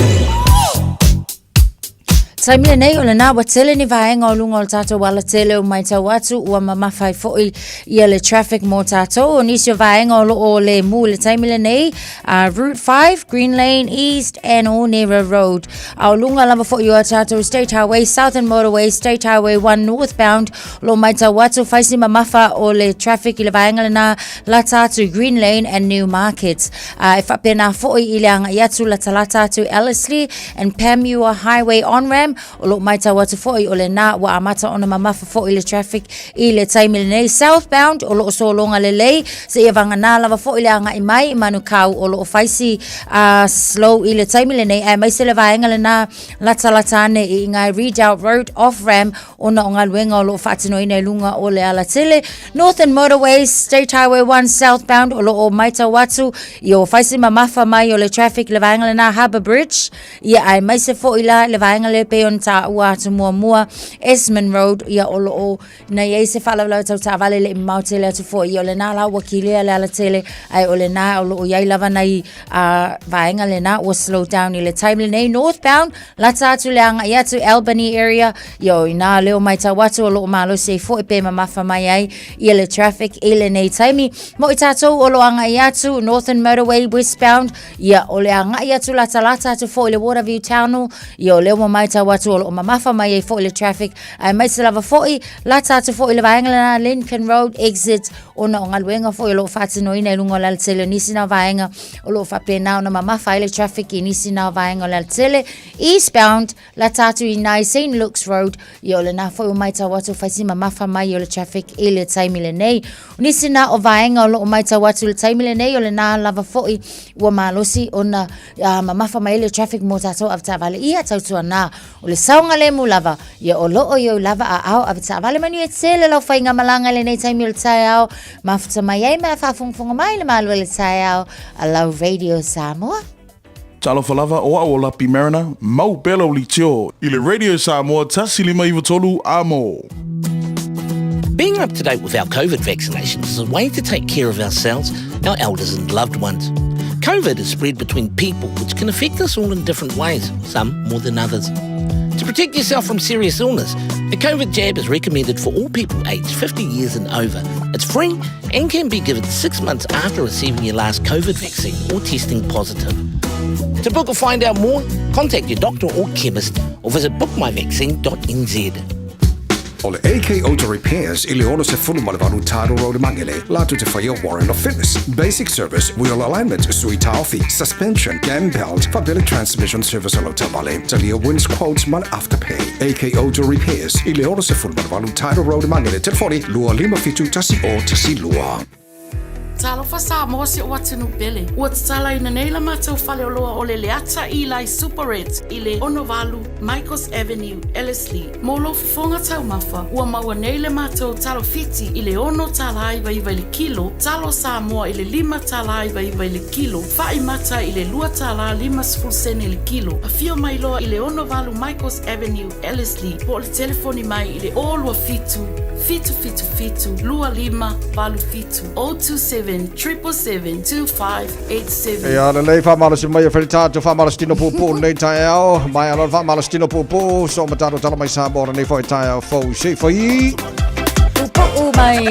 Taimile nei o le nā watele ni vaenga o lunga o tātou wala tele o mai tau atu ua mamawhai fo'i ia le traffic mō tātou o nisi o vaenga o le mū le taimile nei Route 5, Green Lane East and Onera Road. Au lunga lava fo'i o tātou State Highway, Southern Motorway, State Highway 1 northbound lo mai tau atu whaisi mamafa o le traffic i le vaenga le nā la tātou Green Lane and New Markets. E whapena fo'i i le anga i atu la talata atu Ellerslie and Pamua Highway on-ramp o lo mai tau atu fo'i o le nā wa amata ona mamafa fo'i le traffic i le taimile nei southbound o lo o solonga le lei se ia vanga nā lava fo'i le anga i mai i manu kau o lo o faisi slow i le taimile nei ai mai se le vaenga le nā latalatane i ngai Redoubt Road off-ramp ona o ngā luenga o lo o whaatinoina i lunga o le ala tele Northern Motorways State Highway 1 southbound o lo o mai tau atu i o faisi mamafa mai o le traffic le vaenga le nā Harbour Bridge ia ai mai se fo'i la le vaenga le pe on ta ua tu mua Esmond Road ia o lo o na ia se fala la tau ta vale le mautele atu fo ia le na la wakile le ala tele ai o le na o lo ia lava nei vaenga le na o slow down i le time nei northbound la ta tu le anga ia tu Albany area yo ina leo mai ta watu o lo malo se fo e pe mamafa mai ai ia le traffic i le nei time mo i tatou o lo anga ia tu Northern Motorway westbound ia o le anga ia tu la talata tu fo le Waterview Tunnel ia leo mai ta watu o mamafa mai e fo'i le traffic ai mai se lava fo'i la tatu fo'i le vaenga na Lincoln Road exit ona o ngaluenga fo'i lo whaatinoina i lunga o la tele nisi na vaenga o lo whapena ona mamafa i le traffic i nisi na vaenga o la tele eastbound la tatu i nai St. Luke's Road i o le na fo'i o mai ta watu whaisi mamafa mai o le traffic i le taimile nei nisi na o vaenga o lo o mai ta watu le taimile nei o le na lava fo'i ua malosi ona mamafa mai le traffic mo tatou avta vale ia tautua na o le saunga le mulava ia o loo i o lava a au avta vale manu e tele lau whainga malanga le nei taimi o le Taeao mafuta mai ai mea whaafunga mai le malu le Taeao a lau Radio Samoa. Talo falava o lapi marina mau belo li tio i le Radio Samoa tasilima iwa tolu amo. Being up to date with our COVID vaccinations is a way to take care of ourselves, our elders and loved ones. COVID is spread between people, which can affect us all in different ways, some more than others. To protect yourself from serious illness, a COVID jab is recommended for all people aged 50 years and over. It's free and can be given 6 months after receiving your last COVID vaccine or testing positive. To book or find out more, contact your doctor or chemist or visit bookmyvaccine.nz. O le AK Auto Repairs i le ono se fulu malevanu taro road mangele latu te whaia warrant of fitness, basic service, wheel alignment, sui taofi, suspension, gam belt, fabili transmission service alo tabale, talia wins quotes mal afterpay. AK Auto Repairs i le ono se fulu malevanu taro road mangele telefoni lua 5 tasi o tasi lua. Talo fasa mo se o atinu bele. O tsala ina nei la matau fale oloa o le leata i lai Super Red i le Onovalu, Michaels Avenue, Ellerslie. Mo lo fonga tau mafa, ua maua nei le matau talo fiti i le ono tala iwa iwa le kilo, talo Samoa i le 5 tala iwa iwa le kilo, fai mata i le 2 tala 5 sene le kilo. A fio mai loa i le Onovalu, Michaels Avenue, Ellerslie. Po le telefoni mai i le olua fitu, lua 5 valu fitu, 027 777-2587. Ia le lei whamalasi mai a wharitātu whamalastino pūpū nei Taeao. Mai anō whamalastino pūpū. So mataro tala mai Samoa nei whai Taeao fau se whai. Pūpū mai.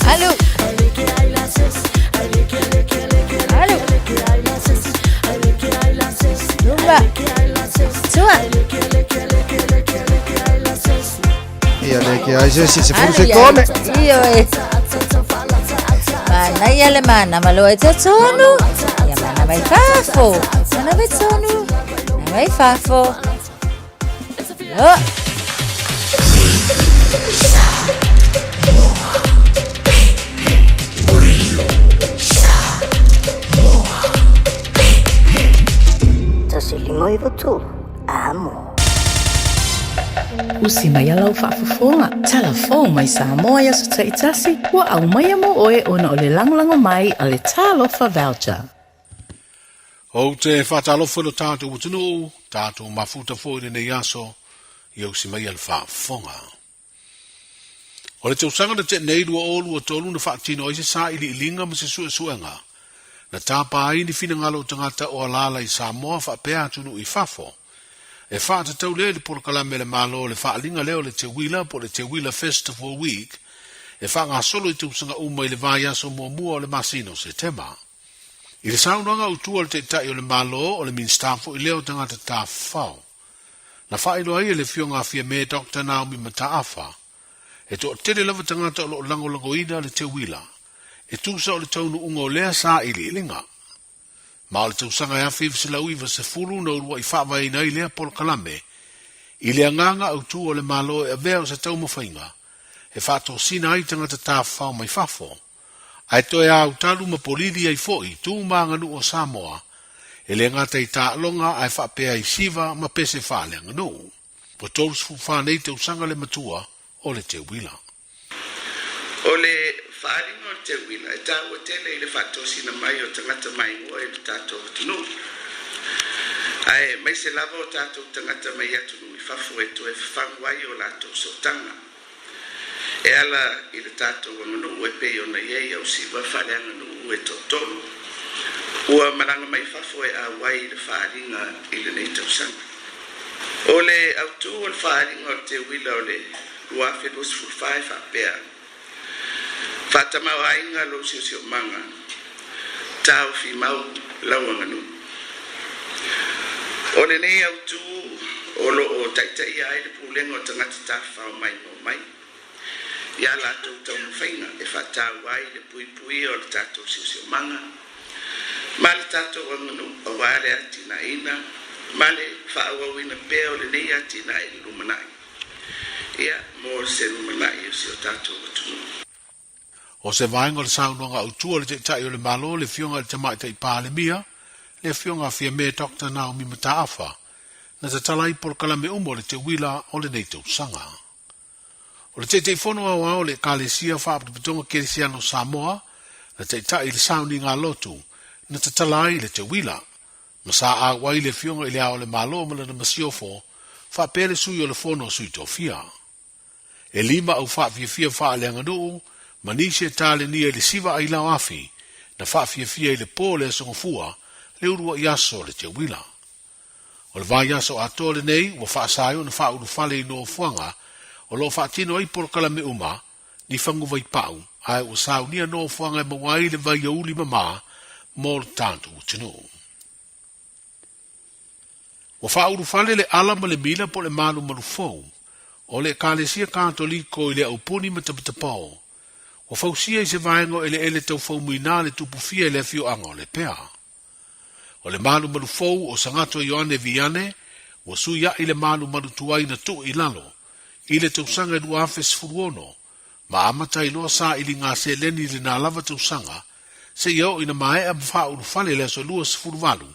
Allô. Ia leke ai se furu se kone. Io e. Ma nai ale mana malo e te tonu. Ia mana vai fafo. Mana vai tonu. Mana vai fafo. Lo. Tasilimo i votu. Amo. Usi mai alau whaafafonga. Telefon mai Samoa ia sa taitasi. Wa au mai amo oe ona o le langolango mai a le talofa voucher. O te whatalofa lo tātou utunu, tātou mafuta fōi nei aso, i au si mai al whaafonga. O le tausanga na te nei rua olu o tolu na whaatino o se sa ili ilinga ma se suenga. Na tāpā ai ni whina ngalo tangata o alala i Samoa whaapea atunu i whafo. E whaata tau lea le polo kalame le malo le whaalinga leo le te wila po le te wila festival week. E whaanga solo i tausanga uma i le vai aso mua o le masino se tema. I le saunanga utua le te tai o le malo o le minstafo i leo tangata tā whao. Na whaelo ai le fionga fia me Dr. Naomi Mataafa. E to tele lava tangata o lo lango ina le te wila. E tusa o le taunu unga o lea sa ili ilinga. Ma o le tausanga e awhi visela uiva se fulu na urua i whawa ina i lea polo kalame. I lea nganga au tu o le malo e avea o se tau mawhainga. E whato sina ai tangata tā whao mai whafo. Ai toi au talu ma polili ai foi, tu manganu o Samoa. E le ngata i tā longa ai whapea i siva ma pese whale anganu. Po tōrus fu whanei te usanga le matua o le te wila. O le whaaringa o te wila, e tā ua tele i le whatosina mai o tangata mai ngua i le tātou atunu. Ai, mai se lava o tātou tangata mai atunu i whafo e to e whanguai o lātou sotanga. E ala i le tātou anganu e pei o na iei au siwa whale anganu e totonu. Ua maranga mai whafo e awai i le whaaringa i le nei tausanga. O le autu o le whaaringa o te wila o le ruafe los fulfai whapea. Whatamau ainga lo sio manga. Tau fi mau lau anganu. O le nei autu o lo o taitai ai le pulenga o tangata tawhao mai no mai. Ia lātou tau mwhainga e whatau ai le pui o le tātou sio manga. Ma le tātou anganu a wāre ati na ina. Ma le whaawawina pēo le nei ati na i lumanai. Ia mō se lumanai o sio tātou atunu. O se vainga le saunonga au tua le te tai o le malo le fionga le tamai tai pāle mia, le fionga fia me Dr. Naomi Mataafa, na te talai por kalame umo le te wila o le neitau sanga. O le te fono au au le kalesia whaaputu pitonga keresiano Samoa, na te tai le sauni ngā lotu, na te talai le te wila. Masa a wai le fionga i le ao le malo ma le na masiofo, whaapere sui o le fono sui tofia. E lima au whaafia whaale anganu, manise tale nia le siva ai lau afi, na whaafia i le pō le songofua, le urua i aso le te wila. O le vai aso ato le nei, wa whaasayo na whauru whale i no fuanga, o lo whaatino ai por kalame uma, ni whangu vai pau, ai o sao nia no fuanga e mawai le vai auli mama, mō le tāntu utinu. Wa whauru whale le alama le mila po le malu fou, o le kalesia kātoliko i le aupuni matapatapau, o fausia i se vaengo ele tau fau muina le tupu fia i le fio anga o le pea. O le malu fou o sangato Ioane Viane, o suia i le malu tuai na tu i lalo, i le tausanga i duafe sfuruono, ma amata i loa sa i li ngā se leni le nā lava tausanga, se iau ina mae a mwha uru fale le so lua sfuruvalu,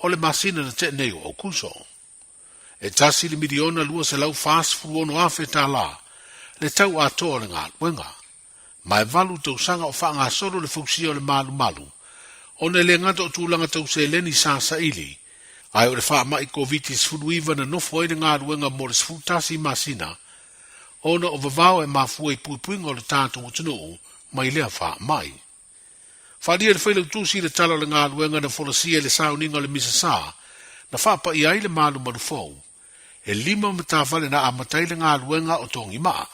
o le masina na te neo o kuso. E tasi le miliona lua se lau fas sfuruono afe tā la, le tau ato le ngā wenga. Mai valu tau sanga o whaanga solo le fausia o le malu. O ne le ngata o tūlanga tau se leni sa ili. Ai o le wha mai COVID-19 furuiva na nofo e ngā ruenga mo le sfutasi masina. O na o vavao e mafua i puipuinga o le tātou o tunu mai lea wha mai. Whadia le whailau tūsi le tala le ngā ruenga na folasia le sauninga le misasa. Na whapa i ai le malu fou. E lima matawhale na amatai le ngā ruenga o tongi maa.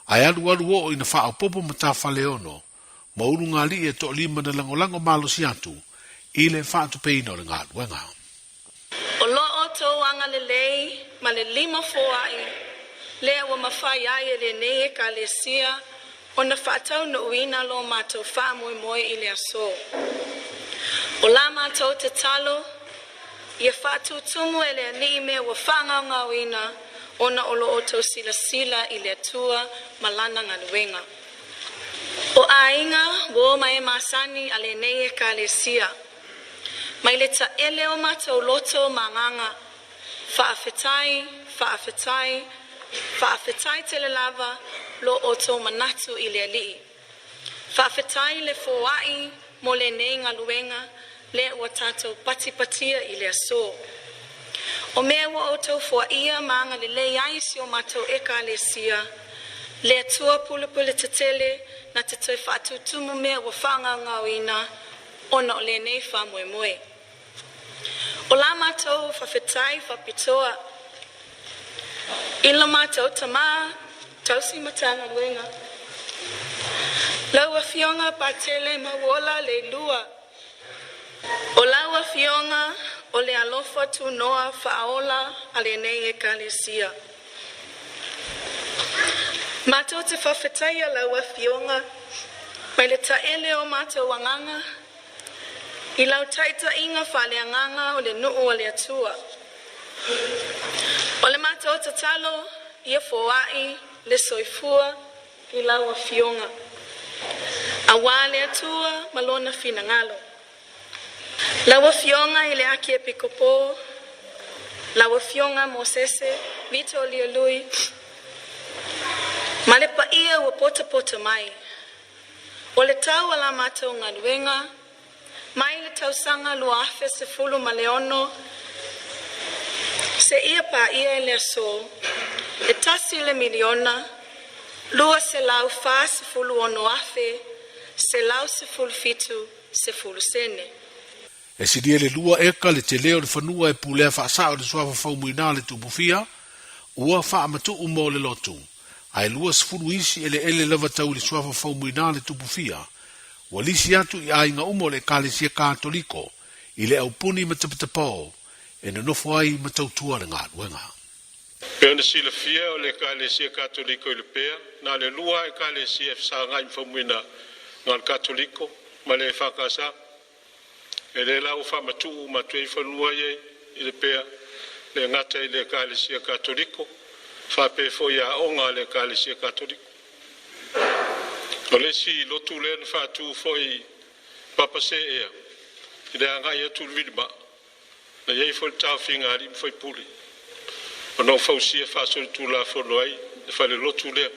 Ai alu o ina wha popo mata whale ono, ma uru ngā li e to lima na langolango malo si atu, i le wha atu peino le ngā luenga. O lo o tō anga le lei, ma le lima foai, lea wa mawhai ai e le nei e ka le sia, o na whaatau na uina lo mātou wha moe moe i le aso. O la mātou te talo, ia whātutumu e lea ni me wa whangangawina ona olo o tau sila sila i lea tua malana ngaluenga. O ainga, wo mai masani ale nei e ka le sia. Mai le ta ele o mātou loto manganga, whaafetai te le lava lo o tō manatu i lea lii. Whaafetai le fōai mo le nei ngaluenga, le ua tātou patipatia i lea so. O mea ua o tau fua ia maanga le le aisi o mātou eka le sia, le tua pule te tele na te toi whaatutumu mea ua whanga ngawina, ona o le nei wha moe moe. O la mātou whawhetai whapitoa, ila mātou tamā, tausi matanga luenga. Laua fionga patele mawola le lua. O laua fionga o le alofa tu noa whaola ale nei e ka le sia. Mātou te whawhetai a laua fionga, mai le taele o mātou wanganga, i lau taita inga whale anganga o le nuu o le atua. O le mātou te talo, ia fōai, le soifua, i laua fionga. A wā le atua, malona fina ngalo. Laua fionga i le aki e pikopo, laua fionga mo sese, vito lia lui, ma le pa ia ua pota mai. O le tau ala mātou ngaluenga, mai le tau sanga lua afe se fulu ma le ono, se ia pa ia e le so, e tasi le miliona, lua se lau fa se fulu ono afe, se lau se fulu fitu, se fulu sene. E si le lua eka le te leo le whanua e pulea whaasao le suafa whaumuina le tupufia, ua whaamatu umo le lotu. Ai lua sifuru isi ele lava tau le suafa whaumuina le tupufia, wa lisi atu i ainga umo le kālesia kātoliko, i le au puni matapatapao, e na nofo ai matautua le ngā luenga. Pea na sila fia o le kālesia kātoliko i le pea, na le lua e kālesia e whasa ngai mwhamuina ngā kātoliko, ma le whakasa, e le lau whamatu matuei whanua ye i le pea, le ngata i le kālesia kātoliko, whape fo ia onga le kālesia kātoliko. O le si lotu le na whātu foi papase ea, i le angai atu lwirima, na iei foi tau whinga arim foi puli. O nau whausia whasori tu la whono ai, e whale lotu lea.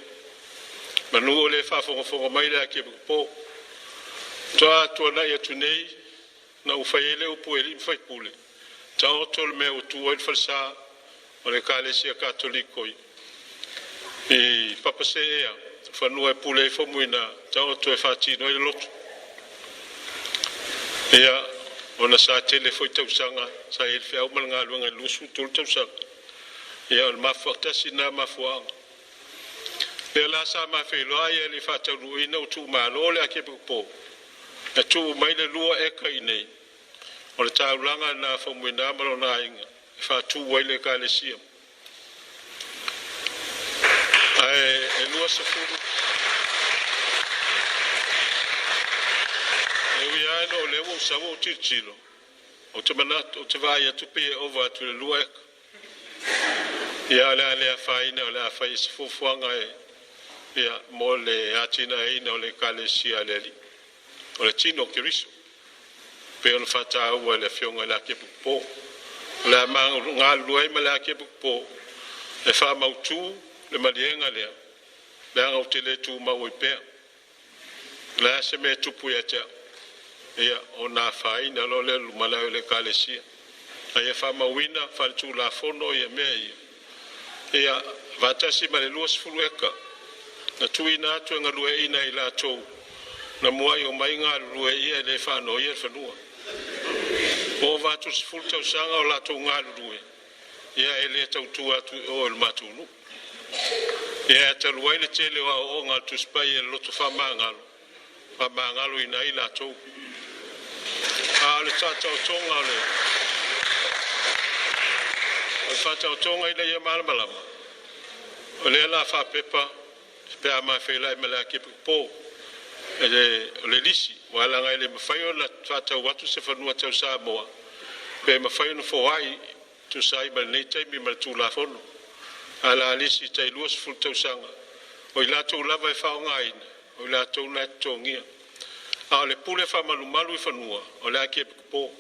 Manu o le whafonga mai lea kia po. Toa tua nai atu nei, na uwhaiele upu e rim fai pule. Tau tol me o tu oil falsa, o le kālesia kātolikoi. I papase ea, whanua e pule e whamuina, tau to e whātino e lotu. Ea, ona sa tele foi tausanga, sa ele whiau malanga luanga lusu tulu tausanga. Ea, ona mafuaktasi na mafuanga. Ea la sa mawheloa e le whātauru ina o tu malo le ake po. E tu mai le lua eka i nei. O le taulanga na whamuina malona inga. E whātu waile ka le siam. E lua sa furu. E ui aino o lewa usawa o tirtilo. O te manat, o te vai atu pe ova atu le lua eka. Ia le alea whaina o le a whai se fufuanga e. Ia mo le atina eina o le kale sia le li. O le tino kiriso. Pe o le whata ua le fionga le ake pupo. Le a ngā luai ma le ake pupo. Le wha mautu le malienga lea. Le anga o te le tu mau i pea. Le a se me tupu e tea. Ia o nā whaina lo le lumalao le kalesia. Ia wha mawina, wha tu la fono ia mea ia. Ia vatasi ma le luas fulu eka. Na tui nā tu ngā lue ina i la tau. Na muai o mai ngā lue ia le whano ia whanua. O vatu si fulu tau sanga o la tau ngā lue. Ia e le tau tu atu o il matunu. Ia te luai le tele o ngā tu spai e loto whamangalo. Whamangalo ina i la tau. A le tātou tonga le. O tātou tonga i le ia malamalama. O le la whapepa. Pea mai whelai me la kipu po. le lisi wala ngai le mafai na tata watu se fanua tau Samoa pe mafai no foai tu sai ba nei tai mi mal tu la fono ala lisi tai luas ful tau sanga o ila tu lava e fa ngai o ila tu na tongia a le pule fa malu malu fanua o la ke po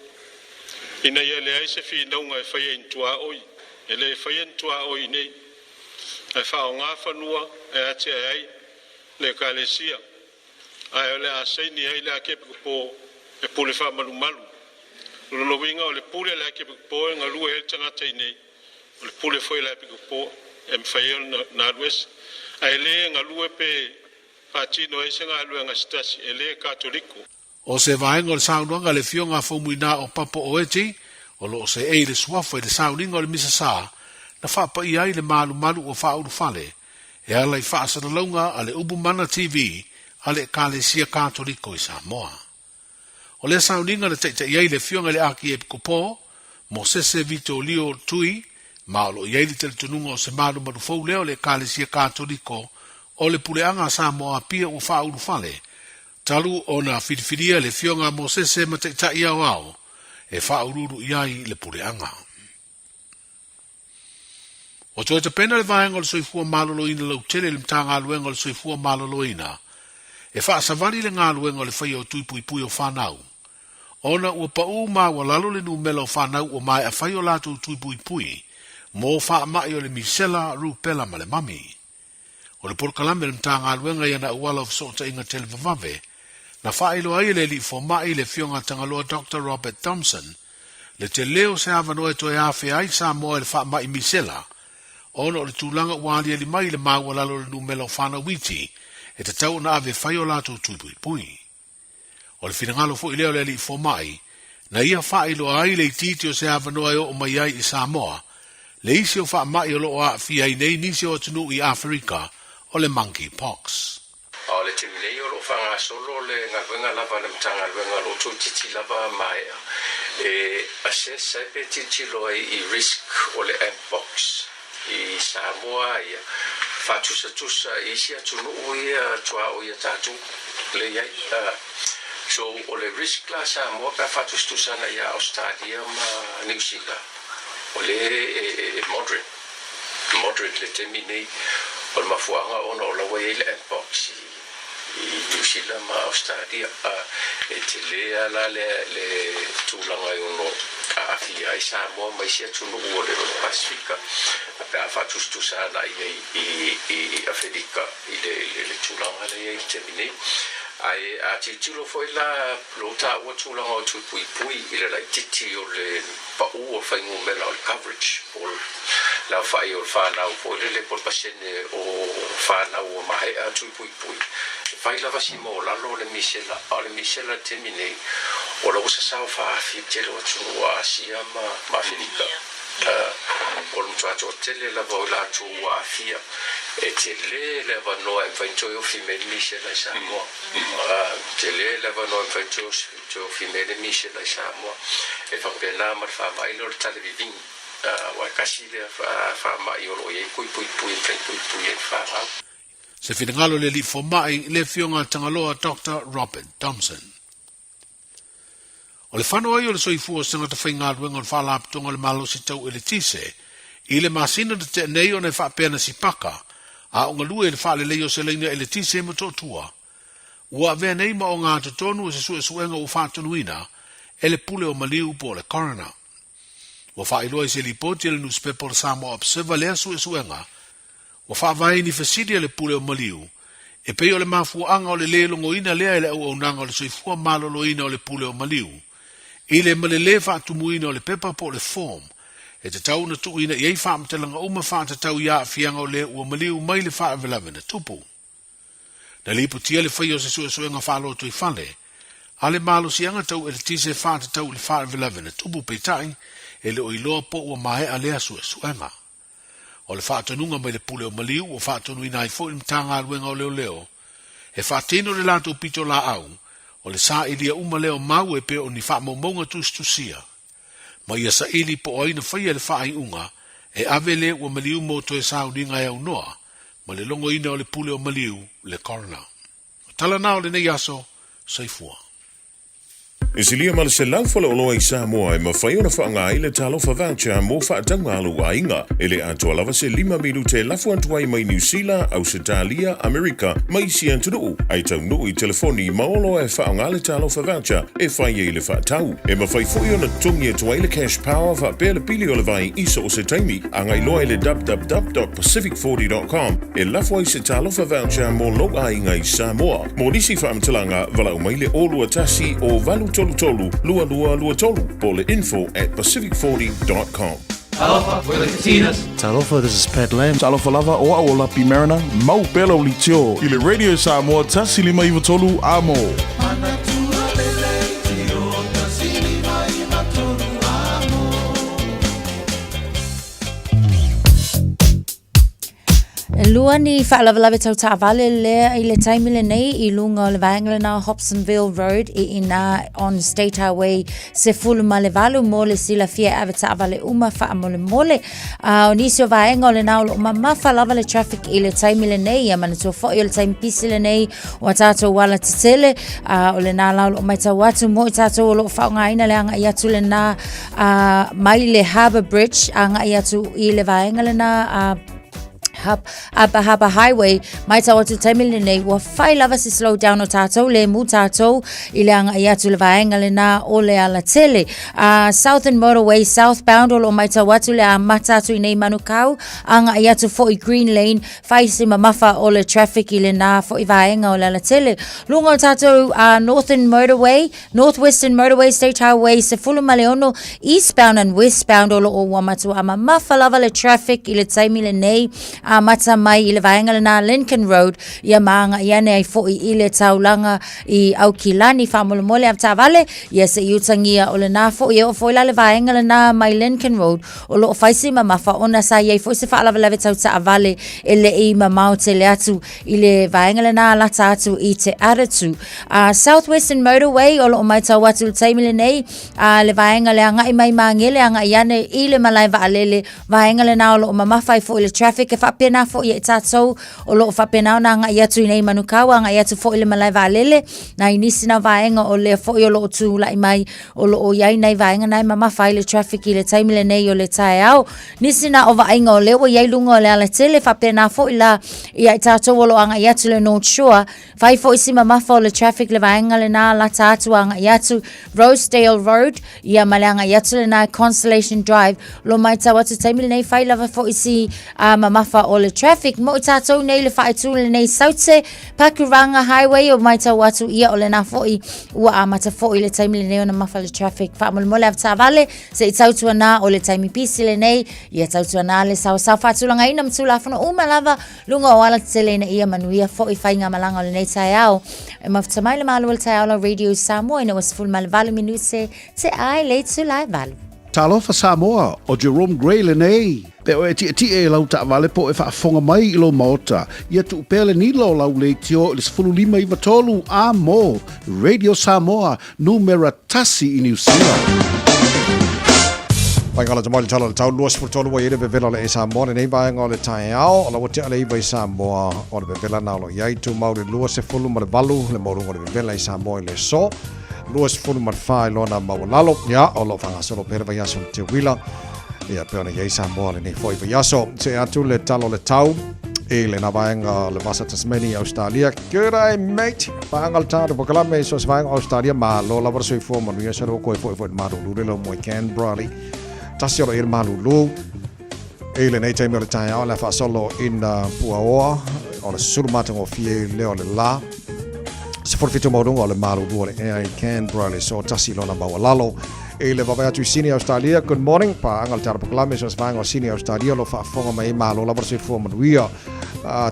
ina ye le ai se fi no ngai fa yen tua oi ele fa yen tua oi nei e fa nga fanua e ate ai le kalesia ai ole a sei ni ai la ke po e pule fa malu malu lo winga ole pule la ke po nga lu e tanga tai nei ole pule foi la ke po e mfael na wes ai le nga lu e pe patino e senga lu nga stasi ele katoliko o se vaenga le saunga le fionga fo muina o papo oeti o lo se e le swafo le sauninga le misasa na fa pa ia le malu malu o fa u fale e ala i fa sa longa ale ubumana TV ale kalesia katoliko i Samoa o le sauninga le te ia le fionga le aki e kopo mo se vito lio tui ma lo ia le tununga o se malu malu fo leo le kalesia katoliko o le puleanga Samoa pia o fa u fale talu ona fitfiria le fionga mo se ma te ia wao e fa ururu iai le puleanga o toi te pena le vaenga le soifua maloloina lau tele le mtanga aluenga le soifua maloloina e fa savali le ngā aluenga le whaia o tui pui pui o whanau ona ua pa ma wa lalo le numela o whanau o mai a whaio lato tui pui pui mo wha mai o le misela rupela ma le mami o le porkalame le mtanga aluenga iana uala o sota inga tele vavave na whaelo ai le li fo mai le fionga tangaloa Dr. Robert Thompson le te leo se avanoe to e awhi ai Samoa le wha mai misela ona o le tūlanga wālia li mai le māua lalo le numela o whana witi e te tau na ave whaio lato tui pui pui. O le whingalo fo i leo le li fo mai na ia whaelo ai le titi o se avanoe o mai ai i Samoa le isi o wha mai o lo a fia i nei nisi o tunu i Afrika o le monkeypox. O le timi nei o lo whanga solo le ngā lava le mtanga le lo tū titi lava mai e a se sepe titi lo i risk o le mpox i Samoa ia fatusa isia tunu ia tua o ia tatu le ia so o le risk la Samoa pa fatusa na ia Australia ma New Zealand o le moderate le temini o le mafuanga ona o la wai le mpox i New Zealand ma Australia e te lea la le tūlanga i ono a fia i Samoa mai sia tunu o le Pasifika pe a fatustusa na i Afrika i le tūlanga le i temini ai a titilo foi la lota o tūlanga o tui pui i le lai titi o le pau o whaingu mela o le coverage o la whai o whanau po le por pasene o whanau o mahe a tui pui whai lava si mo lalo le misela temini o la usa sao whaafi telo atu a Asia ma Afrika o le mtuato o tele lava o la tu a Afia e tele lava no e whaintoi o female misela i Samoa tele lava no e whaintoi o female misela i Samoa e whakpena mar whamailo le taleviving wa kasi le whamai o lo e pui e whamau se whingalo le li fo mai le fionga tangaloa Dr. Robert Thompson. O le whanau ai o le soifua sanga ta whainga ruenga o whalaptonga le malo si tau e le tise, i le masina te nei o ne whapena si paka, a o ngalue le whale leo se leina e le tise ma totua. Ua vea nei ma o ngā tutonu e se suenga o whātonuina, e le pule o maliu po le corona. Ua whailua i se li poti le newspaper le Samoa Observer lea suenga, ua whaavai ni fasidia le pule o maliu, e pei o le mafuanga o le lelongo ina lea ele au nanga o le soifua malolo ina o le pule o maliu, i le malele whaatumuina o le pepa po le form, e te tau na tuina i ei whaamtelanga uma whaatatau ia fianga o le ua maliu mai le whaavelawe na tupu. Na lipo tia le whai o se suenga whaaloto i whale, a le malo sianga tau e le tise whaatatau le whaavelawe na tupu peitai, e le o iloa po ua mahe a lea suenga. O le whaatonunga mai le pule o maliu, o whaatonuina ai fo i mtanga aluenga o leo, e whaatino le lato pito la au, o le sa ilia uma leo mau e pe o ni whaamomonga tustusia. Ma ia sa ili po o ina whaia le whaai unga, e ave le ua maliu mo to e sa uninga e au noa, ma le longo ina o le pule o maliu le corona. Tala nao le nei aso, saifua. E silia ma le se lau fala oloa I Samoa e mawhai ona whaanga I le talofa voucher mo whaatanga alu a inga e le atua lava se 5 milu te lafu antuai mai New Zealand, Australia, Amerika, mai si antunu. Ai tau nuu I telefoni maolo e whaanga le talofa voucher e whai e le whaatau. E mawhai fui ona tungi e tuai le cash power wha pēle pili o le vai iso o se taimi a ngai loa le www.pacific40.com e lafu ai se talofa voucher mo lo a inga I Samoa. Mo nisi whaamtalanga walau mai le olua tasi o valu tolu lua tolu po le info@pacific40.com. Talofa, we're the Katinas. Talofa, this is Pat Lam. Talofa lava o a lapi marina. Mau pelo li tio. I le radio Samoa tasi 5 amo. Lua ni whaalawalawe tau taawale lea I le taimile nei I lunga o le vaengale na Hobsonville Road I ina on State Highway se fulu ma le valu mo le sila fia ave taawale uma wha mole mole. O nisi o vaenga o le nao lo ma whaalawa le traffic I le taimile nei a mana tua fo I le taim pisi le nei o a tātou wala tetele o le nā lau lo mai tau watu mo I tātou o lo whaonga ina le anga I atu le nā mai le Harbour Bridge anga I atu I le vaengale na Haba Highway mai tau atu taimile nei wa whai lava si slow down o tātou le mu tātou I le anga I atu le vaenga le nā o le ala tele Southern Motorway southbound o lo mai tau atu le a matatu I nei manukau anga I atu fo I Green Lane whai si mamafa o le traffic I le nā fo I vaenga o le ala tele lunga o tātou Northwestern Motorway State Highway se fulu ma le ono eastbound and westbound o lo o wamatu a mamafa lava le traffic I le taimile nei mata mai I le vaenga na Lincoln Road ia maanga ia nei foi I le taulanga I Aukilani whamole mole av tavale ia se iutangia o le nā foi o foi la le vaenga na mai Lincoln Road o lo faisi mamafa ona sa ia foi se whaalawalawe tau taavale e le I mamau te le atu I le vaenga na lata atu I te aratu Southwestern Motorway o lo mai tau atu le taimile nei le vaenga le anga I mai maangele anga iane I le malai vaalele vaenga le na o lo mamafa I foi le traffic e whapena fo I tātou o lo whapena na nga I atu I nei manukawa nga I atu fo I le malai vaalele na I nisi na vaenga o le fo I o lo tu lai mai o lo o iai nei vaenga nei mamafa I le traffic I le taimile nei o le Taeao nisi na o vaenga o le o iai lunga o le ala tele whapena fo I la I ai tātou o lo anga I atu le North Shore whai fo I si mamafa o le traffic le vaenga le nā la tātou anga I atu Rosedale Road ia malanga I atu le nā Consultation Drive lo mai tau atu taimile nei whai lava fo I si mamafa o le traffic mo I tātou nei le whaetule nei Saute Pakuranga Highway o mai tau atu ia o le nā foi ua a mata foi le taimile nei o na mafa le traffic whaamole mole av tāwale se I tautua nā o le taimi pisi le nei ia tautua nā le sau whaatulanga ina mtula whana umalava lunga o ala tele na ia manuia foi whainga malanga o le nei Taeao e maftamai le malu o le Taeao la Radio Samoa ina was full mal valu minute te ai le tulai valu Talofa Samoa o Jerome Gray le nei. Pe o e e lau ta vale po e whaafonga mai I lo maota. Ia tu pele ni lo lau le tio le 15 amo. Radio Samoa numera tasi I New Zealand. Paingala tamai le tala le tau luas furtolu wa ire bevela le Samoa le nei vaenga o le Taeao o la watia le iwa I Samoa o le bevela na lo iai tu mau le luas e fulu ma le valu le maurunga le bevela I Samoa I le so. Luas fulu ma le whai lona mawalalo ia o lo whangasolo pere vai aso le te wila ia peona iai Samoa le nei foi vai aso se atu le talo le tau e le na vaenga le vasa Tasmania Australia good mate vaenga le tau pokalame so se vaenga Australia ma lo la verso I forma no ia se lo koe foi maru lule lo mo Canberra tasi o il malulu e le nei taimi o le Taeao le whaasolo in Puaoa o le surumata o fie leo le la se forfito maurunga o le malulu o le ai Canberra le so tasi lona mawalalo e le vavai atu Sini Australia good morning pa angal tara poklame so svanga o Sini Australia lo whaafonga mai malo la verso forma nuia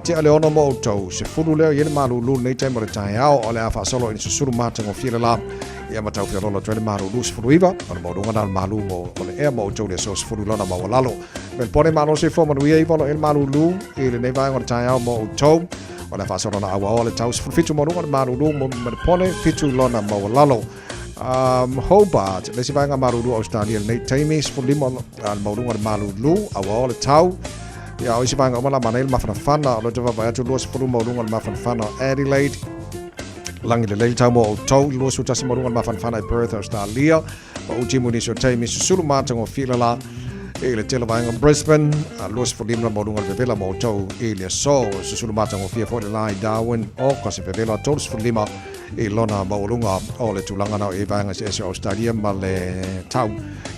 te ale ono mo tau se fulu leo yene malulu nei taimi o le Taeao o le a whaasolo in se surumata o fie le la ia matau fia rola tuele marulu se furu iwa o le maurunga na malu mo o le ea mo tau le so se furu lona mawalalo me pone malo se forma nuia iwa lo el malulu e le nei vai o le Taeao mo tau o le whaasolo na awa o le tau se furu fitu maurunga le malulu mo me pone fitu lona mawalalo Hobart le si vai ngā marulu Australia le nei taimi se furu lima le maurunga le malulu awa o le tau ia o si vai ngā umala manel mawhanawhana o le te vavai atu lua se furu maurunga le mawhanawhana Adelaide langi le lei tau mo o tau lua su tasi marunga ma fanfana i Perth, Australia. Pa uti munisio taimi susulu mātango whilala e le tela vaenga Brisbane, lua se whalimla marunga le vela mo o tau e le so, susulu mātango whia fo le lai Darwin, o kasi vela tau se whalima e lona maulunga o le tulangana o e vaenga se Australia ma le tau.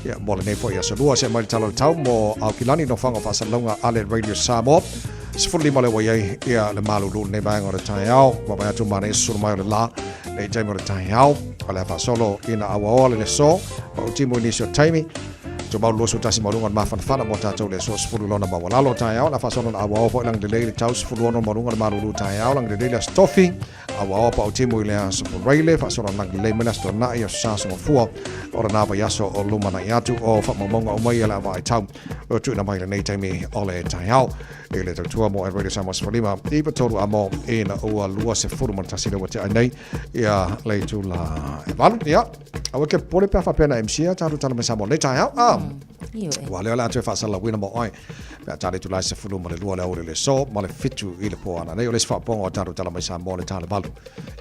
Ia mo le nefo ia salua se mai talo le tau mo au kilani no whanga whasalunga ale Radio Samoa. Sifuri male wai ia le Malu ne vaenga o le Taeao, wa mai atu mane suru mai o le la, le taimi o le Taeao, o le solo ina awa le so, pa utimu inisio taimi, to mau loso tasi marunga ma fanfana mo tatou le so sifuri lona ma walalo Taeao, la solo na awa fo lang le le tau sifuri lona marunga Malu Taeao, lang le stofi, awa pa utimu ile sifuri raile, fa solo lang le mena sto na ia sa so fua, ora na va yaso o luma na yatu o fa mamonga o mai la vai tau, o tu na mai le nei taimi o le Taeao. E le tautua mo e Radio Samoa Sifalima i patoru amo e na ua lua se furu man tasira wa te ainei ia le tu la e valu ia awa ke pole pia whapena MCA taru tala me Samoa le Taeao wa leo la atu e whaasala wina mo oi pia tari tu lai se furu ma le lua le aure le so ma le fitu i le poana nei o le swaponga o taru tala me Samoa le tala valu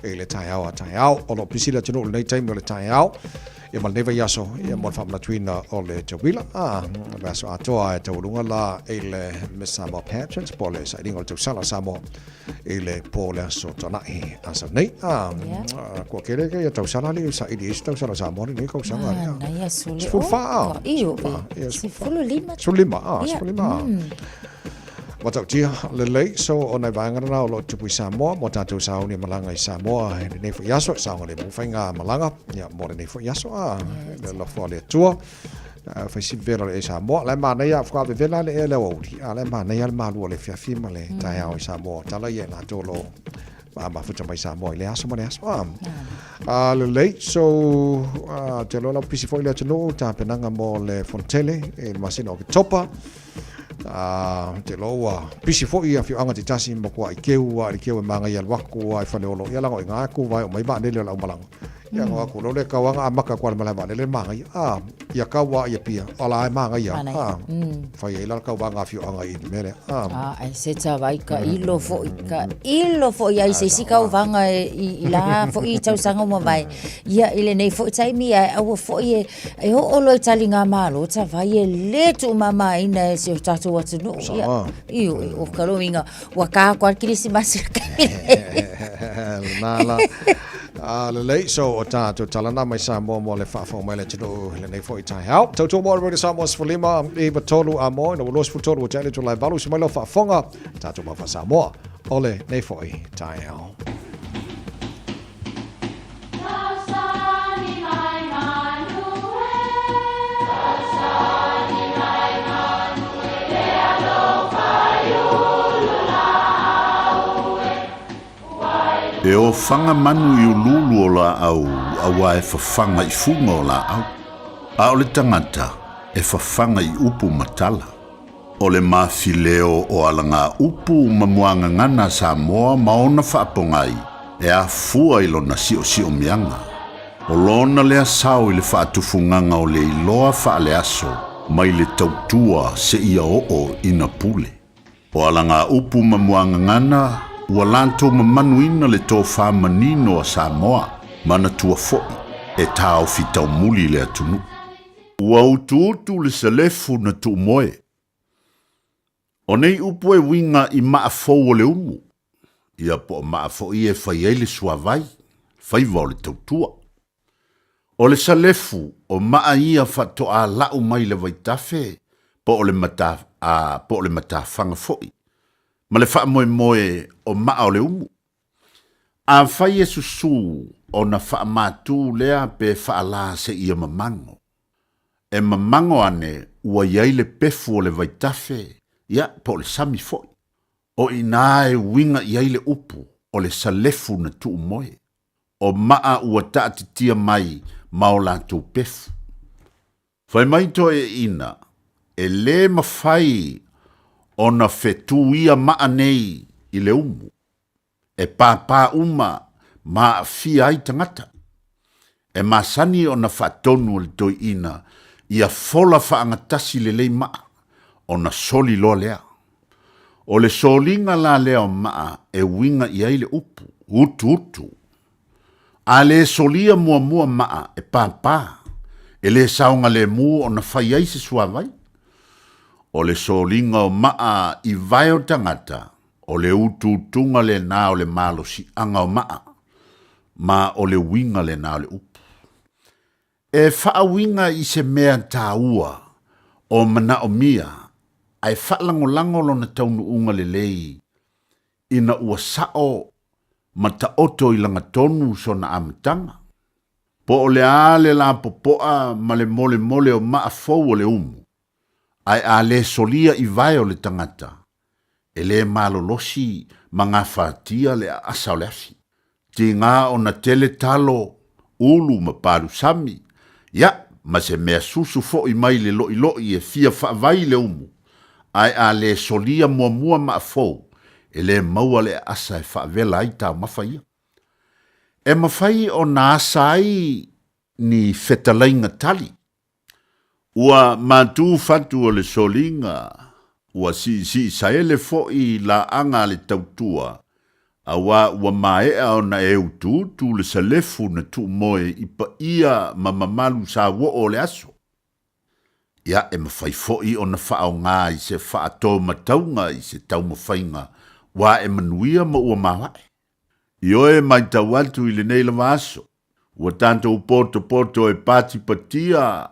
e le Taeao a Taeao o lo pisila tunu le nei taimi o le Taeao ia mal neva yaso ia mon famna twina o le tawila vaso atoa e tawulunga la e le Samoa Patrons po le sa ringo te sala Samoa e le po le so tona e asa nei ko kere ke ia tau sala li sa idi tau sala Samoa ni ko sala na ia sule fulfa iyo fulima Watau tia le lei so o nei vaenga na o lo tupu Samoa mo tatou sao ni malanga i Samoa e nei fo yaso sao le mo fainga malanga ia mo nei fo yaso le lo fo le tua fa si vela e Samoa le mana ia fo ave vela le ele o le mana ia le malu le fiafi ma le Taeao i Samoa tala ia na tolo ma futa mai Samoa le aso ma le aso le lei so te lo la pisi fo le tino ta penanga mo le fontele e masino ke topa te loa pisi fo ia fi anga te tasi mo kwa i keu e manga ia waku ai fale olo ia lango inga aku vai o mai ba nele la umalang ia ngo aku lo le kawanga amaka kwa mala ba nele manga ia kawa ia pia ala ai manga ia fa ia la kawanga fi anga i mele ai se ta vai ka ilo fo ia i se sika wanga i la fo i tau sanga mo vai ia ile nei fo tai mi au fo i e o lo talinga malo ta vai le tu mama ina se tatu watu no ia o kaloinga waka kwa Christmas nala le lei so o tatou talana mai Samoa mo le whaafo mai le tino le nei fo i Taeao tautua mo le Samoa Sifalima i batolu a mo na ulos futolu o te ale tu lai valu si mai lo whaafonga tatou ma Samoa o le nei fo i Taeao E o whanga manu i ululu o la au, awa e whawhanga i funga o la au. A o le tangata, e whawhanga i upu matala. O le mawhileo o alanga upu mamuanga ngana Samoa maona whaapongai, e a fua i lona sio mianga. O lona lea sao i le whaatufunganga o le iloa whaale aso, mai le tautua se ia o ina pule. O alanga upu mamuanga ngana, ua lantou mamanuina le tō whamanino a Samoa, mana tua fo'i, e tāo fitau muli le atunu. Ua utu le selefu na tu moe. O nei upu e winga i maafou o le umu. Ia po maafou i e whai le suavai, whai vau le tautua. O le selefu o maa ia whatoa lau mai le waitafe, po o le mata whanga fo'i. Ma le wha moe o maa o le umu. A whai e susu o na wha mātū lea pe wha la se ia mamango. E mamango ane ua iai le pefu o le waitafe, ia po le sami foi. O ina e winga iai le upu o le salefu na tuu moe. O maa ua taatitia mai mao la tū pefu. Whai mai to e ina, e le mawhai ona fetu ia maa nei i le umu. E pāpā uma maa fia ai tangata. E masani ona whatonu le toi ina ia fola whaangatasi le lei maa ona soli loa lea. O le solinga la lea o maa e winga i ai le upu, utu. A le solia mua maa e pāpā. E le saunga le mu o na whai ai se suavai. O le solinga o maa I vai o tangata. O le ututunga le nā o le malo si anga o maa. Ma o le winga le nā o le upu. E whaawinga I se mea tāua o mana o mia. Ai whaalango lo na taunu unga le lei. Ina ua sao ma ta oto I langa tonu so na amatanga. Po o le ale la popoa ma le mole o maa fau o le umu. Ai a le solia I vai o le tangata. E le malolosi ma ngā whātia le asa o le asi. Ti ngā o na tele talo ulu ma paru sami. Ya, ma se mea susu fo I mai le loi e fia whaavai le umu. Ai a le solia mua ma fau. E le maua le asa e whaavela ai tau mawhaia. E mawhai o nā sai ni whetalainga tali. Ua mātū whatu o le solinga. Ua si saele fo I la anga le tautua. Awa ua maea o na e utu le salefu na tu moe I pa ia Malu sa wo o le aso. Ia e mawhai fo I o na whao ngā I se whaato mataunga I se tau mawhainga. Wa e manuia ma ua mawai. Ioe mai tau atu I le neila vaso. Ua tanto poto e pati patia.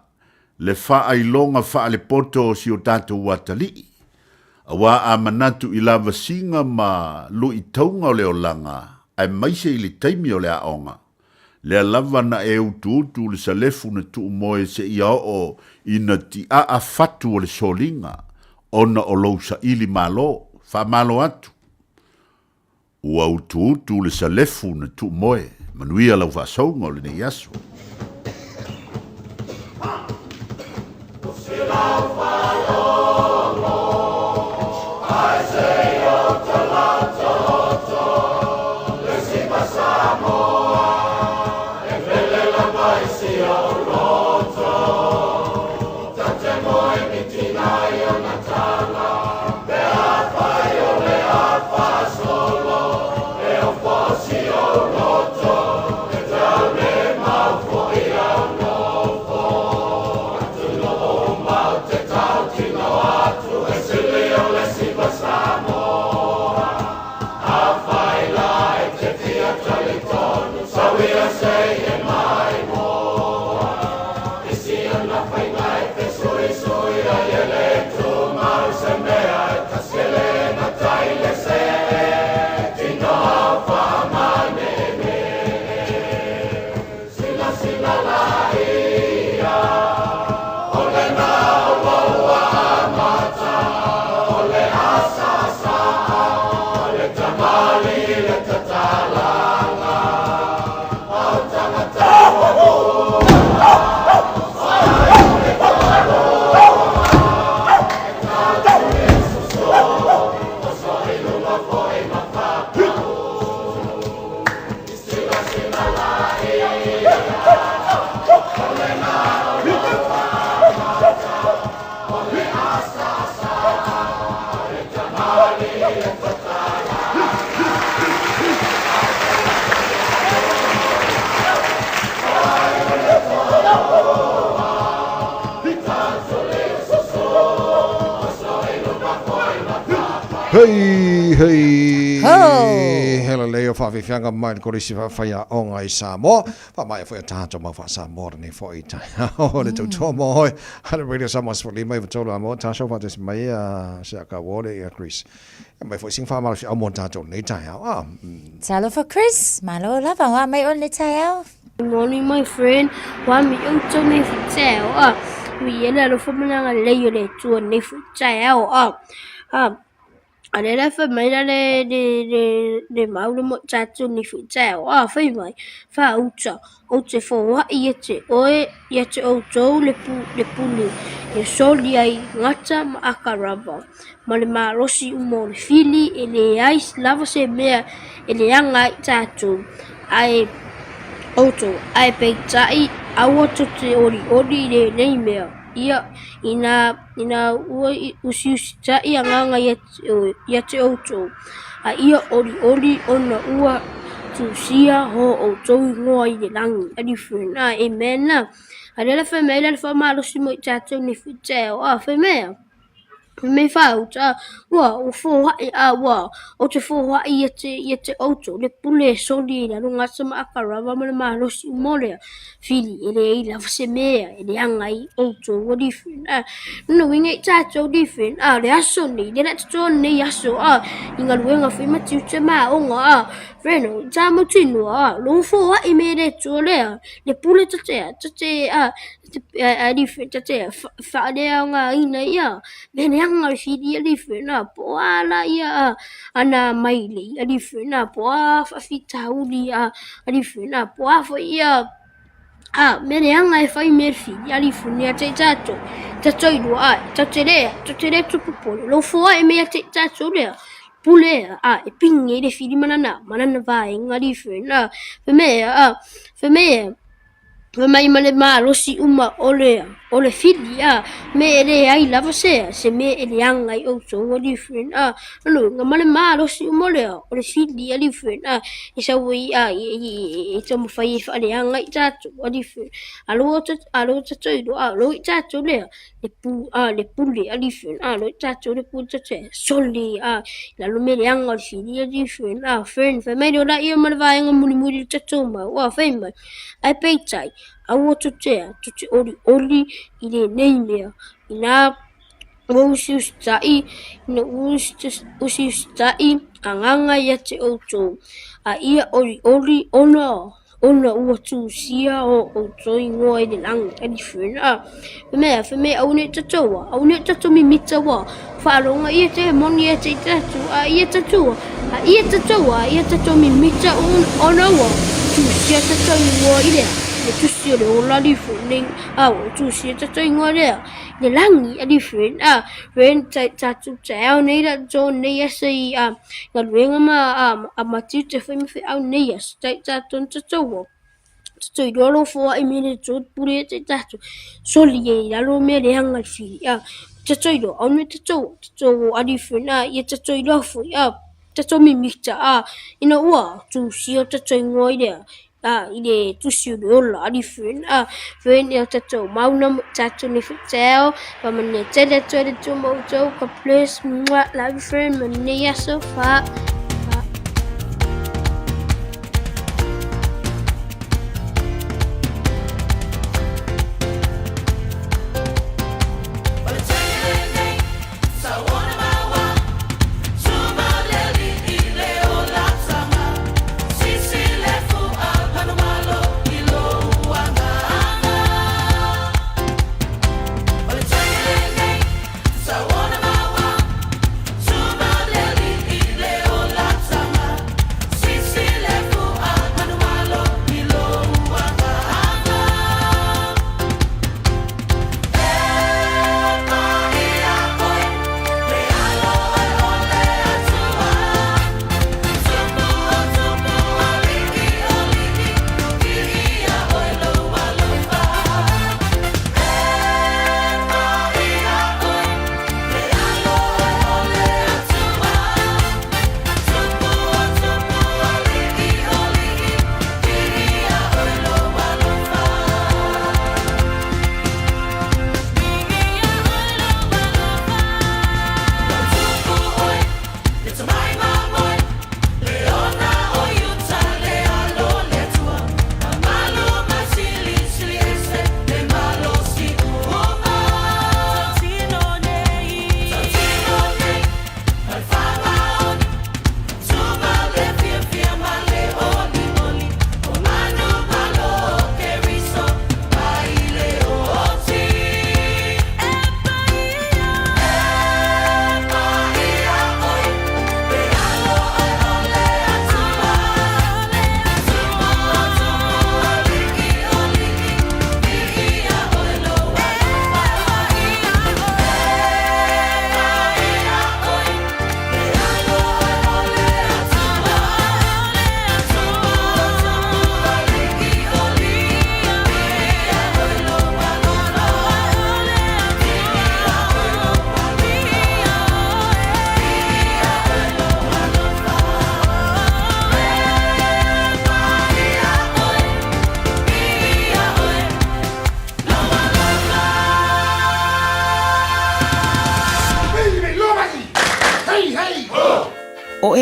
Le wha ilonga wha le poto si o tanto watali. Awa a manatu I lava singa ma lu I taunga o leo langa. Ai maise I le taimi o le aonga. Le lava na e utu le salefu na tu moe se ia o ina ti a fatu o le solinga. Ona o lousa ili malo. Wha malo atu. Ua utu le salefu na tu moe. Manuia lau wha saunga o le ne yaso. Hei Hela leo whawhiwhianga mai ni korisi whawhia o ngai Samoa. Wha mai whai tātou mau wha Samoa ni fo I tai. O le tau tō mo hoi. Hana radio Samoa spoli mai watolo a mo. Tātou wha tesi mai a se a ka wole I a Chris. E mai whai sing wha mara au mo tātou ni Taeao. Talo for Chris. Malo lava wa mai on ni Taeao. Good morning my friend. Wa mi o tō nei fu Taeao. Mi ena lo whamananga leo le tua nei fu Taeao. Ale la fa mai le maulu mo tatu ni fu Taeao fai mai fa uta o te fo wa iete oe iete o tau le puli e soli ai ngata ma akarava ma le marosi umo le fili e le ais lava se mea e le anga I tatu ai oto ai peitai awa to te ori le nei mea ia ina usi tai anga ia te oto a ia ori ona ua tusia ho o toi ngoi de lang a different amen na adela fe me la fa malo si mo chato ni fiteo fe me me fauta wa o fo wa o te fo wa i te auto le pule soli la lunga sama akara wa me malo si mole fili ele la se me ele anga i auto wo different no winge chato different le aso ni le to ni aso inga luenga fe ma tu te ma onga freno tamo tinu lo fo wa i me le to le pule te different te fa le anga ina ya bene anga fili different po ala ya ana maili different po fa fitauli different po fa ya mene anga fai merfi ali funia te tato tato idua tatere tu popolo lo fo e me te tato le pule e pingi le fili manana vai ngari different for me mai male malo si uma ole fili me ele ai lava se me ele anga i o so different no male malo si uma ole fili different isa wi i to mo fai fa le anga i tato different alo to do lo i tato le le puli different lo tato le pu te soli la lo me le anga fili different friend fa me do la i male vai ngomuli tato ma wa fa mai ai peitai awo te oli ile neimea ina usistai ina usistai anganga ya te auto ia oli ona ua tusia o ingoa i le lang different me au ne tatoa mi mita wa whaalonga ia te moni ia te tatu ia tatoa mi mita ona wa tusia tatoa ingoa i le tusia le ola different tusia tatoa ingoa le langi different ren tatu Taeao nei la jo nei asai ngaluenga ma mati te fai me au nei as tatu tatoa so I don't for a minute to put it that soli la lo me le hanga fi so I only to a different yet so I love for to mi mixta wa to see to ngoi there ile to see lo a different when you to mauna tato ni fiteo pa mane tele to mo to ka place la friend mane ya so fa So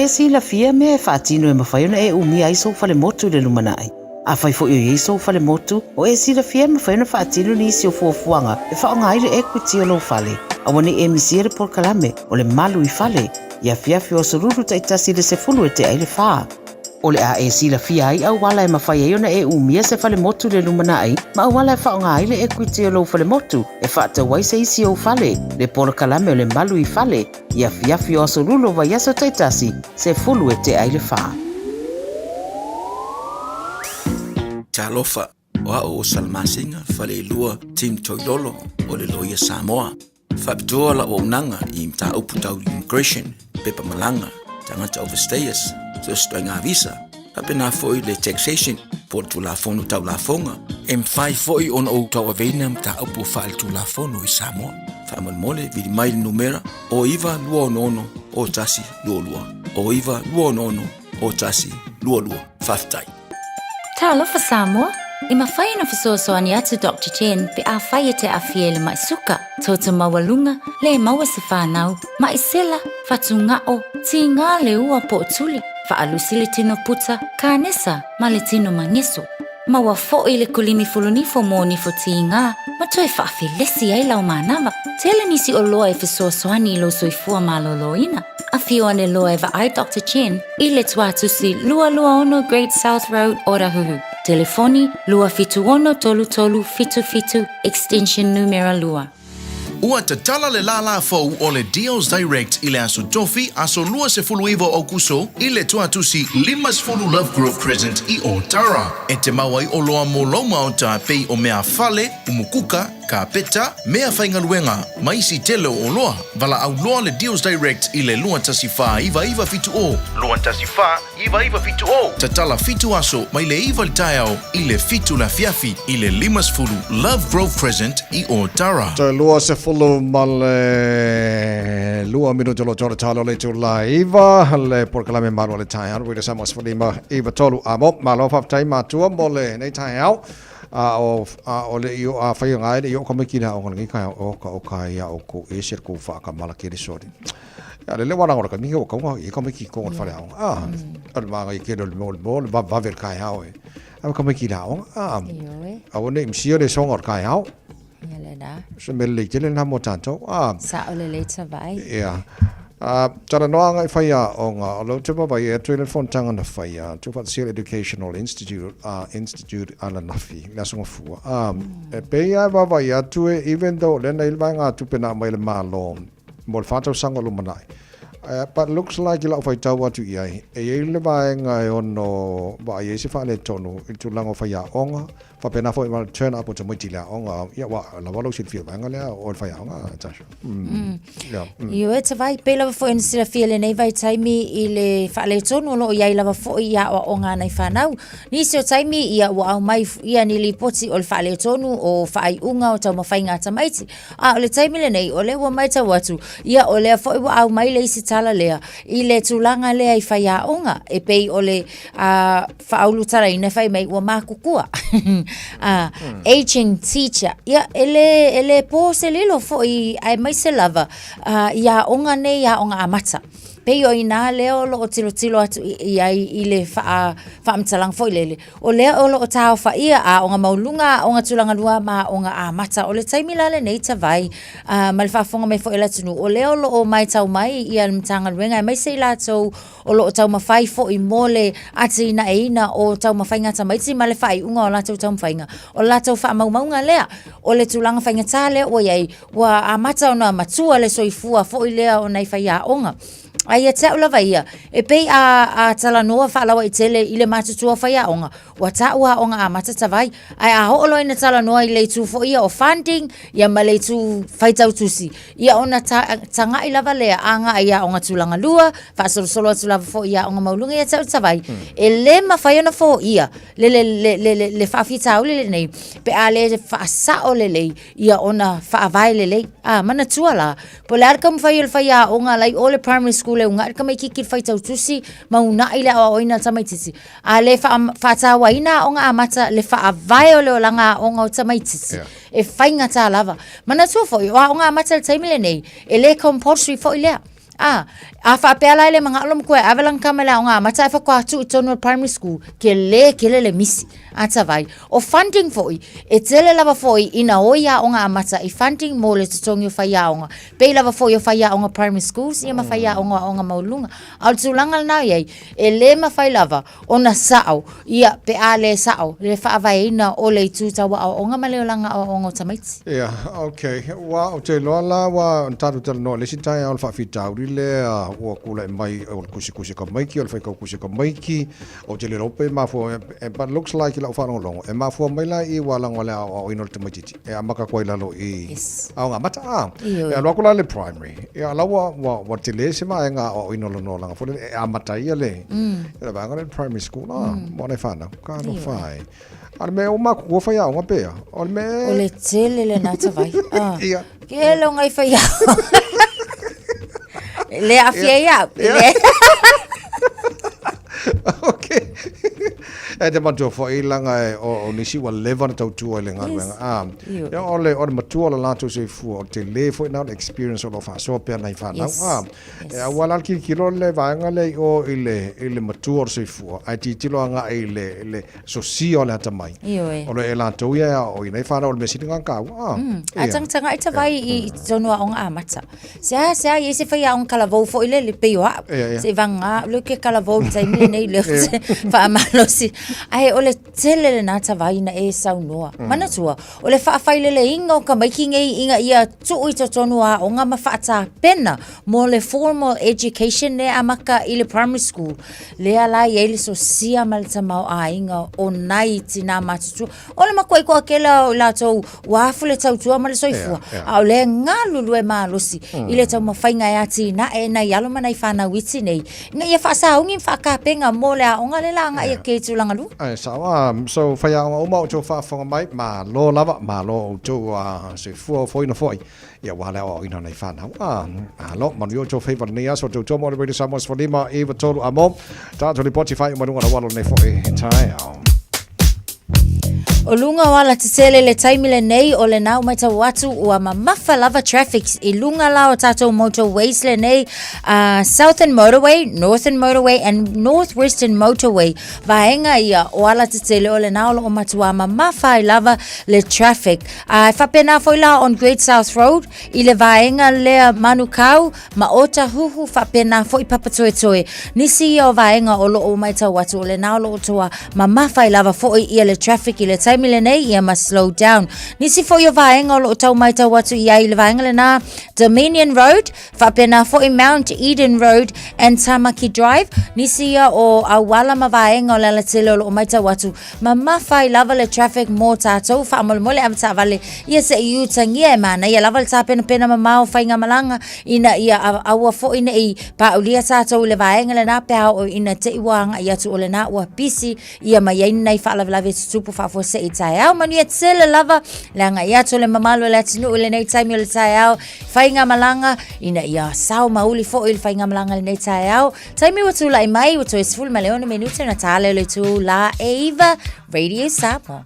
e sila fia me e whaatino e mawhaiona e umia iso fale motu le lumanai. A whai fo i iso fale motu o e sila fia mawhaiona whaatino ni isi o fuafuanga e whaonga aile equity o lo fale. A wane e misiere por kalame o le malu I fale. Ia fiafi o soruru taitasi le se fulu e te aile whaa. O le a e sila fia ai au wala e mawhaiona e umia se fale motu le lumanai ma au wala e whaonga aile equity o lo fale motu e whaata waise isi o fale. Le por kalame o le malu I fale. Ia fiafi o soruru wa yaso taitasi se fulu e te aile whaa. Talofa wa o salmasinga fale lua tim toilolo o le loia Samoa. Fapitoa la o nanga I mta uputau immigration pepa malanga tangata overstayers so stoinga visa. Hapena foi le taxation por tu la fono tau la fonga. M5 foi on o tau avena mta upu fal tu la fono I Samoa. Famal mole vidi mai numera o iva luo nono o tasi luo luo. O iva luo nono o tasi luo luo. Faftai. Talofa Samoa. I mawhaina whasoasoani atu Dr. Chen pe a whaia te awhiele mai suka. Tōta mawalunga le maua se whanau. Mai sela, whatungao, ti ngā le ua po tuli. Whaalusi le tino puta, kānesa, ma le tino mangeso. Maua fo'i le kulimi fulunifo mō nifo ti ngā. Ma toi whaafilesi ai lau mānawa. Tele nisi o loa e whasoasoani I lo soifua maloloina. A whioane loa e ai Dr. Chen I le tuatusi lua ono Great South Road Orahuhu. Telefoni lua fitu ono tolu tolu fitu fitu extension numero lua. Ua te tala le la fau o le Deals Direct I le aso tofi aso lua se fulu iwo o kuso I le tuatusi limas fulu Love Grove Crescent I o Tara. E te mawai o loa mo loma o ta pei o mea fale, umukuka, ka peta, mea whaingaluenga, maisi telo o loa. Vala au loa le Deals Direct I le lua tasi wha iwa fitu o. Lua tasi wha iwa fitu o. Ta tala fitu aso mai le iwa le Taeao I le fitu la fiafi I le limas fulu Love Grove Crescent I o Tara. Ta lua se fulu male lua minuto lo toro talo le tu la iwa le por kalame maru le Taeao. Wida samos fulima iwa tolu amo malo faftai matua mole ne Taeao. O le io a fai ngai le io come kina o ngai kai o kai ya o ko e ser ko fa ka mala ke sori ya le wana ora ka mi o ka e come ki ko fa le al ma ngai ke le mol va ver kai ha o e come kina o o ne msio le song or kai ha ya le da se me le ke le na mo tanto sa o le ta vai ya tara noa ngai whaia o ngā alo te papai e tuile fontanga na whaia tu Ministerial Educational Institute ala nafi la songa fua e pei ai papai atu e even though lena ilmai ngā tupena mai le mālo mo le whātau sanga lo manai but looks like ila whai tau atu iai e ile mai ngai ono ba e se whale tonu I tu lango whaia onga whapena fo I turn up o te moiti lea onga ia wa la walo sit fia mai ngalea o le whaia onga tasha Io e te vai pe lava fo sila fia le nei vai taimi I le whale tonu lo iai lava fo ia o ngā nei whanau nisi o taimi ia wa au mai ia ni li poti o le whale tonu o whai unga o tau mawhai ngā tamaiti o le taimi le nei o le wa mai tau atu ia o lea fo wa au mai le isi tala lea I le tulanga lea I whaia onga e pei o le whaulu tara I ne whai mai wa mākukua aging teacher ia ele po se lilo fo I mai se lava ia onga ne ia onga amata pei o ina leo lo tilo atu I le whaamtalang fo lele o leo o lo tau wha ia a onga maulunga onga tulanga lua ma onga amata o le taimi lale nei ta vai ma le whaafonga mai fo ila tunu o leo lo o mai tau mai ia mtanga luenga mai se ila tau o lo tau mawhai fo I mole ati ina e ina o tau mawhai ngata maiti ma le whai unga o la tau mawhainga o la tau wha maunga lea o le tulanga whainga tā lea o iai wa amata ona matua le soifua fo I lea o nei whai a onga ai e te ula vai e pei a tala noa whaalawa I tele I le matutua whai a onga wa taua onga a matata vai ai a hoolo ina tala noa I le tu fo ia o funding ia ma le tu whaitau tusi ia ona tanga I lava lea anga ia onga tulanga lua whaasolo atu lava fo ia onga maulunga ia tau tawai e le ma whai ona fo ia le whaafita le nei pe a le whaasao le lei ia ona whaavai le lei mana tua la po le arka mwhai il whai a onga lai o le primary school le unga ka mai kiki whaitau tusi mauna I le o oina tamaitisi a le whaatawa ina onga amata le whaavai o le o langa onga o tamaitisi e whainga tā lava mana tua fo I onga amata le taimile nei e le compulsory fo I lea A whaapea le mga alom koe, awalang kamala o ngā mata e whakātu I tonu primary school, ke le misi, ata vai. O funding foi, e tele lava foi, ina oia o ngā mata, I funding mo le tutongi o whaia o ngā. Pei lava foi o whaia o ngā primary schools, ia ma whaia o ngā maulunga. Au tūlanga nā iei, e le ma whai lava, o na sao, ia pe a le sao, le whaavai ina o le tūtawa o ngā maleolanga o ngā tamaiti. Yeah, okay. Wa o te loa la wa tatu tala no le sintai au whaafitauri le ua kula e mai o kusi ka maiki o le whaikau kusi ka maiki o te le rope mafua but looks like I lau whanongongo e mafua mai la I walango le o ino le tamaititi e amaka koe lalo I au ngā mata e aloa kula le primary e alawa wa te le se mai ngā o ino le no langa fole e amata ia le e la vanga le primary school mo ne whanau ka no whai Ar me o maku o whaiao ngā pēa. O le tele le nata vai. Ia. Ke lo ngai whaiao. Le a whaiao. Okay. E te matua whai langa o nisi wa lewa na tautua le ngā ruenga. O le matua la lātou se fua o te le fwoi nao experience o lo whaasoa pēr nei whanau. E a wala ki kilo le vaenga le o I le matua o se fua. Ai ti tilo anga I le sosia o le hata mai. O le e lātou ia o I nei whanau o le mesini ngā kau. A tangtanga I tawai I tonua o ngā amata. Sea I se whai aong kalavou fwoi le peo hao. Se vanga luke kalavou taimi nei le whaamalosi. Ai o le tele le nata vai na e sau noa. Mana tua, o le whaawhaile le inga o ka maiki ngei inga ia tuu I totonua o ngā mawhaata pena mo le formal education ne amaka I le primary school. Lea lai e le so sia malta mau a inga o nai tina matutua. O le makoi koa kela o la tau wafu le tautua ma le soifua. A o le ngā lulu e maalosi I le tau mawhainga e ati na e na ialo mana I whana witi nei. Nga ia whaasaungi whaakapenga mo le a onga le langa ia ke tulanga lu. Ai sawa so whaia o uma o tō whaafonga mai ma lo lava ma lo o tō se fua foi na foi ia wale o ina nei whanau lo manu o tō whaiva nei aso tō tō mo le radio Samoa swalima Eva tolu amo tātou li poti whai umarunga na walo nei foi Taeao O lunga wala te tele le taimile nei o le nau mai tau atu ua mamafa lava traffics I lunga lao tatou motorways le nei Southern Motorway, Northern Motorway and Northwestern Motorway vaenga ia o ala te tele o le nau o matua mamafa I lava le traffic whapena foi la on Great South Road I le vaenga lea manukau ma ota huhu whapena foi papatoe nisi o vaenga o lo o mai tau atu o le nau o toa mamafa I lava foi ia le traffic I le taimile nei ia ma slow down. Nisi fo yo vaenga o lo tau mai tau watu ia I le vaenga le na Dominion Road, whapena fo I Mount Eden Road and Tamaki Drive. Nisi ia o awala ma vaenga o la tele o lo mai tau watu. Ma mawhai lava le traffic mo tātou, whaamole amta vale ia se iu tangia e mana. Ia lava le tā pena ma mao whainga malanga ina ia awa fo ina I paulia tātou le vaenga le na pēao o ina te iwanga ia tu o le na ua pisi ia ma iaini nei whaalavelave tutupu whaafo se I Taeao manu ia tele lava langa ia to le mamalo le atinu le nei taimi o le Taeao whainga malanga ina ia sao mauli fo I le whainga malanga le nei Taeao taimi watu la I mai watu e sifulu ma leone minute na tale le tu la Eva Radio Samoa Time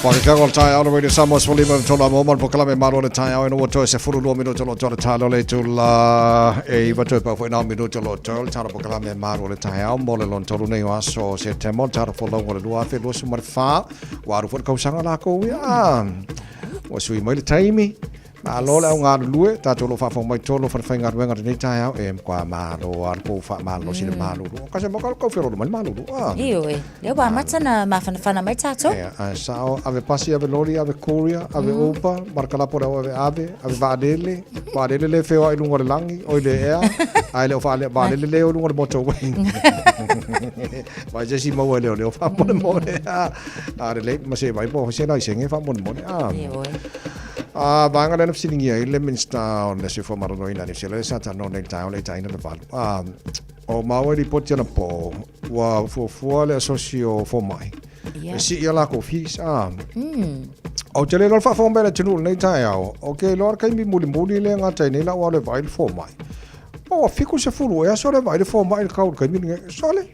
Whakakangol Taeao na radio Samoa swali ma tola mo man pokalame maro le Taeao no to se furu 2 minuto lo to talo le tula e va to pa foi 9 minuto lo to taro pokalame maro le Taeao mo le lon tolu nei aso se temo taro fo lo le lua fe lo sumar fa wa ru fo ka usanga la ko ya o sui mai le taimi ma lo le nga lue ta to lo fa fo mai to lo fa nga wenga nei Taeao e kwa ma lo ar ko fa ma lo sine ma lo ka se mo ka fe lo mai ma lo io le wa matana ma fa mai tato sao ave pasi ave lori ave kuria ave opa markala por ave vadele le feo ai lungo le langi o le ea ai le fa le vadele le o lungo le moto wing vai je si mo le fa mo le a le ma se vai po se na senge fa mo banga le singi ai le minsta on le se fo maro ina ni se le sa no le Taeao le taina le val o maua li poti ana po wa fo le socio fo mai si ia la ko fis o te le fa fo mbele tunu nei Taeao o ke lor kai mi muli le ngata nei la wa le vai fo mai o fiku se fulu e so le vai fo mai ka kai mi so le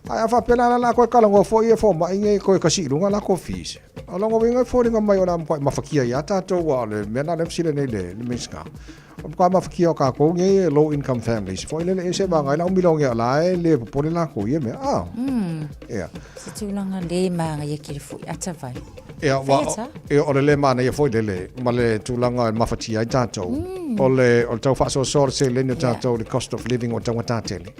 ai fa pena la ko kala ngo fo e fo mai nge ko ka si lunga la ko fis ala ngo vinga fo ringa mai ona ma fakia ya ta to wa le mena le sile nei le miska kwa ma fakia ka ko nge low income families fo le se ba ngai la milong ya la le po le la ko ye me se tu langa le ma ye ki fo ata vai wa o le ma na ye fo le ma le tu langa ma fatia ta to o le o tau fa so se le no ta to the cost of living o tau ta tele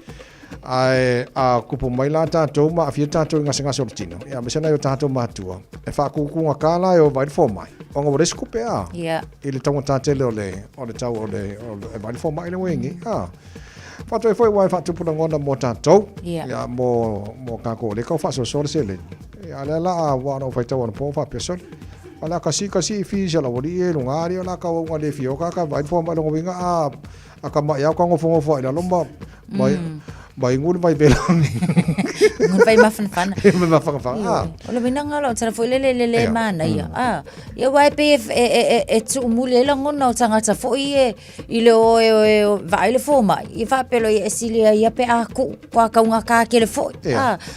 ai a kupu mai la tātou ma afia tātou ngase ngase o tino ia mesena yo tātou matua e fa kuku ngakala yo vai fo mai o ngo resku pe ile tonga tātele o le tau o le vai fo mai le wengi fa to foi wai fa tu puna ngona mo tātou ia mo ka ko le ko fa so se le ia la wa no fa tau no po fa person ala kasi fi jala wori e lungari ala ka wa le fio ka vai fo mai lo winga a ka ma ya ko ngo fo ila lomba mai ngun vai belani ngun vai mafan ma fa o le minanga lo tsara foi le mana ia ia wai pe e tu mule la ngona o tanga ta foi i le o vai le foma i fa pelo i esilia ia pe a ku kwa ka unga ka ke le foi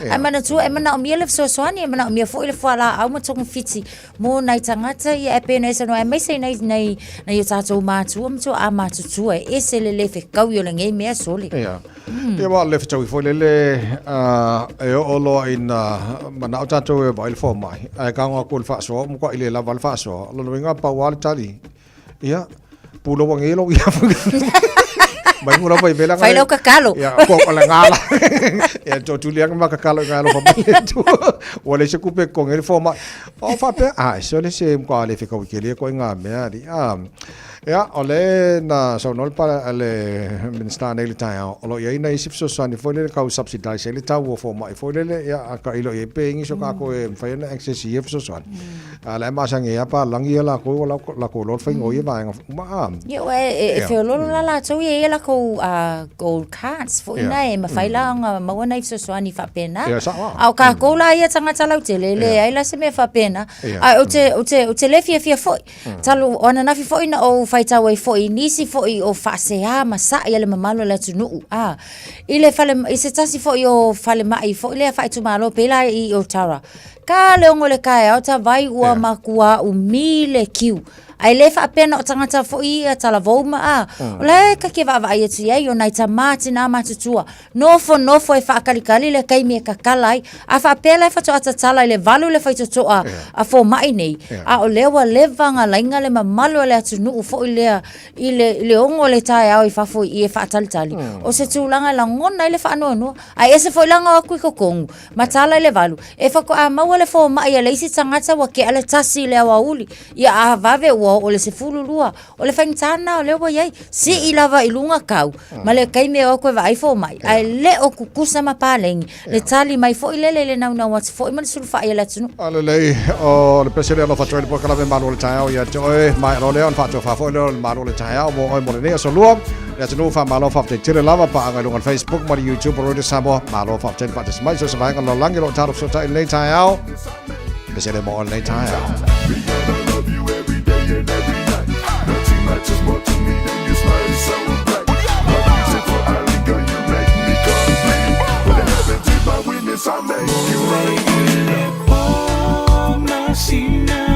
ai mana tu e mana o miele so soani e mana o mia foi le fala au ma tong fiti mo nai tangata ia e pe nei sa no e mai sei nei i tato ma tu mo a ma tu e se le fe kau yo le ngai me sole e wa le fitau foi le e o lo in mana o tato e vai fo mai ai ka ngo ko fa so mo ko ile la val fa so lo winga pa wal tali ia pulo wangelo ia mai ngora vai bela fai lo kakalo ia ko la ngala e to tu liang ma kakalo ngalo fa tu wala se kupe ko ngel fo mai o fa pe so le se ko le fika ke le ko nga me ari ja, ole na so nol para le Ministerial Taeao. Olo ia ina isip so sani foi le ka subsidize le tau fo mai foi le ia ka ilo e pengi so ka ko e fai na access ie so sani. Ala ma sang ia pa langi la ko la ko lo fai ngoi ba ma. Yo e fe lo la so ia la ko gold cards foi na e ma fai la ma wana so sani fa pena. Au ka ko la ia tanga tala tele le ai la se me fa pena. Ai o te le fia foi. Talu ona na foi na o fai tau e foi nisi foi o fasea masa ia le mamalo la tunu ile fale i se tasi foi o fale mai foi le fai tu malo pela i o tara ka le ngole kai o ta vai ua makua u mile kiu ai le fa pena o tangata foi a tala voma le ka ke va vai tu ia yo nai tamati na matutua nofo e fa kalikali le kai me ka kalai a fa pela fa tu ata tala le valu le fa tu a fo mai nei a o le wa le vanga lainga le mamalo le tunu fo ile ongo le Taeao i fa fo i fa tali o se tulanga la ngona ile fa no ai ese fo langa ku ko kongu matala le valu e fa ko a maua le fo mai le isi tangata wa ke ale tasi le wa uli ia a vave o le se fulu lua o le fangtana o le wa yai si ilava ilunga kau ma le kai me o ko vai fo mai ai le o kukusa ma paleng le tali mai fo ile le na wat fo i man sulfa ia la tunu ale le o le presidente lo fa trade por kala Malu le Taeao ia joe mai lo le on fa to fa fo le Malu le Taeao mo o mo le so lua le tunu fa Malu fa te tire lava pa nga lunga Facebook ma YouTube o le Samoa Malu fa te fa te mai so sa nga lo langi lo taro so ta le Taeao presidente mo le Taeao just more to me than you smile so bright. My music for Ali, girl, you make me complete. When it happens to my witness, I make you right. Oh, Machina.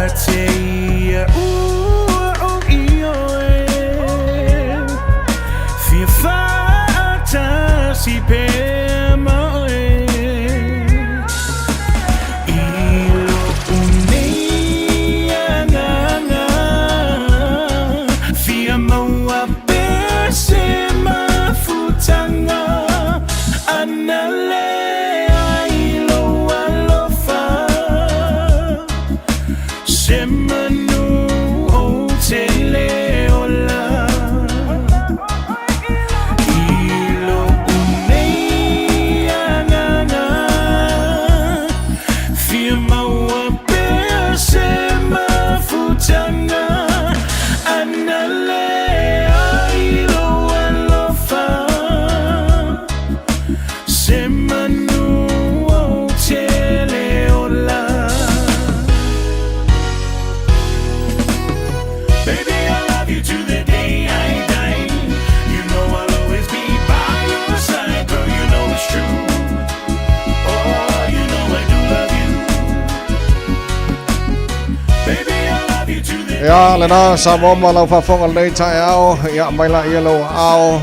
te ia ua o ioe Fia whaata si pe moe Ilo unea nganga Fia maua pese mafutanga Anale ailo alofa Semanu o te leola Ilo unea nganga Fia maua pese mafutanga Anale ailo alofa Semanu o te leola Baby, I love you to the day I die You know I'll always be by your side Girl, you know it's true Oh, you know I do love you Baby, I love you to the Ya lena Samoa malau whafonga nei Taeao ia mai la ia lo ao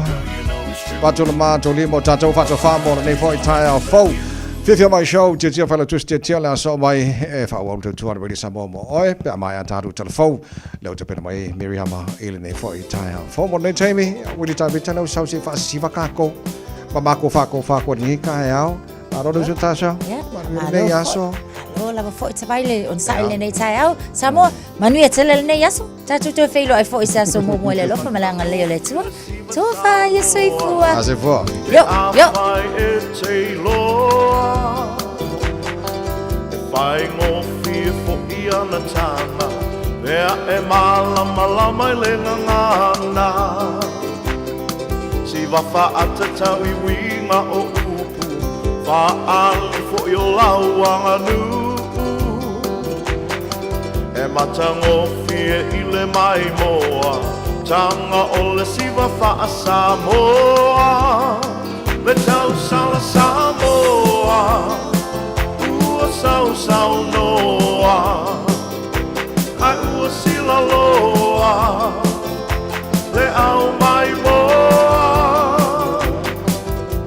Patula ma to limo tatou whato whamo nei fo i Taeao fau Fifia mai show tia whala tusti tia lea so mai e whawau tu tuana really Samoa mo oi pe mai antaru telefou leo te pena mai Miriama ili nei fo i Taeao fau mo nei teimi wili tabi tano sau si wha kako mamako whako ni Taeao Arodo su tasha nei aso O lava fo te baile on sa ile nei Taeao Samoa manu e tele nei aso tatu te feilo ai fo isa so mo le lofa malanga le le tua tofa yeso ifua Ase fo yo Whai ngō whia fo ia na tāna Mea e malama i le ngangana Si wawha atatau i winga o upu Whaali fo i o lauanga nu E mata ngō whia i le mai moa Tanga o le siwa wha a Samoa Le tau sala Samoa Sau noa Ai ua sila loa Le au mai moa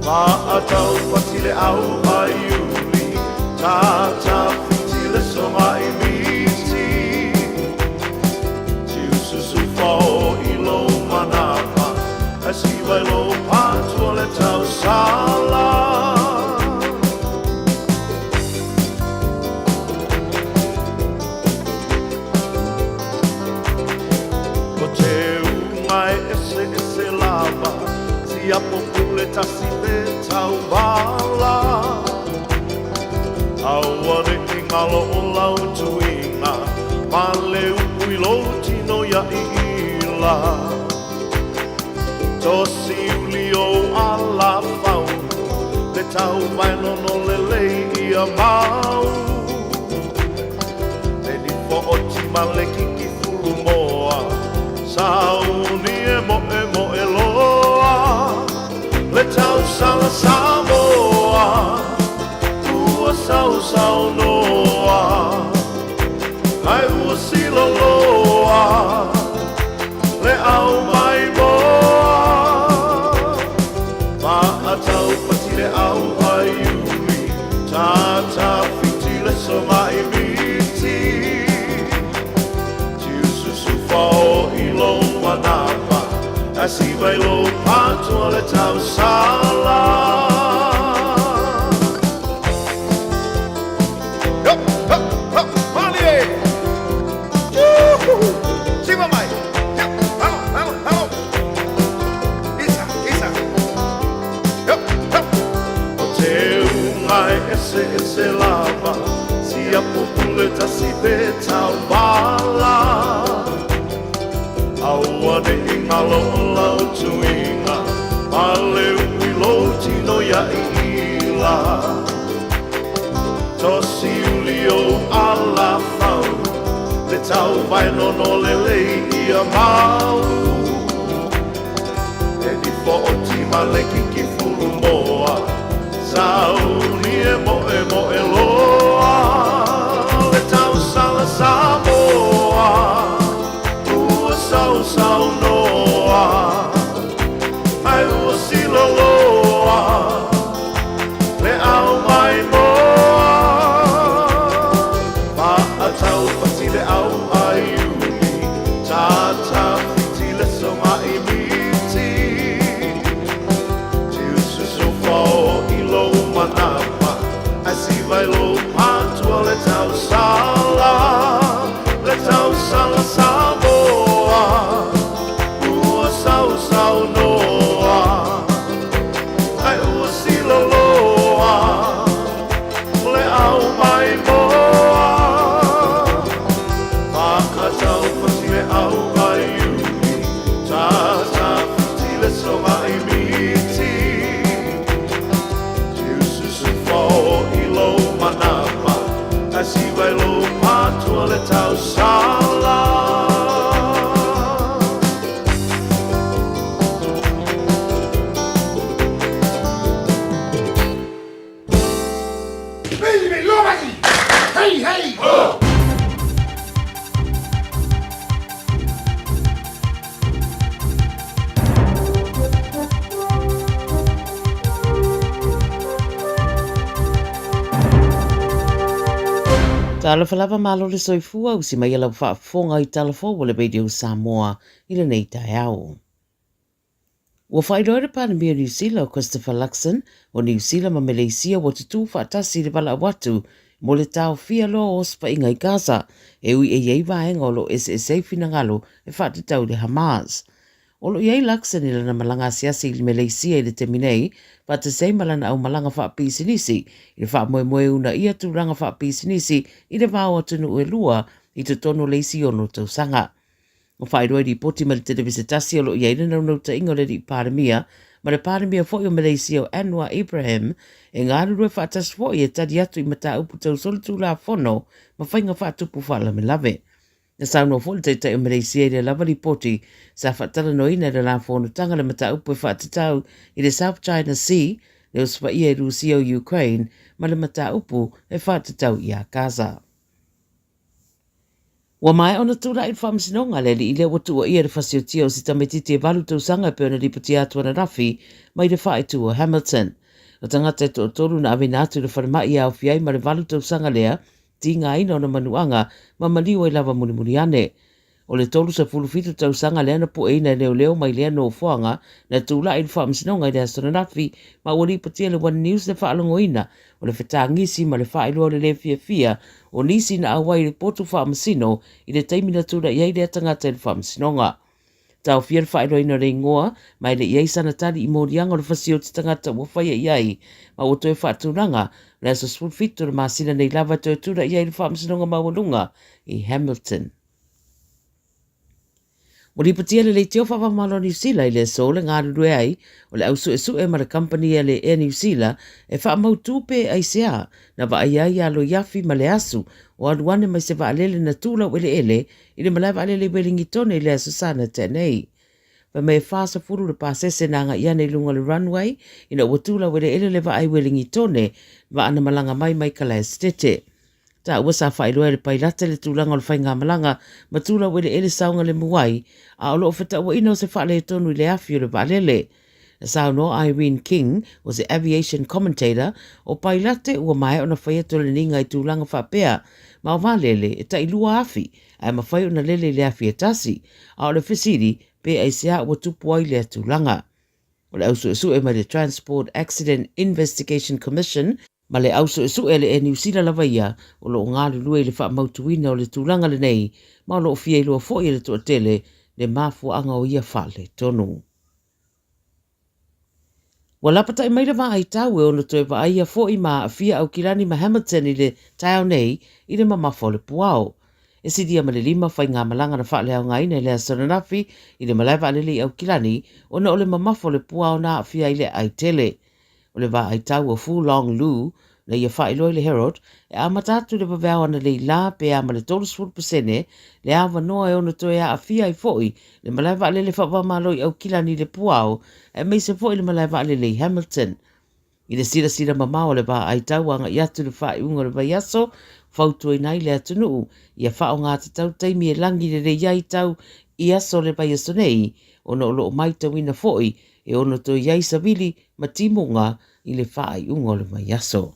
Maatau pati le au ai uli Tata piti le songa i miti Tiu susu fao i lo manama Asi vai lo patua le tau sala Ia popule tasi te tau wala Awane i ngalo o lau tuinga Ma le upui lo tino ia i ila Tosi uli o ala fau Le tau vaino no le lei ia mau Le ni fo o tima le kiki fulu moa Sauni e mo e loa Le tau sala Samoa Ua sau noa Ai ua sila loa Le au mai moa Maatau pati le au ai ui Tata fiti le songa i miti Tiu susu fao i lo manapa Asi vai lo patua le tau sala Yo, ho, ho, mali Sima mai Yo, halo Isa Yo, ho O te ungai ese lava Si a popule tasi pe tau bala Awane i ngalo o lau tuinga Ma le ui lo tino ia i ila Tosi uli o ala fau Le tau vaino no le lei ia mau E ni fo o tima le kiki fulu moa Sauni e mo e loa Le tau sala Samoa sala Samoa ua sau sau noa ai ua sila loa le au mai moa Makatau pati le au mai uni ta ta pati le songa i miti Tiususu fo i lo manama Asi vai lo patua le tau sala Baby, lomani! Hey, hey! Oh! Tala falava malo le soifua usi mai ala whaafonga I talafo wale radio Samoa I le nei Taeao. Ua whairoere Pandemia New Zealand o Christopher Luxon o New Zealand ma Malaysia wa tutu whaatasi le wala watu mo le tau fia lo o spa inga I Gaza e ui e iei vaenga o lo SSA finangalo e whaatatau le Hamas. O lo iei Luxon I lana malanga siasi I Malaysia I le teminei whaatasei malana au malanga whaapisinisi I le whaamoemoe una ia turanga whaapisinisi I le vāo atunu ue lua I te tono leisi ono tausanga. O whairoe di poti ma le televisitasi o lo iei le nau ta ingo le di Pandemia ma le Pandemia fo I o Malaysia o Anwar Ibrahim e ngā rurue whaatas fo I e tadi atu I mata upu tau solitu la fono ma whainga whaatupu whaala me lave. Na sauno fo le teitai o Malaysia I le lava li poti sa whaatala no ina le la fono tanga le mata upu e whaatatau I le South China Sea le uspa ia Rusia o Ukraine ma le mata upu e whaatatau I a Gaza. Wa mai ona tura I whamsinonga le li ile watu o ia le whasiotia o si tametiti e walu tausanga pe ona ripoti atu ana rafi mai le whaetu o Hamilton. O tangata e to toru na ave natu le wharamai au fiai ma le walu tausanga lea ti ngā ina ona manuanga ma maliwa I lava muni ane. O le tolu sa fulufitu tausanga lea na po e ina leo leo mai lea no fuanga na tula I le whamsinonga I le astona rafi ma ua ripoti le One News le whaalongo ina o le whetangisi ma le whaeloa le fia o nisi na awai le potu whaamasino I le taimina tura iei le tangata I le whaamasinonga. Tau fia le whaeloa ina re ngoa mai le iei sana tali I morianga o le whasio te tangata ua whaia iei ma o toi whaaturanga le aso spulfitu le masina nei lava toi tura iei le whaamasinonga mawalunga I Hamilton. O li patia le teo whawamalo New Zealand I le so le ngārurue ai o le ausu e su e mara company le Air New Zealand e whaamau tūpe ai sea na wa ai ai alo yafi ma le asu o aluane mai se waalele na tūla wele ele I le malai waalele Wellingtone I le asu sana tenei. Pa me whaasa furu le pasese na nga iane lunga le runway ina ua tūla wele ele le wa ai Wellingtone wa ana malanga mai kala estete. Ta ua sa whailoa le pailata le tūlanga o le whainga malanga ma tūla wele ele saunga le muai a o loo wheta ua ina o se whaale e tonu I le afi o le waalele. Sauno Irene King was the aviation commentator o pailate ua mai ona whaiato le ninga I tūlanga whapea ma o waalele e ta ilua afi ai ma whai ona lele le afi e tasi a o le whisiri pe ai sea ua tupu ai le tūlanga. O le ausu e su e mai le Transport Accident Investigation Commission ma le ausu e su e le e New Zealand lava ia o lo ngālu lue le whaamautuina o le tūlanga le nei ma o lo fia ilua fo I le tuatele le mafu anga o ia whale tonu. Wa lapata I mai le vaa I tau e ono toe wa aia fo I maa fia au kilani ma Hamilton I le Taeao nei I le mamafo le puao. E sidia ma le lima whai ngā malanga na whaale au ngaina I le asonanafi I le malai wa lele au kilani ona o le mamafo le puao na fia I le aitele. O le vaa I tau o Fu Long Lu na ia whaeloi le Herald e amatatu le wawea ana le la pe ama le 30% le awa noa e ono toe a fia I foi le malai wa lele whawamalo au kilani le puao e mei se foi le malai wa lele Hamilton. I le sira mamao le vaa ai tau anga I atu le wha unga le vaiaso whautua nai le atunu ia whao ngā te tau teimi e langi le re iai tau I aso le vaiaso nei ono o loo mai tau ina foi e ono to iai savili ma timunga I le wha unga le vaiaso.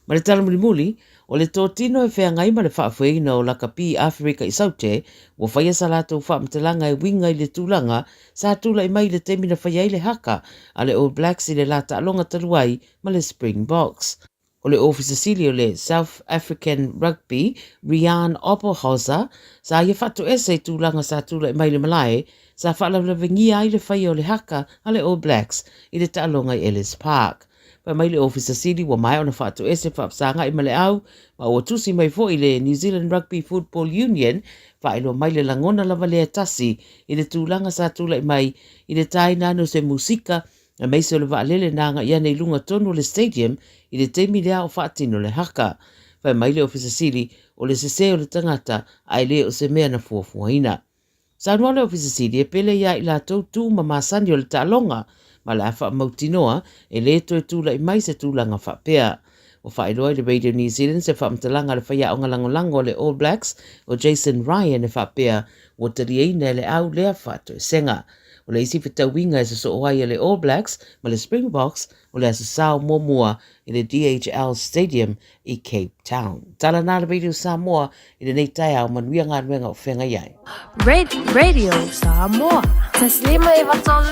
Ma le tala muli o le tōtino e whea ngai ma le whaafueina o laka pi Afrika I saute, o whaia sa lātou whaamtalanga e winga I le tūlanga, sa tūla I mai le temina whaia I le haka, a le All Blacks I le lata alonga taluai ma le Springboks. O le ofisa sili o le South African Rugby, Rian Opperhauser, sa ia whatu ese tūlanga sa tūla i mai le malae, sa whaalawengia i le whai o le haka a le All Blacks i le taalonga i Ellis Park. Pa mai le ofisa sili wa mai ona whatu ese whaapsanga i male au, ma o tusi mai fo i le New Zealand Rugby Football Union, whaelo mai le langona lava lea tasi i le tūlanga sa tūla i mai i le taina no se musika, a mai se o le waalele nanga ia nei lunga tonu le stadium i le teimi lea o whaatino le haka. Whai mai le ofisa sili o le sese o le tangata ai le o se mea na fuafuaina. Sa anua le ofisa sili e pele ia i la tau tū ma masani o le taalonga, ma le awha mautinoa e le to e tūla i mai se tūlanga whapea. O whaeroa i le Radio New Zealand se whaamtalanga le whaia o ngalangolango o le All Blacks o Jason Ryan e whapea o tariaina le au lea whato e senga. O le isi whitauinga e se so oai le All Blacks ma le Springboks o le asa sao momua i le DHL Stadium i Cape Town. Tala nā le Radio Samoa i le nei Taeao manuia ngā nuenga o whenga iai. Radio Samoa. Taslima e watolu